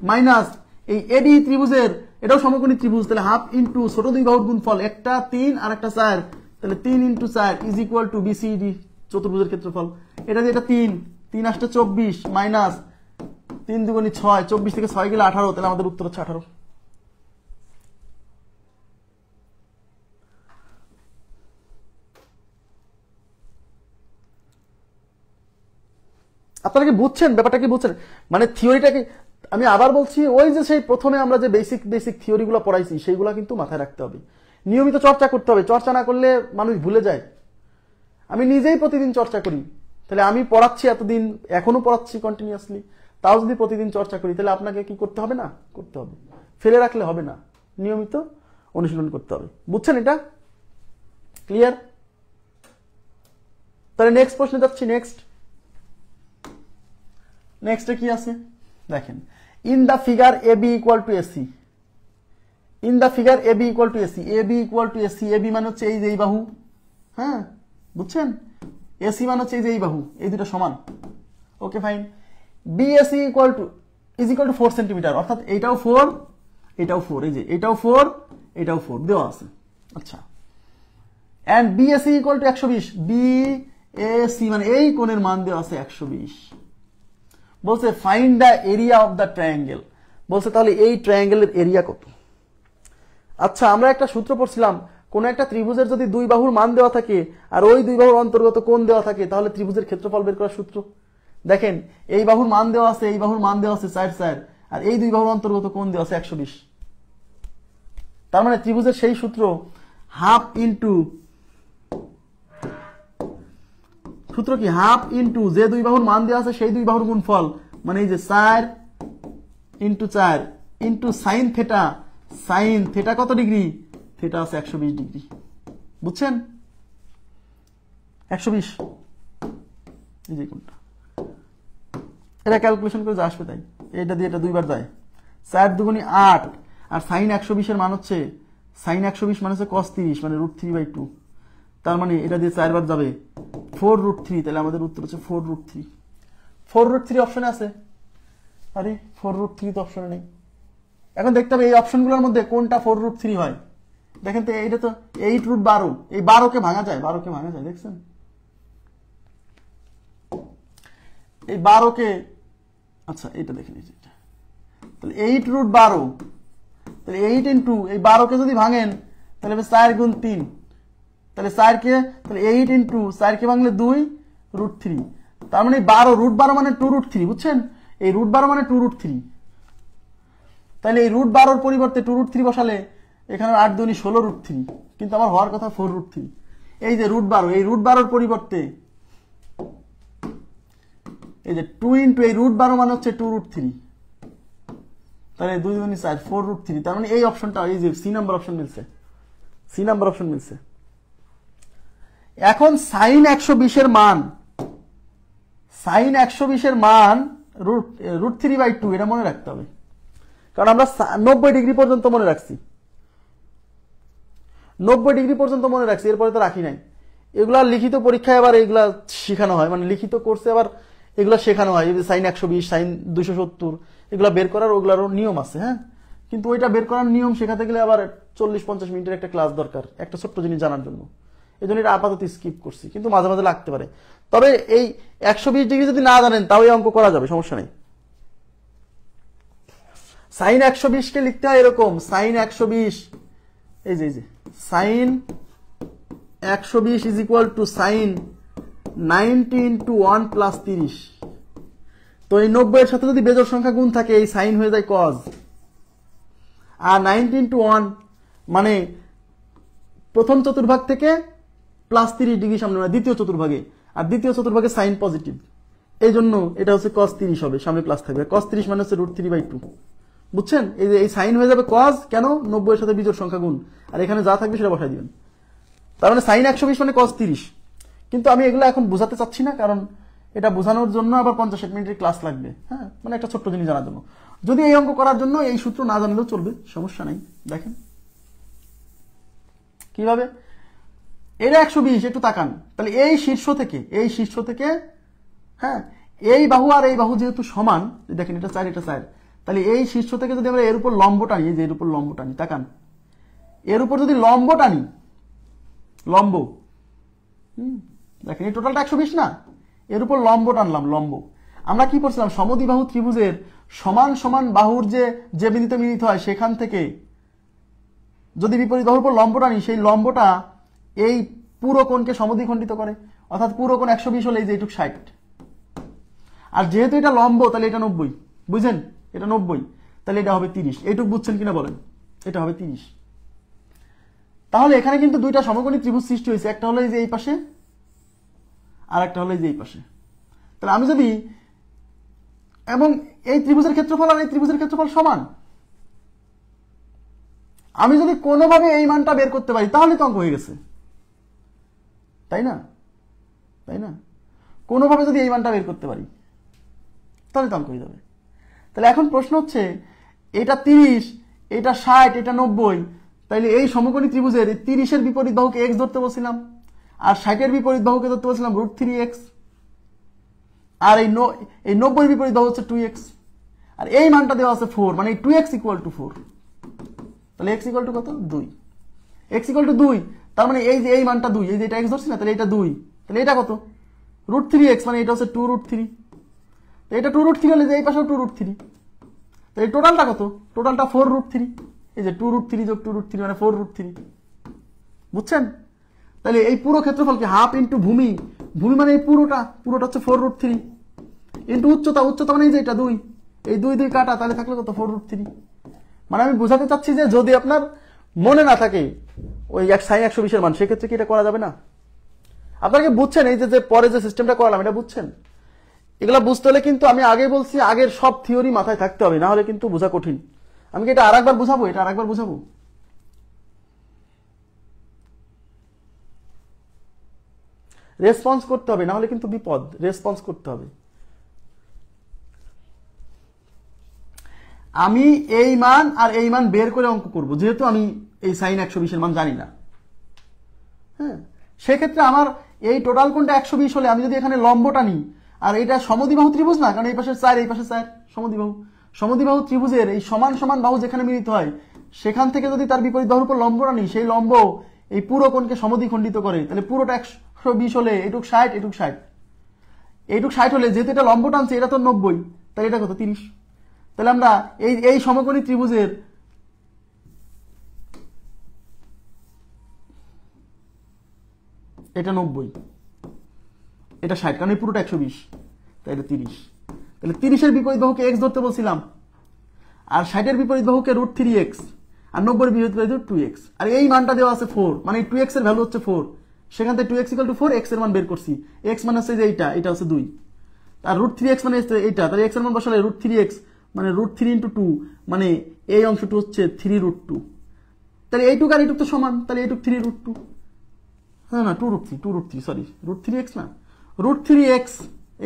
মাইনাস এই AD ত্রিভুজের, এটাও সমকোণী ত্রিভুজ, তাহলে হাফ ইন্টু ছোট দুই বাহুর গুণফল, একটা 3 আর একটা 4, তাহলে 3 into 4 is equal two BCED চতুর্ভুজের ক্ষেত্রফল। এটা যে এটা 3 আসছে 24, মাইনাস 3 দুগুণে 6, 24 থেকে 6 গেলে 18, তাহলে আমাদের উত্তর হচ্ছে 18। আপনারা কি বুঝছেন ব্যাপারটা? কি বুঝছেন? মানে থিওরিটা কি, আমি আবার বলছি, ওই যে সেই প্রথমে আমরা যে বেসিক থিওরিগুলো পড়াইছি সেইগুলো কিন্তু মাথায় রাখতে হবে। নিয়মিত চর্চা করতে হবে, চর্চা না করলে মানুষ ভুলে যায়। আমি নিজেই প্রতিদিন চর্চা করি, তাহলে আমি পড়াচ্ছি এতদিন, এখনো পড়াচ্ছি কন্টিনিউয়াসলি, তাও যদি প্রতিদিন চর্চা করি তাহলে আপনাকে কি করতে হবে? না করতে হবে, ফেলে রাখলে হবে না, নিয়মিত অনুশীলন করতে হবে। বুঝছেন এটা? ক্লিয়ার? তাহলে নেক্সট প্রশ্নে যাচ্ছি। নেক্সটে কি আছে দেখেন, in the figure A B equal to AC, in the figure A B equal to AC, A B equal to AC, A B মানে হচ্ছে এই যে এই বাহু, হ্যাঁ বুঝছেন, এসি মানে হচ্ছে এই যে এই বাহু, এই দুটো সমান, okay fine. BAC equal two is equal to 4 centimetre, অর্থাৎ এইটাও 4 এটাও 4, এই যে এটাও 4 এটাও 4 দেওয়া আছে। আচ্ছা, and BAC equal to 120, BAC মানে এই কোণের মান দেওয়া আছে 120। বলছে find the area of the triangle, বলছে তাহলে এই ট্রায়াঙ্গেলের এরিয়া কত। আচ্ছা, আমরা একটা সূত্র পড়ছিলাম, কোন একটা ত্রিভুজের যদি দুই বাহুর মান দেওয়া থাকে আর ওই দুই বাহুর অন্তর্গত কোণ দেওয়া থাকে তাহলে ত্রিভুজের ক্ষেত্রফল বের করার সূত্র। দেখেন এই বাহুর মান দেওয়া আছে, এই বাহুর মান দেওয়া আছে 4 আর এই দুই বাহুর অন্তর্গত কোণ দেওয়া আছে 120। তার মানে ত্রিভুজের সেই সূত্র হাফ ইন্টু, সূত্র কি হাফ ইন্টু যে দুই বাহুর মান দেওয়া আছে সেই দুই বাহুর গুণফল, মানে এই যে 4 into 4 into sine theta, sine theta কত ডিগ্রি, থেটা আছে 120 ডিগ্রি। বুঝছেন? 120 এই যে কোনটা, এটা ক্যালকুলেশন করে যা আসবে তাই, এটা দিয়ে এটা দুইবার যায়, 4 দুগুণী 8 আর সাইন 120 এর মান হচ্ছে, সাইন 120 মানে হচ্ছে cos 30 মানে √3/2, তার মানে এটা দিয়ে 4 বার যাবে 4√3, তাহলে আমাদের উত্তর হচ্ছে 4√3। 4√3 অপশনে আছে, আরে 4√3 তো অপশনে নেই। এখন দেখতে হবে এই অপশনগুলোর মধ্যে কোনটা 4√3 হয়। দেখেন তো এইটা তো 8√12, এই 12 কে ভাঙা যায়, 12 কে ভাঙা যায়, দেখছেন এই 12 কে, আচ্ছা এটা দেখেন এই যেটা, তাহলে 8√12, তাহলে 8 ইন্টু এই 12 কে যদি ভাঙেন তাহলে 4 গুণ 3, তাহলে 4 কে, তাহলে 8 ইন্টু 4 কে ভাঙলে 2√3, তার মানে 12 √12 মানে 2√3, বুঝছেন, এই √12 মানে 2√3, তাহলে এই √12 পরিবর্তে 2√3 বসালে এখানে 8 দুগুণী 16√3, কিন্তু আমার হওয়ার কথা 4√3। এই যে √12, এই √12 পরিবর্তে এই যে 2 ইন্টু এই √12 মানে হচ্ছে 2√3, তাহলে 2 দুগুণী 4 4√3, তার মানে এই অপশনটা, এই যে সি নাম্বার অপশন মিলছে, সি নাম্বার অপশন মিলছে। এখন সাইন 120 এর মান, সাইন 120 এর মান √3/2, এটা মনে রাখতে হবে, কারণ আমরা 90 ডিগ্রি পর্যন্ত মনে রাখছি, 90 ডিগ্রি পর্যন্ত মনে রাখছি, এরপরে তো রাখি নাই। এগুলা লিখিত পরীক্ষায় আবার এগুলা শেখানো হয়, মানে লিখিত কোর্সে আবার এগুলা শেখানো হয়, এই যে সাইন 120 সাইন 270 এগুলা বের করার ওগুলারও নিয়ম আছে, হ্যাঁ, কিন্তু ওইটা বের করার নিয়ম শেখাতে গেলে আবার 40-50 মিনিটের একটা ক্লাস দরকার একটা ছোট্ট জিনিস জানার জন্য, এই জন্য এটা আপাতত স্কিপ করছি, কিন্তু মাঝে মাঝে লাগতে পারে। তবে এই 120 ডিগ্রি যদি না জানেন তাও এই অঙ্ক করা যাবে, সমস্যা নেই। সাইন 120 কে লিখতে হয় এরকম, সাইন 120, এই যে sine 120 is equal to sine 90 into 1 plus 30, তো এই 90 এর সাথে যদি বেজোড় সংখ্যা গুণ থাকে এই সাইন হয়ে যায় কজ, আর 90 ইন্টু 1 মানে প্রথম চতুর্ভাগ থেকে প্লাস 30 ডিগ্রি সামনে, মানে দ্বিতীয় চতুর্ভাগে, আর দ্বিতীয় চতুর্ভাগে সাইন পজিটিভ, এই জন্য এটা হচ্ছে cos 30 হবে, সামনে প্লাস থাকবে, cos 30 মানে হচ্ছে √3/2, বুঝছেন, এই যে এই সাইন হয়ে যাবে cos, কেন 90 এর সাথে বিজোড় সংখ্যা গুণ, আর এখানে যা থাকবে সেটা বসাই দিবেন, তার মানে সাইন 120 মানে cos 30। কিন্তু আমি এগুলো এখন বোঝাতে চাচ্ছি না, কারণ এটা বোঝানোর জন্য আবার 50 মিনিটের ক্লাস লাগবে, হ্যাঁ, মানে একটা ছোট্ট জিনিস জানার জন্য। যদি এই অঙ্ক করার জন্য এই সূত্র না জানলেও চলবে, সমস্যা নাই। দেখেন কিভাবে, এটা 120, একটু তাকান, তাহলে এই শীর্ষ থেকে হ্যাঁ, এই বাহু আর এই বাহু যেহেতু সমান, দেখেন এটা 4 এটা 4, তাহলে এই শীর্ষ থেকে যদি আমরা এর উপর লম্ব টানি, এই যে এর উপর লম্ব টানি, তাকান এর উপর যদি লম্ব টানি, লম্ব, দেখেন এই টোটালটা 120 না, এর উপর লম্ব টানলাম, লম্ব। আমরা কি করছিলাম, সমদ্বিবাহু ত্রিভুজের সমান সমান বাহুর যে বিন্দুতে মিলিত হয় সেখান থেকে যদি বিপরীত বাহুর উপর লম্ব টানি, সেই লম্বটা এই পুরো কোণকে সমদ্বিখণ্ডিত করে, অর্থাৎ পুরো কোণ 120 হলে এই যে এইটুক 60, আর যেহেতু এটা লম্ব তাহলে এটা 90, বুঝছেন, এটা 90, তাহলে এটা হবে 30, এইটুক বুঝছেন কিনা বলেন, এটা হবে 30। তাহলে এখানে কিন্তু দুইটা সমকোণী ত্রিভুজ সৃষ্টি হয়েছে, একটা হলো এই যে এই পাশে আর একটা হলো এই যে এই পাশে। তাহলে আমি যদি, এবং এই ত্রিভুজের ক্ষেত্রফল আর এই ত্রিভুজের ক্ষেত্রফল সমান, আমি যদি কোনোভাবে এই মানটা বের করতে পারি তাহলে তো অঙ্ক হয়ে গেছে, তাই না? তাই না? কোনোভাবে যদি এই মানটা বের করতে পারি তাহলে তো অঙ্ক হয়ে যাবে। তাহলে এখন প্রশ্ন হচ্ছে, এটা 30, এটা 60, এটা 90, তাইলে এই সমকোণী ত্রিভুজের 30-এর বিপরীত বাহুকে x ধরতে বলছিলাম, আর 60-এর বিপরীত বাহুকে ধরতে বলছিলাম √3x, আর এই 90-এর বিপরীত বাহু হচ্ছে 2x, আর এই মানটা দেওয়া আছে 4, মানে 2x = 4। তাহলে x = কত? 2। x = 2, তার মানে এই যে এই মানটা 2, এই যে এটা x ধরছি না, তাহলে এটা 2, তাহলে এটা কত? √3x, মানে এটা হচ্ছে 2√3। তো এটা 2√3 হলে যে এই পাশেও 2√3, তাহলে টোটালটা কত? টোটালটা 4√3। এই যে 2√3 যোগ 2√3 মানে 4√3, বুঝছেন? তাহলে এই পুরো ক্ষেত্রফলকে হাফ ইন্টু ভূমি, ভূমি মানে এই পুরোটা হচ্ছে 4√3 ইন্টু উচ্চতা, উচ্চতা মানে এই যে এটা 2, এই 2 2 কাটা, তাহলে থাকলে কত? 4√3। মানে আমি বোঝাতে চাচ্ছি যে যদি আপনার মনে না থাকে ওই sin 120 এর মান, সেক্ষেত্রে কি এটা করা যাবে না? আপনাকে বুঝছেন, এই যে পরে যে সিস্টেমটা করালাম এটা বুঝছেন? এগুলা বুঝতে হলে কিন্তু আমি আগে বলছি আগের সব থিওরি মাথায় থাকতে হবে, না হলে কিন্তু বোঝা কঠিন। আমি কি এটা আরেকবার বুঝাবো? এটা আরেকবার বুঝাবো? রেসপন্স করতে হবে, না হলে কিন্তু বিপদ। রেসপন্স করতে হবে। আমি এই মান আর এই মান বের করে অঙ্ক করব, যেহেতু আমি এই sin 120 এর মান জানি না। হ্যাঁ, সেক্ষেত্রে আমার এই টোটাল কোণটা 120 হলে আমি যদি এখানে লম্বটা নিই, আর এটা সমদ্বিবাহু ত্রিভুজ না, কারণ এই পাশে 4 এই পাশে 4, সমদ্বিবাহু ত্রিভুজের এই সমান সমান বাহু যেখানে মিলিত হয়, সেখান থেকে যদি তার বিপরীত বাহুর উপর লম্বটা নিই, সেই লম্ব এই পুরো কোণকে সমদ্বিখণ্ডিত করে। তাহলে পুরোটা 120 হলে এটুক 60, এটুক 60, এইটুক 60 হলে, যেহেতু এটা লম্ব টানছে এটা তো 90, তাহলে এটা কত? 30। তাহলে আমরা এই সমকোণী ত্রিভুজের এটা 90, এটা 60, কারণ এই পুরোটা 120, তাই এটা 30। তাহলে 30-এর বিপরীত বাহুকে x ধরতে বলছিলাম, আর 60-এর বিপরীত বাহুকে √3x, আর 90-এর বিপরীত বাহু 2x, আর এই মানটা দেওয়া আছে 4, মানে 2x এর ভ্যালু হচ্ছে 4, সেখান থেকে 2x = 4, x এর মান বের করছি। x মানে হচ্ছে যে এটা হচ্ছে 2, আর √3x মানে এইটা, তাহলে x এর মান বসালে √3x মানে √3 × 2, মানে এই অংশটু হচ্ছে 3√2। তাহলে এইটুক আর এইটুক তো সমান, তাহলে এইটুক 3√2, হ্যাঁ না 2√3 সরি, √3x না, √3x,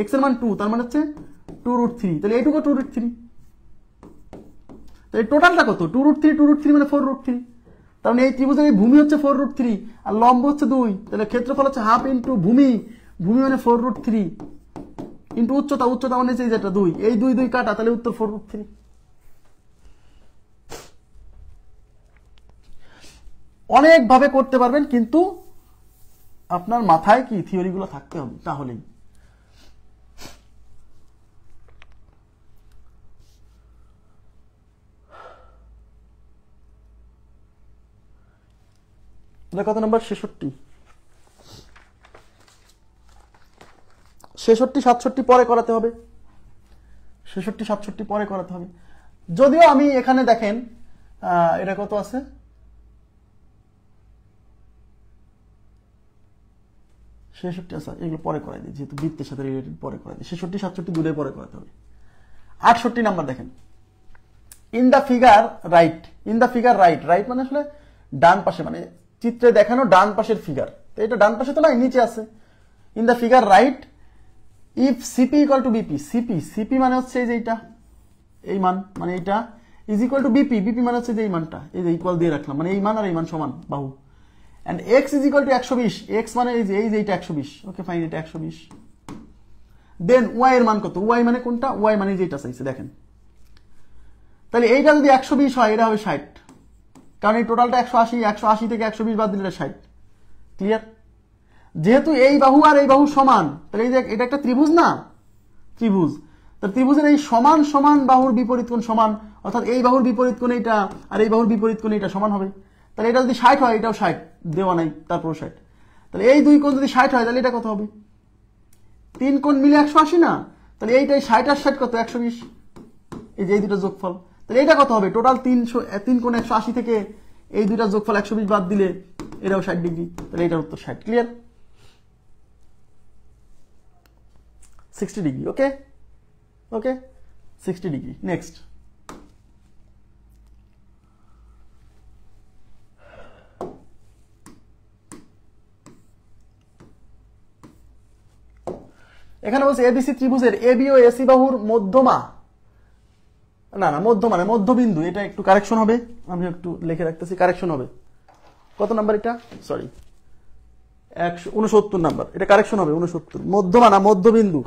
x এর মান 2, তার মানে হচ্ছে 2√3, তাহলে এইটুকু 2√3। তাহলে টোটালটা কত? 2√3 মানে 4√3, তার মানে এই ত্রিভুজের ভূমি হচ্ছে 4√3 আর লম্ব হচ্ছে 2, তাহলে ক্ষেত্রফল হচ্ছে হাফ ইন্টু ভূমি, ভূমি মানে 4√3 ইন্টু উচ্চতা, উচ্চতা মানে হচ্ছে যেটা 2, এই 2 2 কাটা, তাহলে উত্তর 4√3। অনেক ভাবে করতে পারবেন, কিন্তু আপনার মাথায় কি থিওরিগুলো থাকতে হবে, তাহলেই। কত নম্বর? 66, 67 পরে করাতে হবে, 67 পরে করাতে হবে। যদিও আমি এখানে দেখেন এটা কত আছে, আছে, এগুলো পরে করাই দিই, যেহেতু বৃত্তের সাথে রিলেটেড, পরে করাই দিই। 66 67 দুটোই পরে করাতে হবে। 68 নাম্বার দেখেন, in the figure right, in the figure right, right মানে আসলে ডান পাশে, মানে চিত্রে দেখানো ডান পাশের ফিগার, তো এটা ডান পাশে তো নয়, নিচে আছে। In the figure right if CP = BP, CP মানে হচ্ছে এই যে এইটা, এই মান মানে এইটা, is equal to BP, BP মানে হচ্ছে যে এই মানটা, এই যে ইকুয়াল দিয়ে রাখলাম, মানে এই মান আর এই মান সমান বাহু, এন্ড x = 120, x মানে এই যে এইটা 120, ওকে ফাইন, এটা 120। দেন y এর মান কত? y মানে কোনটা? y মানে যেটা চাইছে, দেখেন। তাহলে এইটা যদি 120 হয়, এটা হবে 60, কারণ এই টোটালটা 180, 180 থেকে 120 বাদ দিলে এটা 60। ক্লিয়ার? যেহেতু এই বাহু আর এই বাহু সমান, তাহলে এই যে এটা একটা ত্রিভুজ না, ত্রিভুজ, তাহলে ত্রিভুজের এই সমান সমান বাহুর বিপরীত কোণ সমান, অর্থাৎ এই বাহুর বিপরীত কোণ এইটা আর এই বাহুর বিপরীত কোণ এইটা সমান হবে। তাহলে এটা যদি 60 হয়, এটাও 60, দেওয়া নাই, তারপর 60, তাহলে এই দুই কোণ যদি 60 হয়, তাহলে এটা কত হবে? 3 কোণ মিলে 180 না, তাহলে এইটাই 60 আর 60 কত? 120, এই যে এই দুটো যোগফল, তাহলে এটা কত হবে? টোটাল 3 কোণ 180 থেকে এই দুইটা যোগফল 120 বাদ দিলে এটাও 60 ডিগ্রি, তাহলে এটার উত্তর 60। ক্লিয়ার? 60 ডিগ্রি। ওকে ওকে 60 ডিগ্রি। নেক্সট, এখানে বলছে এবিসি ত্রিভুজের এবি ও এসি বাহুর মধ্যমা, না না মধ্যমা মানে মধ্যবিন্দু, এটা একটু কারেকশন হবে, আমি একটু লিখে রাখতেছি, কারেকশন হবে। কত নাম্বার এটা? সরি 169 নাম্বার, এটা কারেকশন হবে 69। মধ্যমা না মধ্যবিন্দু।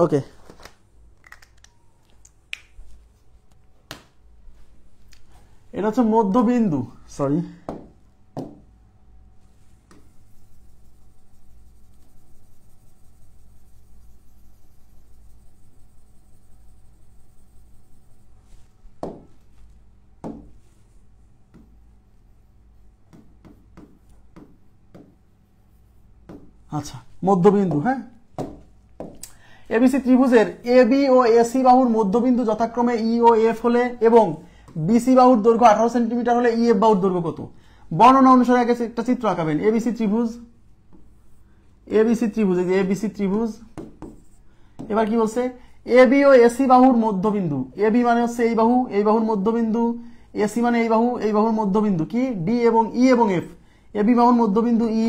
ওকে, এটা হচ্ছে মধ্যবিন্দু। সরি, আচ্ছা মধ্যবিন্দু। হ্যাঁ, এবিসি ত্রিভুজের এবি ও এসি বাহুর মধ্যবিন্দু যথাক্রমে ই ও এফ হলে এবং বিসি বাহুর দৈর্ঘ্য 18 সেন্টিমিটার হলে ই এফ বাহুর দৈর্ঘ্য কত? বর্ণনা অনুসারে আগে একটা চিত্র আঁকাবেন। এবিসি ত্রিভুজ, এবিসি ত্রিভুজ, এই যে এবিসি ত্রিভুজ। এবার কি বলছে? এবি ও এসি বাহুর মধ্যবিন্দু, এবি মানে হচ্ছে এই বাহু, এই বাহুর মধ্যবিন্দু, এসি মানে এই বাহু, এই বাহুর মধ্যবিন্দু কি ডি এবং ই এবং এফ। এবি বাহুর মধ্যবিন্দু ই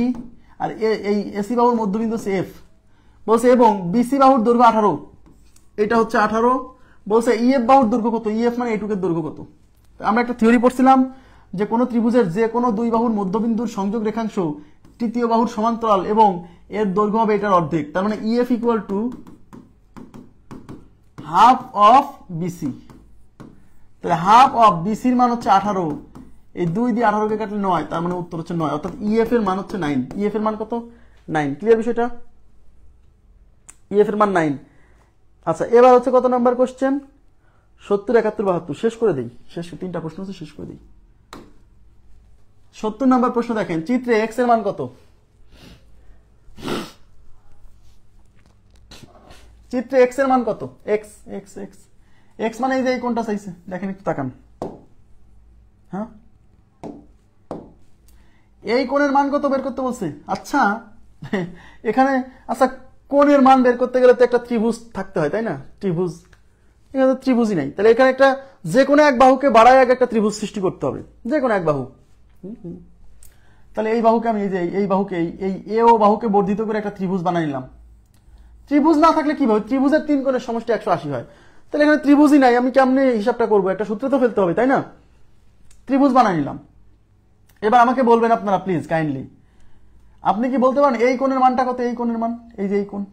আর এই এসি বাহুর মধ্যবিন্দু হচ্ছে এফ। বলছে এবং বিসি বাহুর দৈর্ঘ্য 18, এটা হচ্ছে 18। বলছে ইএফ বাহুর দৈর্ঘ্য কত? ইএফ মানে এইটুকের দৈর্ঘ্য কত? আমরা একটা থিওরি পড়ছিলাম যে কোনো ত্রিভুজের যে কোনো দুই বাহুর মধ্যবিন্দুর সংযোগ রেখাংশ তৃতীয় বাহুর সমান্তরাল এবং এর দৈর্ঘ্য হবে এটার অর্ধেক। তার মানে EF equal to half of BC. তাহলে হাফ অফ বিসির মান হচ্ছে 18, এই 2 দিয়ে 18কে কাটলে 9, তার মানে উত্তর হচ্ছে 9, অর্থাৎ ইএফ এর মান হচ্ছে 9। ইএফ এর মান কত? 9। ক্লিয়ার বিষয়টা? ইএফ এর মান 9। আচ্ছা, এবার হচ্ছে কত নাম্বার কোশ্চেন? 70, 71, 72। শেষ করে দেই, শেষ 3টা প্রশ্ন আছে, শেষ করে দেই। 70 নাম্বার প্রশ্ন দেখেন, চিত্রে এক্স এর মান কত? চিত্রে এক্স এর মান কত? এক্স এক্স এক্স এক্স মানে এই যে এই কোনটা চাইছে, দেখেন একটু তাকান। হ্যাঁ, এই কোণের মান কত বের করতে বলছে? আচ্ছা এখানে, আচ্ছা কোণের মান বের করতে গেলে তো একটা ত্রিভুজ থাকতে হয়, তাই না? ত্রিভুজ, এখানে তো ত্রিভুজই নাই। তাহলে এখানে একটা যে কোনো এক বাহুকে বাড়ায় আগে একটা ত্রিভুজ সৃষ্টি করতে হবে, যে কোনো এক বাহু। তাহলে এই বাহুকে আমি এই বাহুকে এই এ ও বাহুকে বর্ধিত করে একটা ত্রিভুজ বানাই নিলাম। ত্রিভুজ না থাকলে কি হবে? ত্রিভুজের 3 কোণের সমষ্টি 180 হয়। তাহলে এখানে ত্রিভুজই নাই, আমি কেমনে হিসাবটা করবো? একটা সূত্র তো ফেলতে হবে, তাই না? ত্রিভুজ বানাই নিলাম। এবার আমাকে বলবেন আপনারা প্লিজ কাইন্ডলি, আপনি কি বলতে পারেন এই কোণের মানটা কত? এই কোণের মান, এই যে এই কোণ।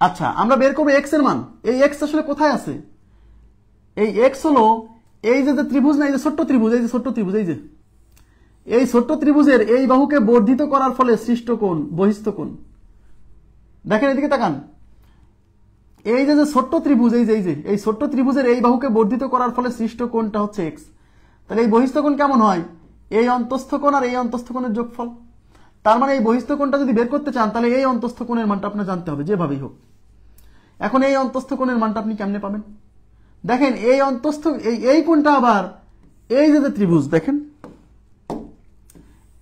আচ্ছা, আমরা বের করবো এক্স এর মান। এই এক্স আসলে কোথায় আছে? এই এক্স হলো এই যে ত্রিভুজ না, এই যে ছোট্ট ত্রিভুজ, এই যে ছোট্ট ত্রিভুজ, এই যে এই ছোট্ট ত্রিভুজের এই বাহুকে বর্ধিত করার ফলে সৃষ্ট কোণ বহিস্থ কোণ। দেখেন এদিকে তাকান, এই যে ছোট্ট ত্রিভুজ, এই যে এই ছোট্ট ত্রিভুজের এই বাহুকে বর্ধিত করার ফলে সৃষ্ট কোণটা হচ্ছে এক্স। তাহলে এই বহিস্থ কোণ কেমন হয়? এই অন্তস্থ কোণ আর এই অন্তস্থ কোণের যোগফল। তার মানে এই বহিস্থ কোণটা যদি বের করতে চান তাহলে এই অন্তস্থ কোণের মানটা আপনার জানতে হবে যেভাবেই হোক। এখন এই অন্তস্থ কোণের মানটা আপনি কেমনে পাবেন? দেখেন এই অন্তস্থ এই কোণটা আবার এই যে ত্রিভুজ, দেখেন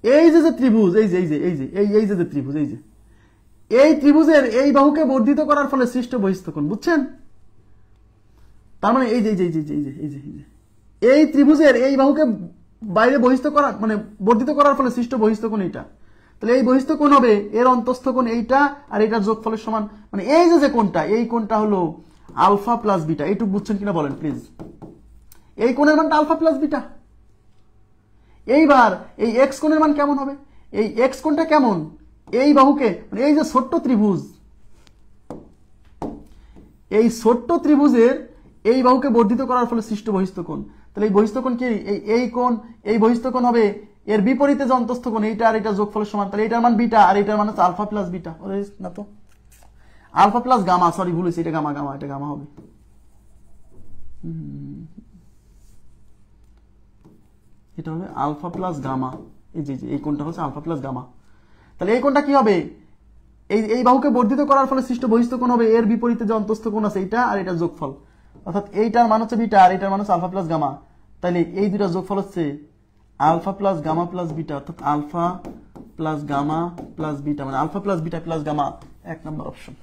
এই যে ত্রিভুজ, এই যে ত্রিভুজ, এই ত্রিভুজের এই বাহুকে বর্ধিত করার ফলে সৃষ্ট বহিস্থ কোণ, বুঝছেন? তার মানে এই যে এই ত্রিভুজের এই বাহুকে বাইরে বহিস্থ করা মানে বর্ধিত করার ফলে সৃষ্ট বহিস্থ কোণ এইটা। তাহলে এই বহিস্থ কোণ হবে এর অন্তস্থ কোণ এইটা আর এইটার যোগফলের সমান। মানে এই যে কোণটা, এই কোণটা হলো আলফা প্লাস বিটা। এইটুকু বুঝছেন কিনা বলেন প্লিজ? এই কোণের মানটা আলফা প্লাস বিটা। এইবার এই এক্স কোণের মান কেমন হবে? এই এক্স কোণটা কেমন? এই বাহুকে মানে এই যে ছোট্ট ত্রিভুজ, এই ছোট্ট ত্রিভুজের এই বাহুকে বর্ধিত করার ফলে সৃষ্ট বহিস্থ কোণ। তাহলে এই বহিস্থ কোণ কি? এই কোণ, এই বহিস্থ কোণ হবে এর বিপরীতে যে অন্তস্থ কোণ, এইটা আর এটা যোগফলের সমান। তাহলে এটার মান বিটা আর এটার মান হচ্ছে আলফা প্লাস বিটা। না তো আলফা প্লাস গামা, সরি ভুল হয়েছে, এটা গামা, এটা গামা হবে। এটা হবে আলফা প্লাস গামা, এই যে এই কোণটা হচ্ছে আলফা প্লাস গামা। তাহলে এই কোণটা কি হবে, এই বাহুকে বর্ধিত করার ফলে সৃষ্ট বহিস্থ কোণ হবে এর বিপরীতে যে অন্তস্থ কোণ আছে এইটা আর এটার যোগফল, অর্থাৎ এইটার মান হচ্ছে বিটা আর এইটার মান হচ্ছে আলফা প্লাস গামা। তাহলে এই দুটার যোগফল হচ্ছে alpha plus gamma plus beta, অর্থাৎ alpha plus gamma plus beta, মানে alpha plus beta plus gamma, 1 number option.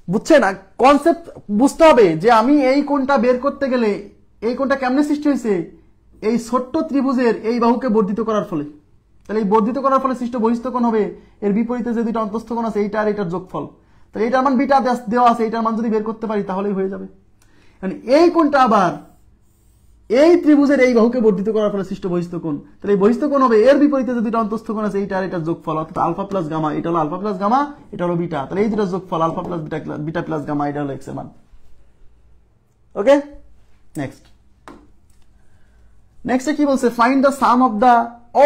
বুঝছেন? কনসেপ্ট বুঝতে হবে যে আমি এই কোণটা বের করতে গেলে এই কোণটা কেমনে সৃষ্টি হয়েছে, এই ছোট্ট ত্রিভুজের এই বাহুকে বর্ধিত করার ফলে। তাহলে এই বর্ধিত করার ফলে সৃষ্ট বহিস্থ কোণ হবে এর বিপরীতে যে দুইটা অন্তস্থ কোণ আছে এইটা আর এটার যোগফল। তাহলে এইটার মান বিটা দেওয়া আছে, এইটার মান যদি বের করতে পারি তাহলেই হয়ে যাবে। এই কোণটা আবার এই ত্রিভুজের এই বাহুকে বর্ধিত করার ফলে সৃষ্ট বহিস্থ কোণ, তাহলে এই বহিস্থ কোণ হবে এর বিপরীতে যে দুইটা অন্তস্থ কোণ আছে এইটা আর এটার যোগফল, অর্থাৎ আলফা প্লাস গামা। এটা হলো আলফা প্লাস গামা, এটা হলো বিটা, তাহলে এই দুটার যোগফল alpha plus beta plus gamma, এটা হলো এক্স এর মান। ওকে, নেক্সট কি বলছে, find the sum of the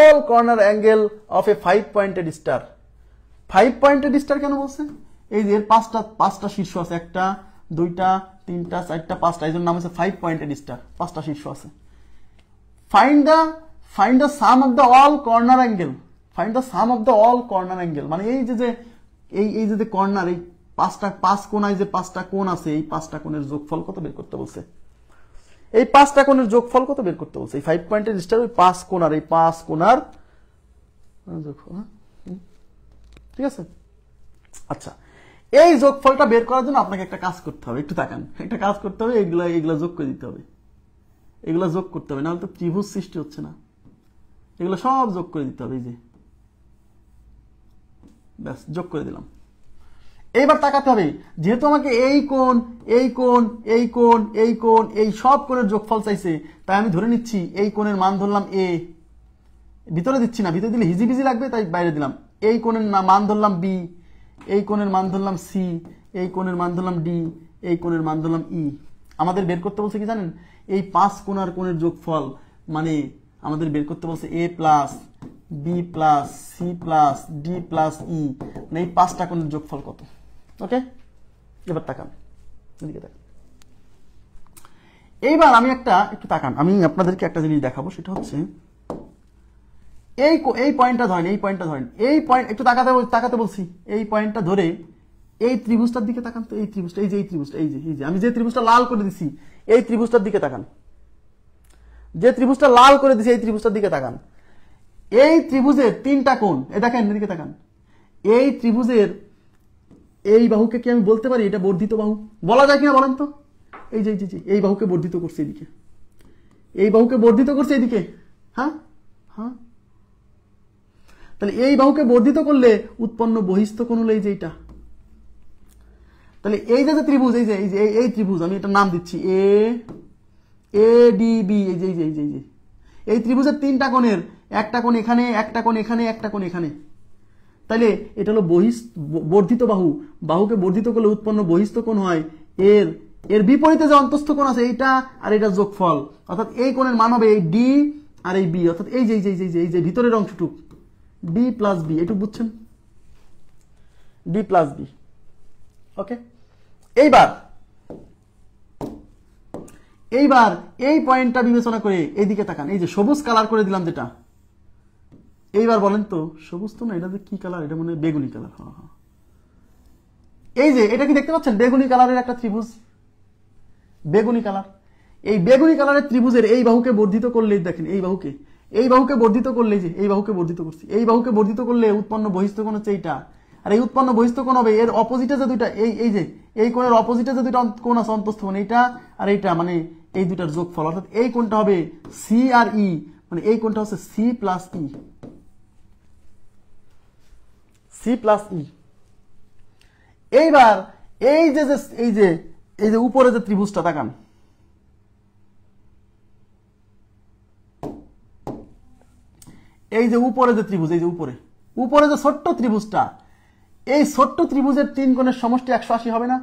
all corner angle of a 5 pointed star. 5 pointed star কেন বলছে, এই যে পাঁচটা শীর্ষ আছে, 1টা 2টা 3টা 4টা 5টা, এই জন্য নাম হচ্ছে 5 পয়েন্টেড স্টার, 5টা শীর্ষ আছে। Find the sum of the all corner angle, find the sum of the all corner angle, মানে এই যে কর্নার, এই 5 কোণায় যে 5টা কোণ আছে, এই 5টা কোণের যোগফল কত বের করতে বলছে। এই 5টা কোণের যোগফল কত বের করতে বলছে, এই 5 পয়েন্টের স্টার ওই 5 কোণার, এই 5 কোণার যোগফল। ঠিক আছে, আচ্ছা এই যোগফলটা বের করার জন্য আপনাকে একটা কাজ করতে হবে, একটু তাকান, একটা কাজ করতে হবে, এগুলা যোগ করে দিতে হবে, এগুলা যোগ করতে হবে, নাহলে তো ত্রিভুজ সৃষ্টি হচ্ছে না, এগুলো সব যোগ করে দিতে হবে। এই যে ব্যাস যোগ করে দিলাম। এইবার তাকাতে হবে, যেহেতু আমাকে এই কোণ এই কোণ এই কোণ এই কোণ এই সব কোণের যোগফল চাইছে, তাই আমি ধরে নিচ্ছি এই কোণের মান ধরলাম এ, ভিতরে দিচ্ছি না, ভিতরে দিলে হিজিবিজি লাগবে, তাই বাইরে দিলাম। এই কোণের মান ধরলাম বি, এই কোণের মান ধরলাম সি, এই কোণের মান ধরলাম ডি, এই কোণের মান ধরলাম ই। আমাদের বের করতে বলছে কি জানেন, এই 5 কোণার কোণের যোগফল, মানে আমাদের বের করতে বলছে A plus B plus C plus D plus E, মানে এই 5টা কোণের যোগফল কত। ওকে, এবার তাকান, এদিকে তাকান। এইবার আমি একটু তাকান, আমি আপনাদেরকে একটা জিনিস দেখাবো, সেটা হচ্ছে এই পয়েন্টটা ধরেন, এই পয়েন্টটা ধরেন, এই পয়েন্ট একটু তাকাতে বলছি, এই পয়েন্টটা ধরে এই ত্রিভুজটার দিকে তাকান তো, এই ত্রিভুজটা, এই যে ত্রিভুজটা, এই যে আমি যে ত্রিভুজটা লাল করে দিছি, এই ত্রিভুজটার দিকে তাকান, যে ত্রিভুজটা লাল করে দিছি এই ত্রিভুজটার দিকে তাকান। এই ত্রিভুজের 3টা কোণ, দেখেন এদিকে তাকান, এই ত্রিভুজের এই বাহুকে কি আমি বলতে পারি এটা বর্ধিত বাহু, বলা যায় কিনা বলেন তো? এই যে এই বাহুকে বর্ধিত করছে এদিকে, এই বাহুকে বর্ধিত করছে এদিকে, হ্যাঁ হ্যাঁ। তাহলে এই বাহুকে বর্ধিত করলে উৎপন্ন বহিস্থ কোণ হলো এই যে এইটা। তাহলে এই যে ত্রিভুজ, এই ত্রিভুজ, আমি এটা নাম দিচ্ছি এ ডি বি, এই ত্রিভুজের 3টা কোণের, একটা কোণ এখানে, একটা কোণ এখানে, একটা কোণ এখানে। তাইলে এটা হলো বর্ধিত বাহু, বাহুকে বর্ধিত করলে উৎপন্ন বহিস্থ কোণ হয় এর বিপরীতে যে অন্তস্থ কোণ আছে এইটা আর এটা যোগফল, অর্থাৎ এই কোণের মান হবে এই ডি আর এই বি, অর্থাৎ এই যে ভিতরের অংশটুক ডি প্লাস বি, এটুকু বুঝছেন, ডি প্লাস বি। ওকে, এইবার এই পয়েন্টটা বিবেচনা করে এইদিকে তাকান, এই যে সবুজ কালার করে দিলাম যেটা, এইবার বলেন তো, সবুজ তো না, এটা কি কালার, এটা মনে হয় বেগুনি কালার। হ্যাঁ, এই যে এটা কি দেখতে পাচ্ছেন, বেগুনি কালারের একটা ত্রিভুজ, বেগুনি কালার। এই বেগুনি কালারের ত্রিভুজের এই বাহুকে বর্ধিত করলে, দেখেন এই বাহুকে বর্ধিত করলে, যে এই বাহুকে বর্ধিত করছি, এই বাহুকে বর্ধিত করলে উৎপন্ন বহিস্থ কোণ হচ্ছে এইটা, আর এই উৎপন্ন বহিস্থ কোণ হবে এর অপোজিটে যে দুইটা, এই কোণের অপোজিটে যে দুইটা কোণ আছে অন্তস্থ কোণ, এইটা আর এইটা, মানে এই দুইটার যোগফল, অর্থাৎ এই কোণটা হবে সি আর ই, মানে এই কোণটা হচ্ছে C plus E, C plus E. এইবার এই যে উপরে যে ত্রিভুজটা তাকান, এই যে উপরে যে ত্রিভুজ, এই যে উপরে যে ছোট্ট ত্রিভুজটা, এই ছোট্ট ত্রিভুজের 3 কোণের সমষ্টি 180 হবে না?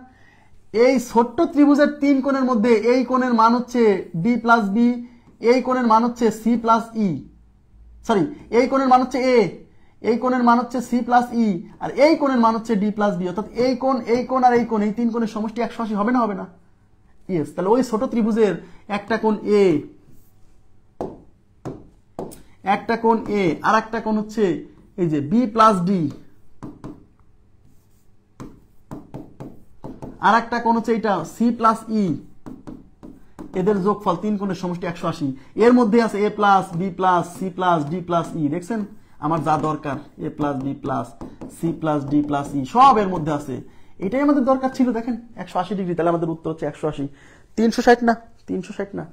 এই ছোট্ট ত্রিভুজের 3 কোণের মধ্যে এই কোণের মান হচ্ছে বি প্লাস বি, এই কোণের মান হচ্ছে সি প্লাস ই, সরি এই কোণের মান হচ্ছে এ, এই কোণের মান হচ্ছে সি প্লাস ই, আর এই কোণের মান হচ্ছে ডি প্লাস বি, অর্থাৎ এই কোণ আর এই কোণ, এই 3 কোণের সমষ্টি 180 হবে না? হবে না? ইয়েস। তাহলে ওই ছোট ত্রিভুজের একটা কোণ এ, একটা কোণ এ, আর একটা কোণ হচ্ছে এই যে বি প্লাস ডি, আর একটা কোণ হচ্ছে এটা সি প্লাস ই, এদের যোগফল তিন কোণের সমষ্টি 180। এর মধ্যে আছে A plus B plus C plus D plus E. দেখছেন আমার যা দরকার, A plus B plus C plus D plus E সব এর মধ্যে আছে। এটাই আমাদের দরকার ছিল। দেখেন 180 ডিগ্রি, তাহলে আমাদের উত্তর হচ্ছে 180। 360 না, 360 না।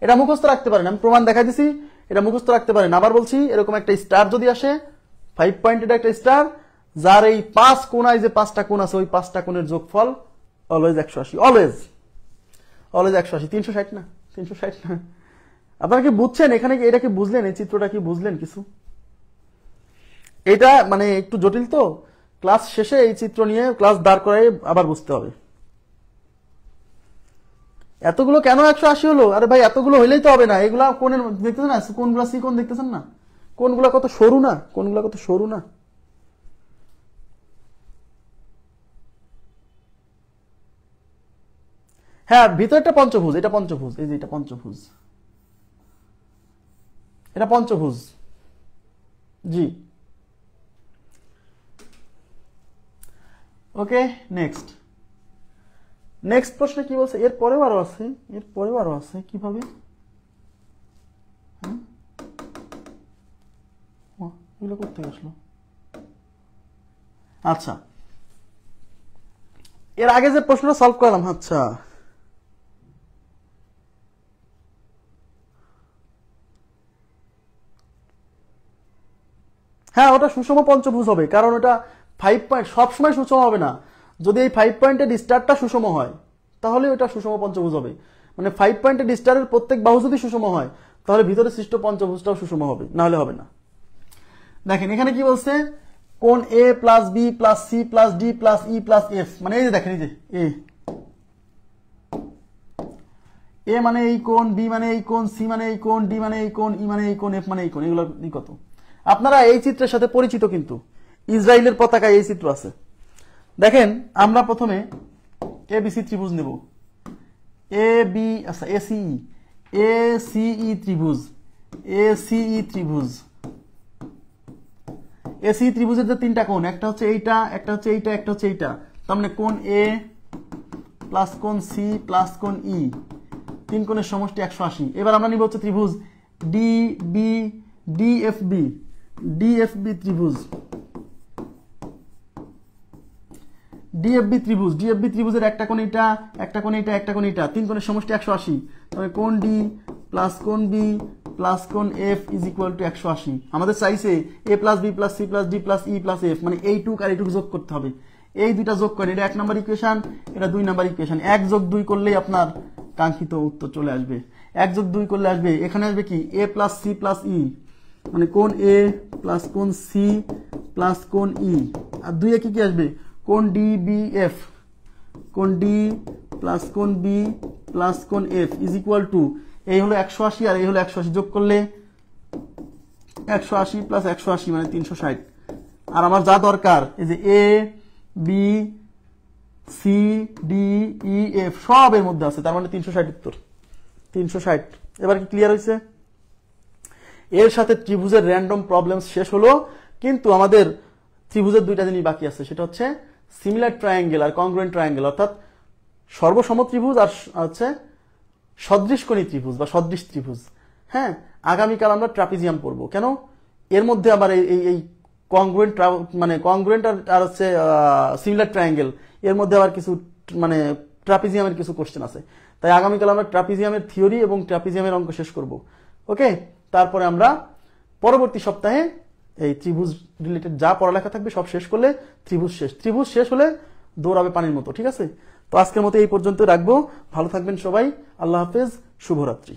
এটা মুখস্থ রাখতে পারেন, আমি প্রমাণ দেখাই দিছি, এটা মুখস্থ রাখতে পারেন। আবার বলছি, এরকম একটা স্টার যদি আসে 5 পয়েন্টেড একটা স্টার, যার এই 5 কোণায় যে 5টা কোণ আছে, ওই 5টা কোণের যোগফল অলওয়েজ 180, অলওয়েজ 180। 360 না, 360 না। আপনারা কি বুঝছেন এখানে? এটা কি বুঝলেন? এই চিত্রটা কি বুঝলেন কিছু? এটা মানে একটু জটিল, তো ক্লাস শেষে এই চিত্র নিয়ে ক্লাস দাঁড় করাই আবার বুঝতে হবে। এতগুলো কেন 180 হলো? আরে ভাই এতগুলো হইলেই তো হবে না। এগুলা কোণের দেখতেছেন না, কোনগুলা সি কোণ দেখতেছেন না, কোনগুলা কত সরু না, কোনগুলা কত সরু না। হ্যাঁ, ভিতরটা পঞ্চভুজ, এটা পঞ্চভুজ, এই যে এটা পঞ্চভুজ, এটা পঞ্চভুজ। জি, ওকে। নেক্সট প্রশ্ন কি বলছে? এর পরেও আরো আছে, এর পরেও আরো আছে। কিভাবে? এগুলো করতে আসলো। আচ্ছা, এর আগে যে প্রশ্নটা সলভ করলাম, আচ্ছা হ্যাঁ, ওটা সুষম পঞ্চভুজ হবে, কারণ ওটা 5 পয়েন্ট সবসময় সুষম হবে না। যদি এই 5 পয়েন্টের স্টারটা সুষম হয়, তাহলে ওটা সুষম পঞ্চভুজ হবে। মানে 5 পয়েন্টের স্টারের প্রত্যেক বাহু যদি সুষম হয়, তাহলে ভিতরে সৃষ্ট পঞ্চভুজটাও সুষম হবে, না হলে হবে না। দেখেন এখানে কি বলছে, কোণ A plus B plus C plus D plus E plus F, মানে এই যে দেখেন, এই যে এ মানে এই কোণ, বি মানে এই কোণ, সি মানে এই কোণ, ডি মানে এই কোণ, ই মানে এই কোণ, এফ মানে এই কোণ। এগুলো কত? আপনারা এই চিত্রের সাথে পরিচিত, কিন্তু ইসরায়েলের পতাকায় এই চিত্র আছে। দেখেন আমরা প্রথমে এ বি সি ত্রিভুজ নেব, এ বি, আচ্ছা এ সিই ত্রিভুজ, এ সিই ত্রিভুজ। এ সি ত্রিভুজের যে তিনটা কোণ, একটা হচ্ছে এইটা, একটা হচ্ছে এইটা, একটা হচ্ছে এইটা। তার মানে কোণ এ প্লাস কোণ সি প্লাস কোণ ই, তিন কোণের সমষ্টি 180। এবার আমরা নিব হচ্ছে ত্রিভুজ ডি বি ডিএফবি, ডিএফবি ত্রিভুজ, ডিএফবি ত্রিভুজ। ডিএফবি ত্রিভুজের একটা কোণ এটা, একটা কোণ এটা, একটা কোণ এটা, তিন কোণের সমষ্টি 180। তবে কোণ ডি প্লাস কোণ বি প্লাস কোণ এফ ইজ ইকুয়াল টু 180। আমাদের চাইছে A plus B plus C plus D plus E plus F, মানে এইটুক আর এইটুক যোগ করতে হবে। এই দুইটা যোগ করেন, এটা 1 নম্বর ইকুয়েশন, এটা 2 নম্বর ইকুয়েশন। 1 যোগ 2 করলেই আপনার কাঙ্ক্ষিত উত্তর চলে আসবে। 1 যোগ 2 করলে আসবে, এখানে আসবে কি এ প্লাস সি প্লাস ই, মানে কোণ এ প্লাস কোণ সি প্লাস কোণ ই, আর 2 এ কি আসবে কোণ ডি বি এফ, কোণ ডি প্লাস কোণ বি প্লাস কোণ এফ ইজ ইকুয়াল টু, এই হলো 180 আর এই হলো 180, যোগ করলে 180 প্লাস 180 মানে 360। আর আমার যা দরকার এই যে A B C D E F সব এর মধ্যে আছে, তার মানে 360 উত্তর, 360। এবার কি ক্লিয়ার হয়েছে? এর সাথে ত্রিভুজের র্যান্ডম প্রবলেম শেষ হলো, কিন্তু আমাদের ত্রিভুজের দুইটা জিনিস বাকি আছে, সেটা হচ্ছে সিমিলার ট্রায়াঙ্গেল আর কংগ্রুয়েন্ট ট্রায়াঙ্গেল, অর্থাৎ সর্বসম ত্রিভুজ আর হচ্ছে সদৃশকোণী ত্রিভুজ বা সদৃশ ত্রিভুজ। হ্যাঁ, আগামীকাল আমরা ট্রাপিজিয়াম পড়বো। কেন? এর মধ্যে আবার এই কংগ্রুয়েন্ট, মানে কংগ্রুয়েন্ট আর হচ্ছে সিমিলার ট্রায়াঙ্গেল, এর মধ্যে আবার কিছু মানে ট্রাপিজিয়ামের কিছু কোশ্চেন আছে। তাই আগামীকাল আমরা ট্রাপিজিয়ামের থিওরি এবং ট্রাপিজিয়ামের অঙ্ক শেষ করব। ওকে, তারপরে আমরা পরবর্তী সপ্তাহে এই ত্রিভুজ রিলেটেড যা পড়ালেখা থাকবে সব শেষ করলে ত্রিভুজ শেষ। ত্রিভুজ শেষ হলে দৌড়াবে পানির মতো। ঠিক আছে, তো আজকের মতো এই পর্যন্ত রাখবো। ভালো থাকবেন সবাই, আল্লাহ হাফেজ, শুভরাত্রি।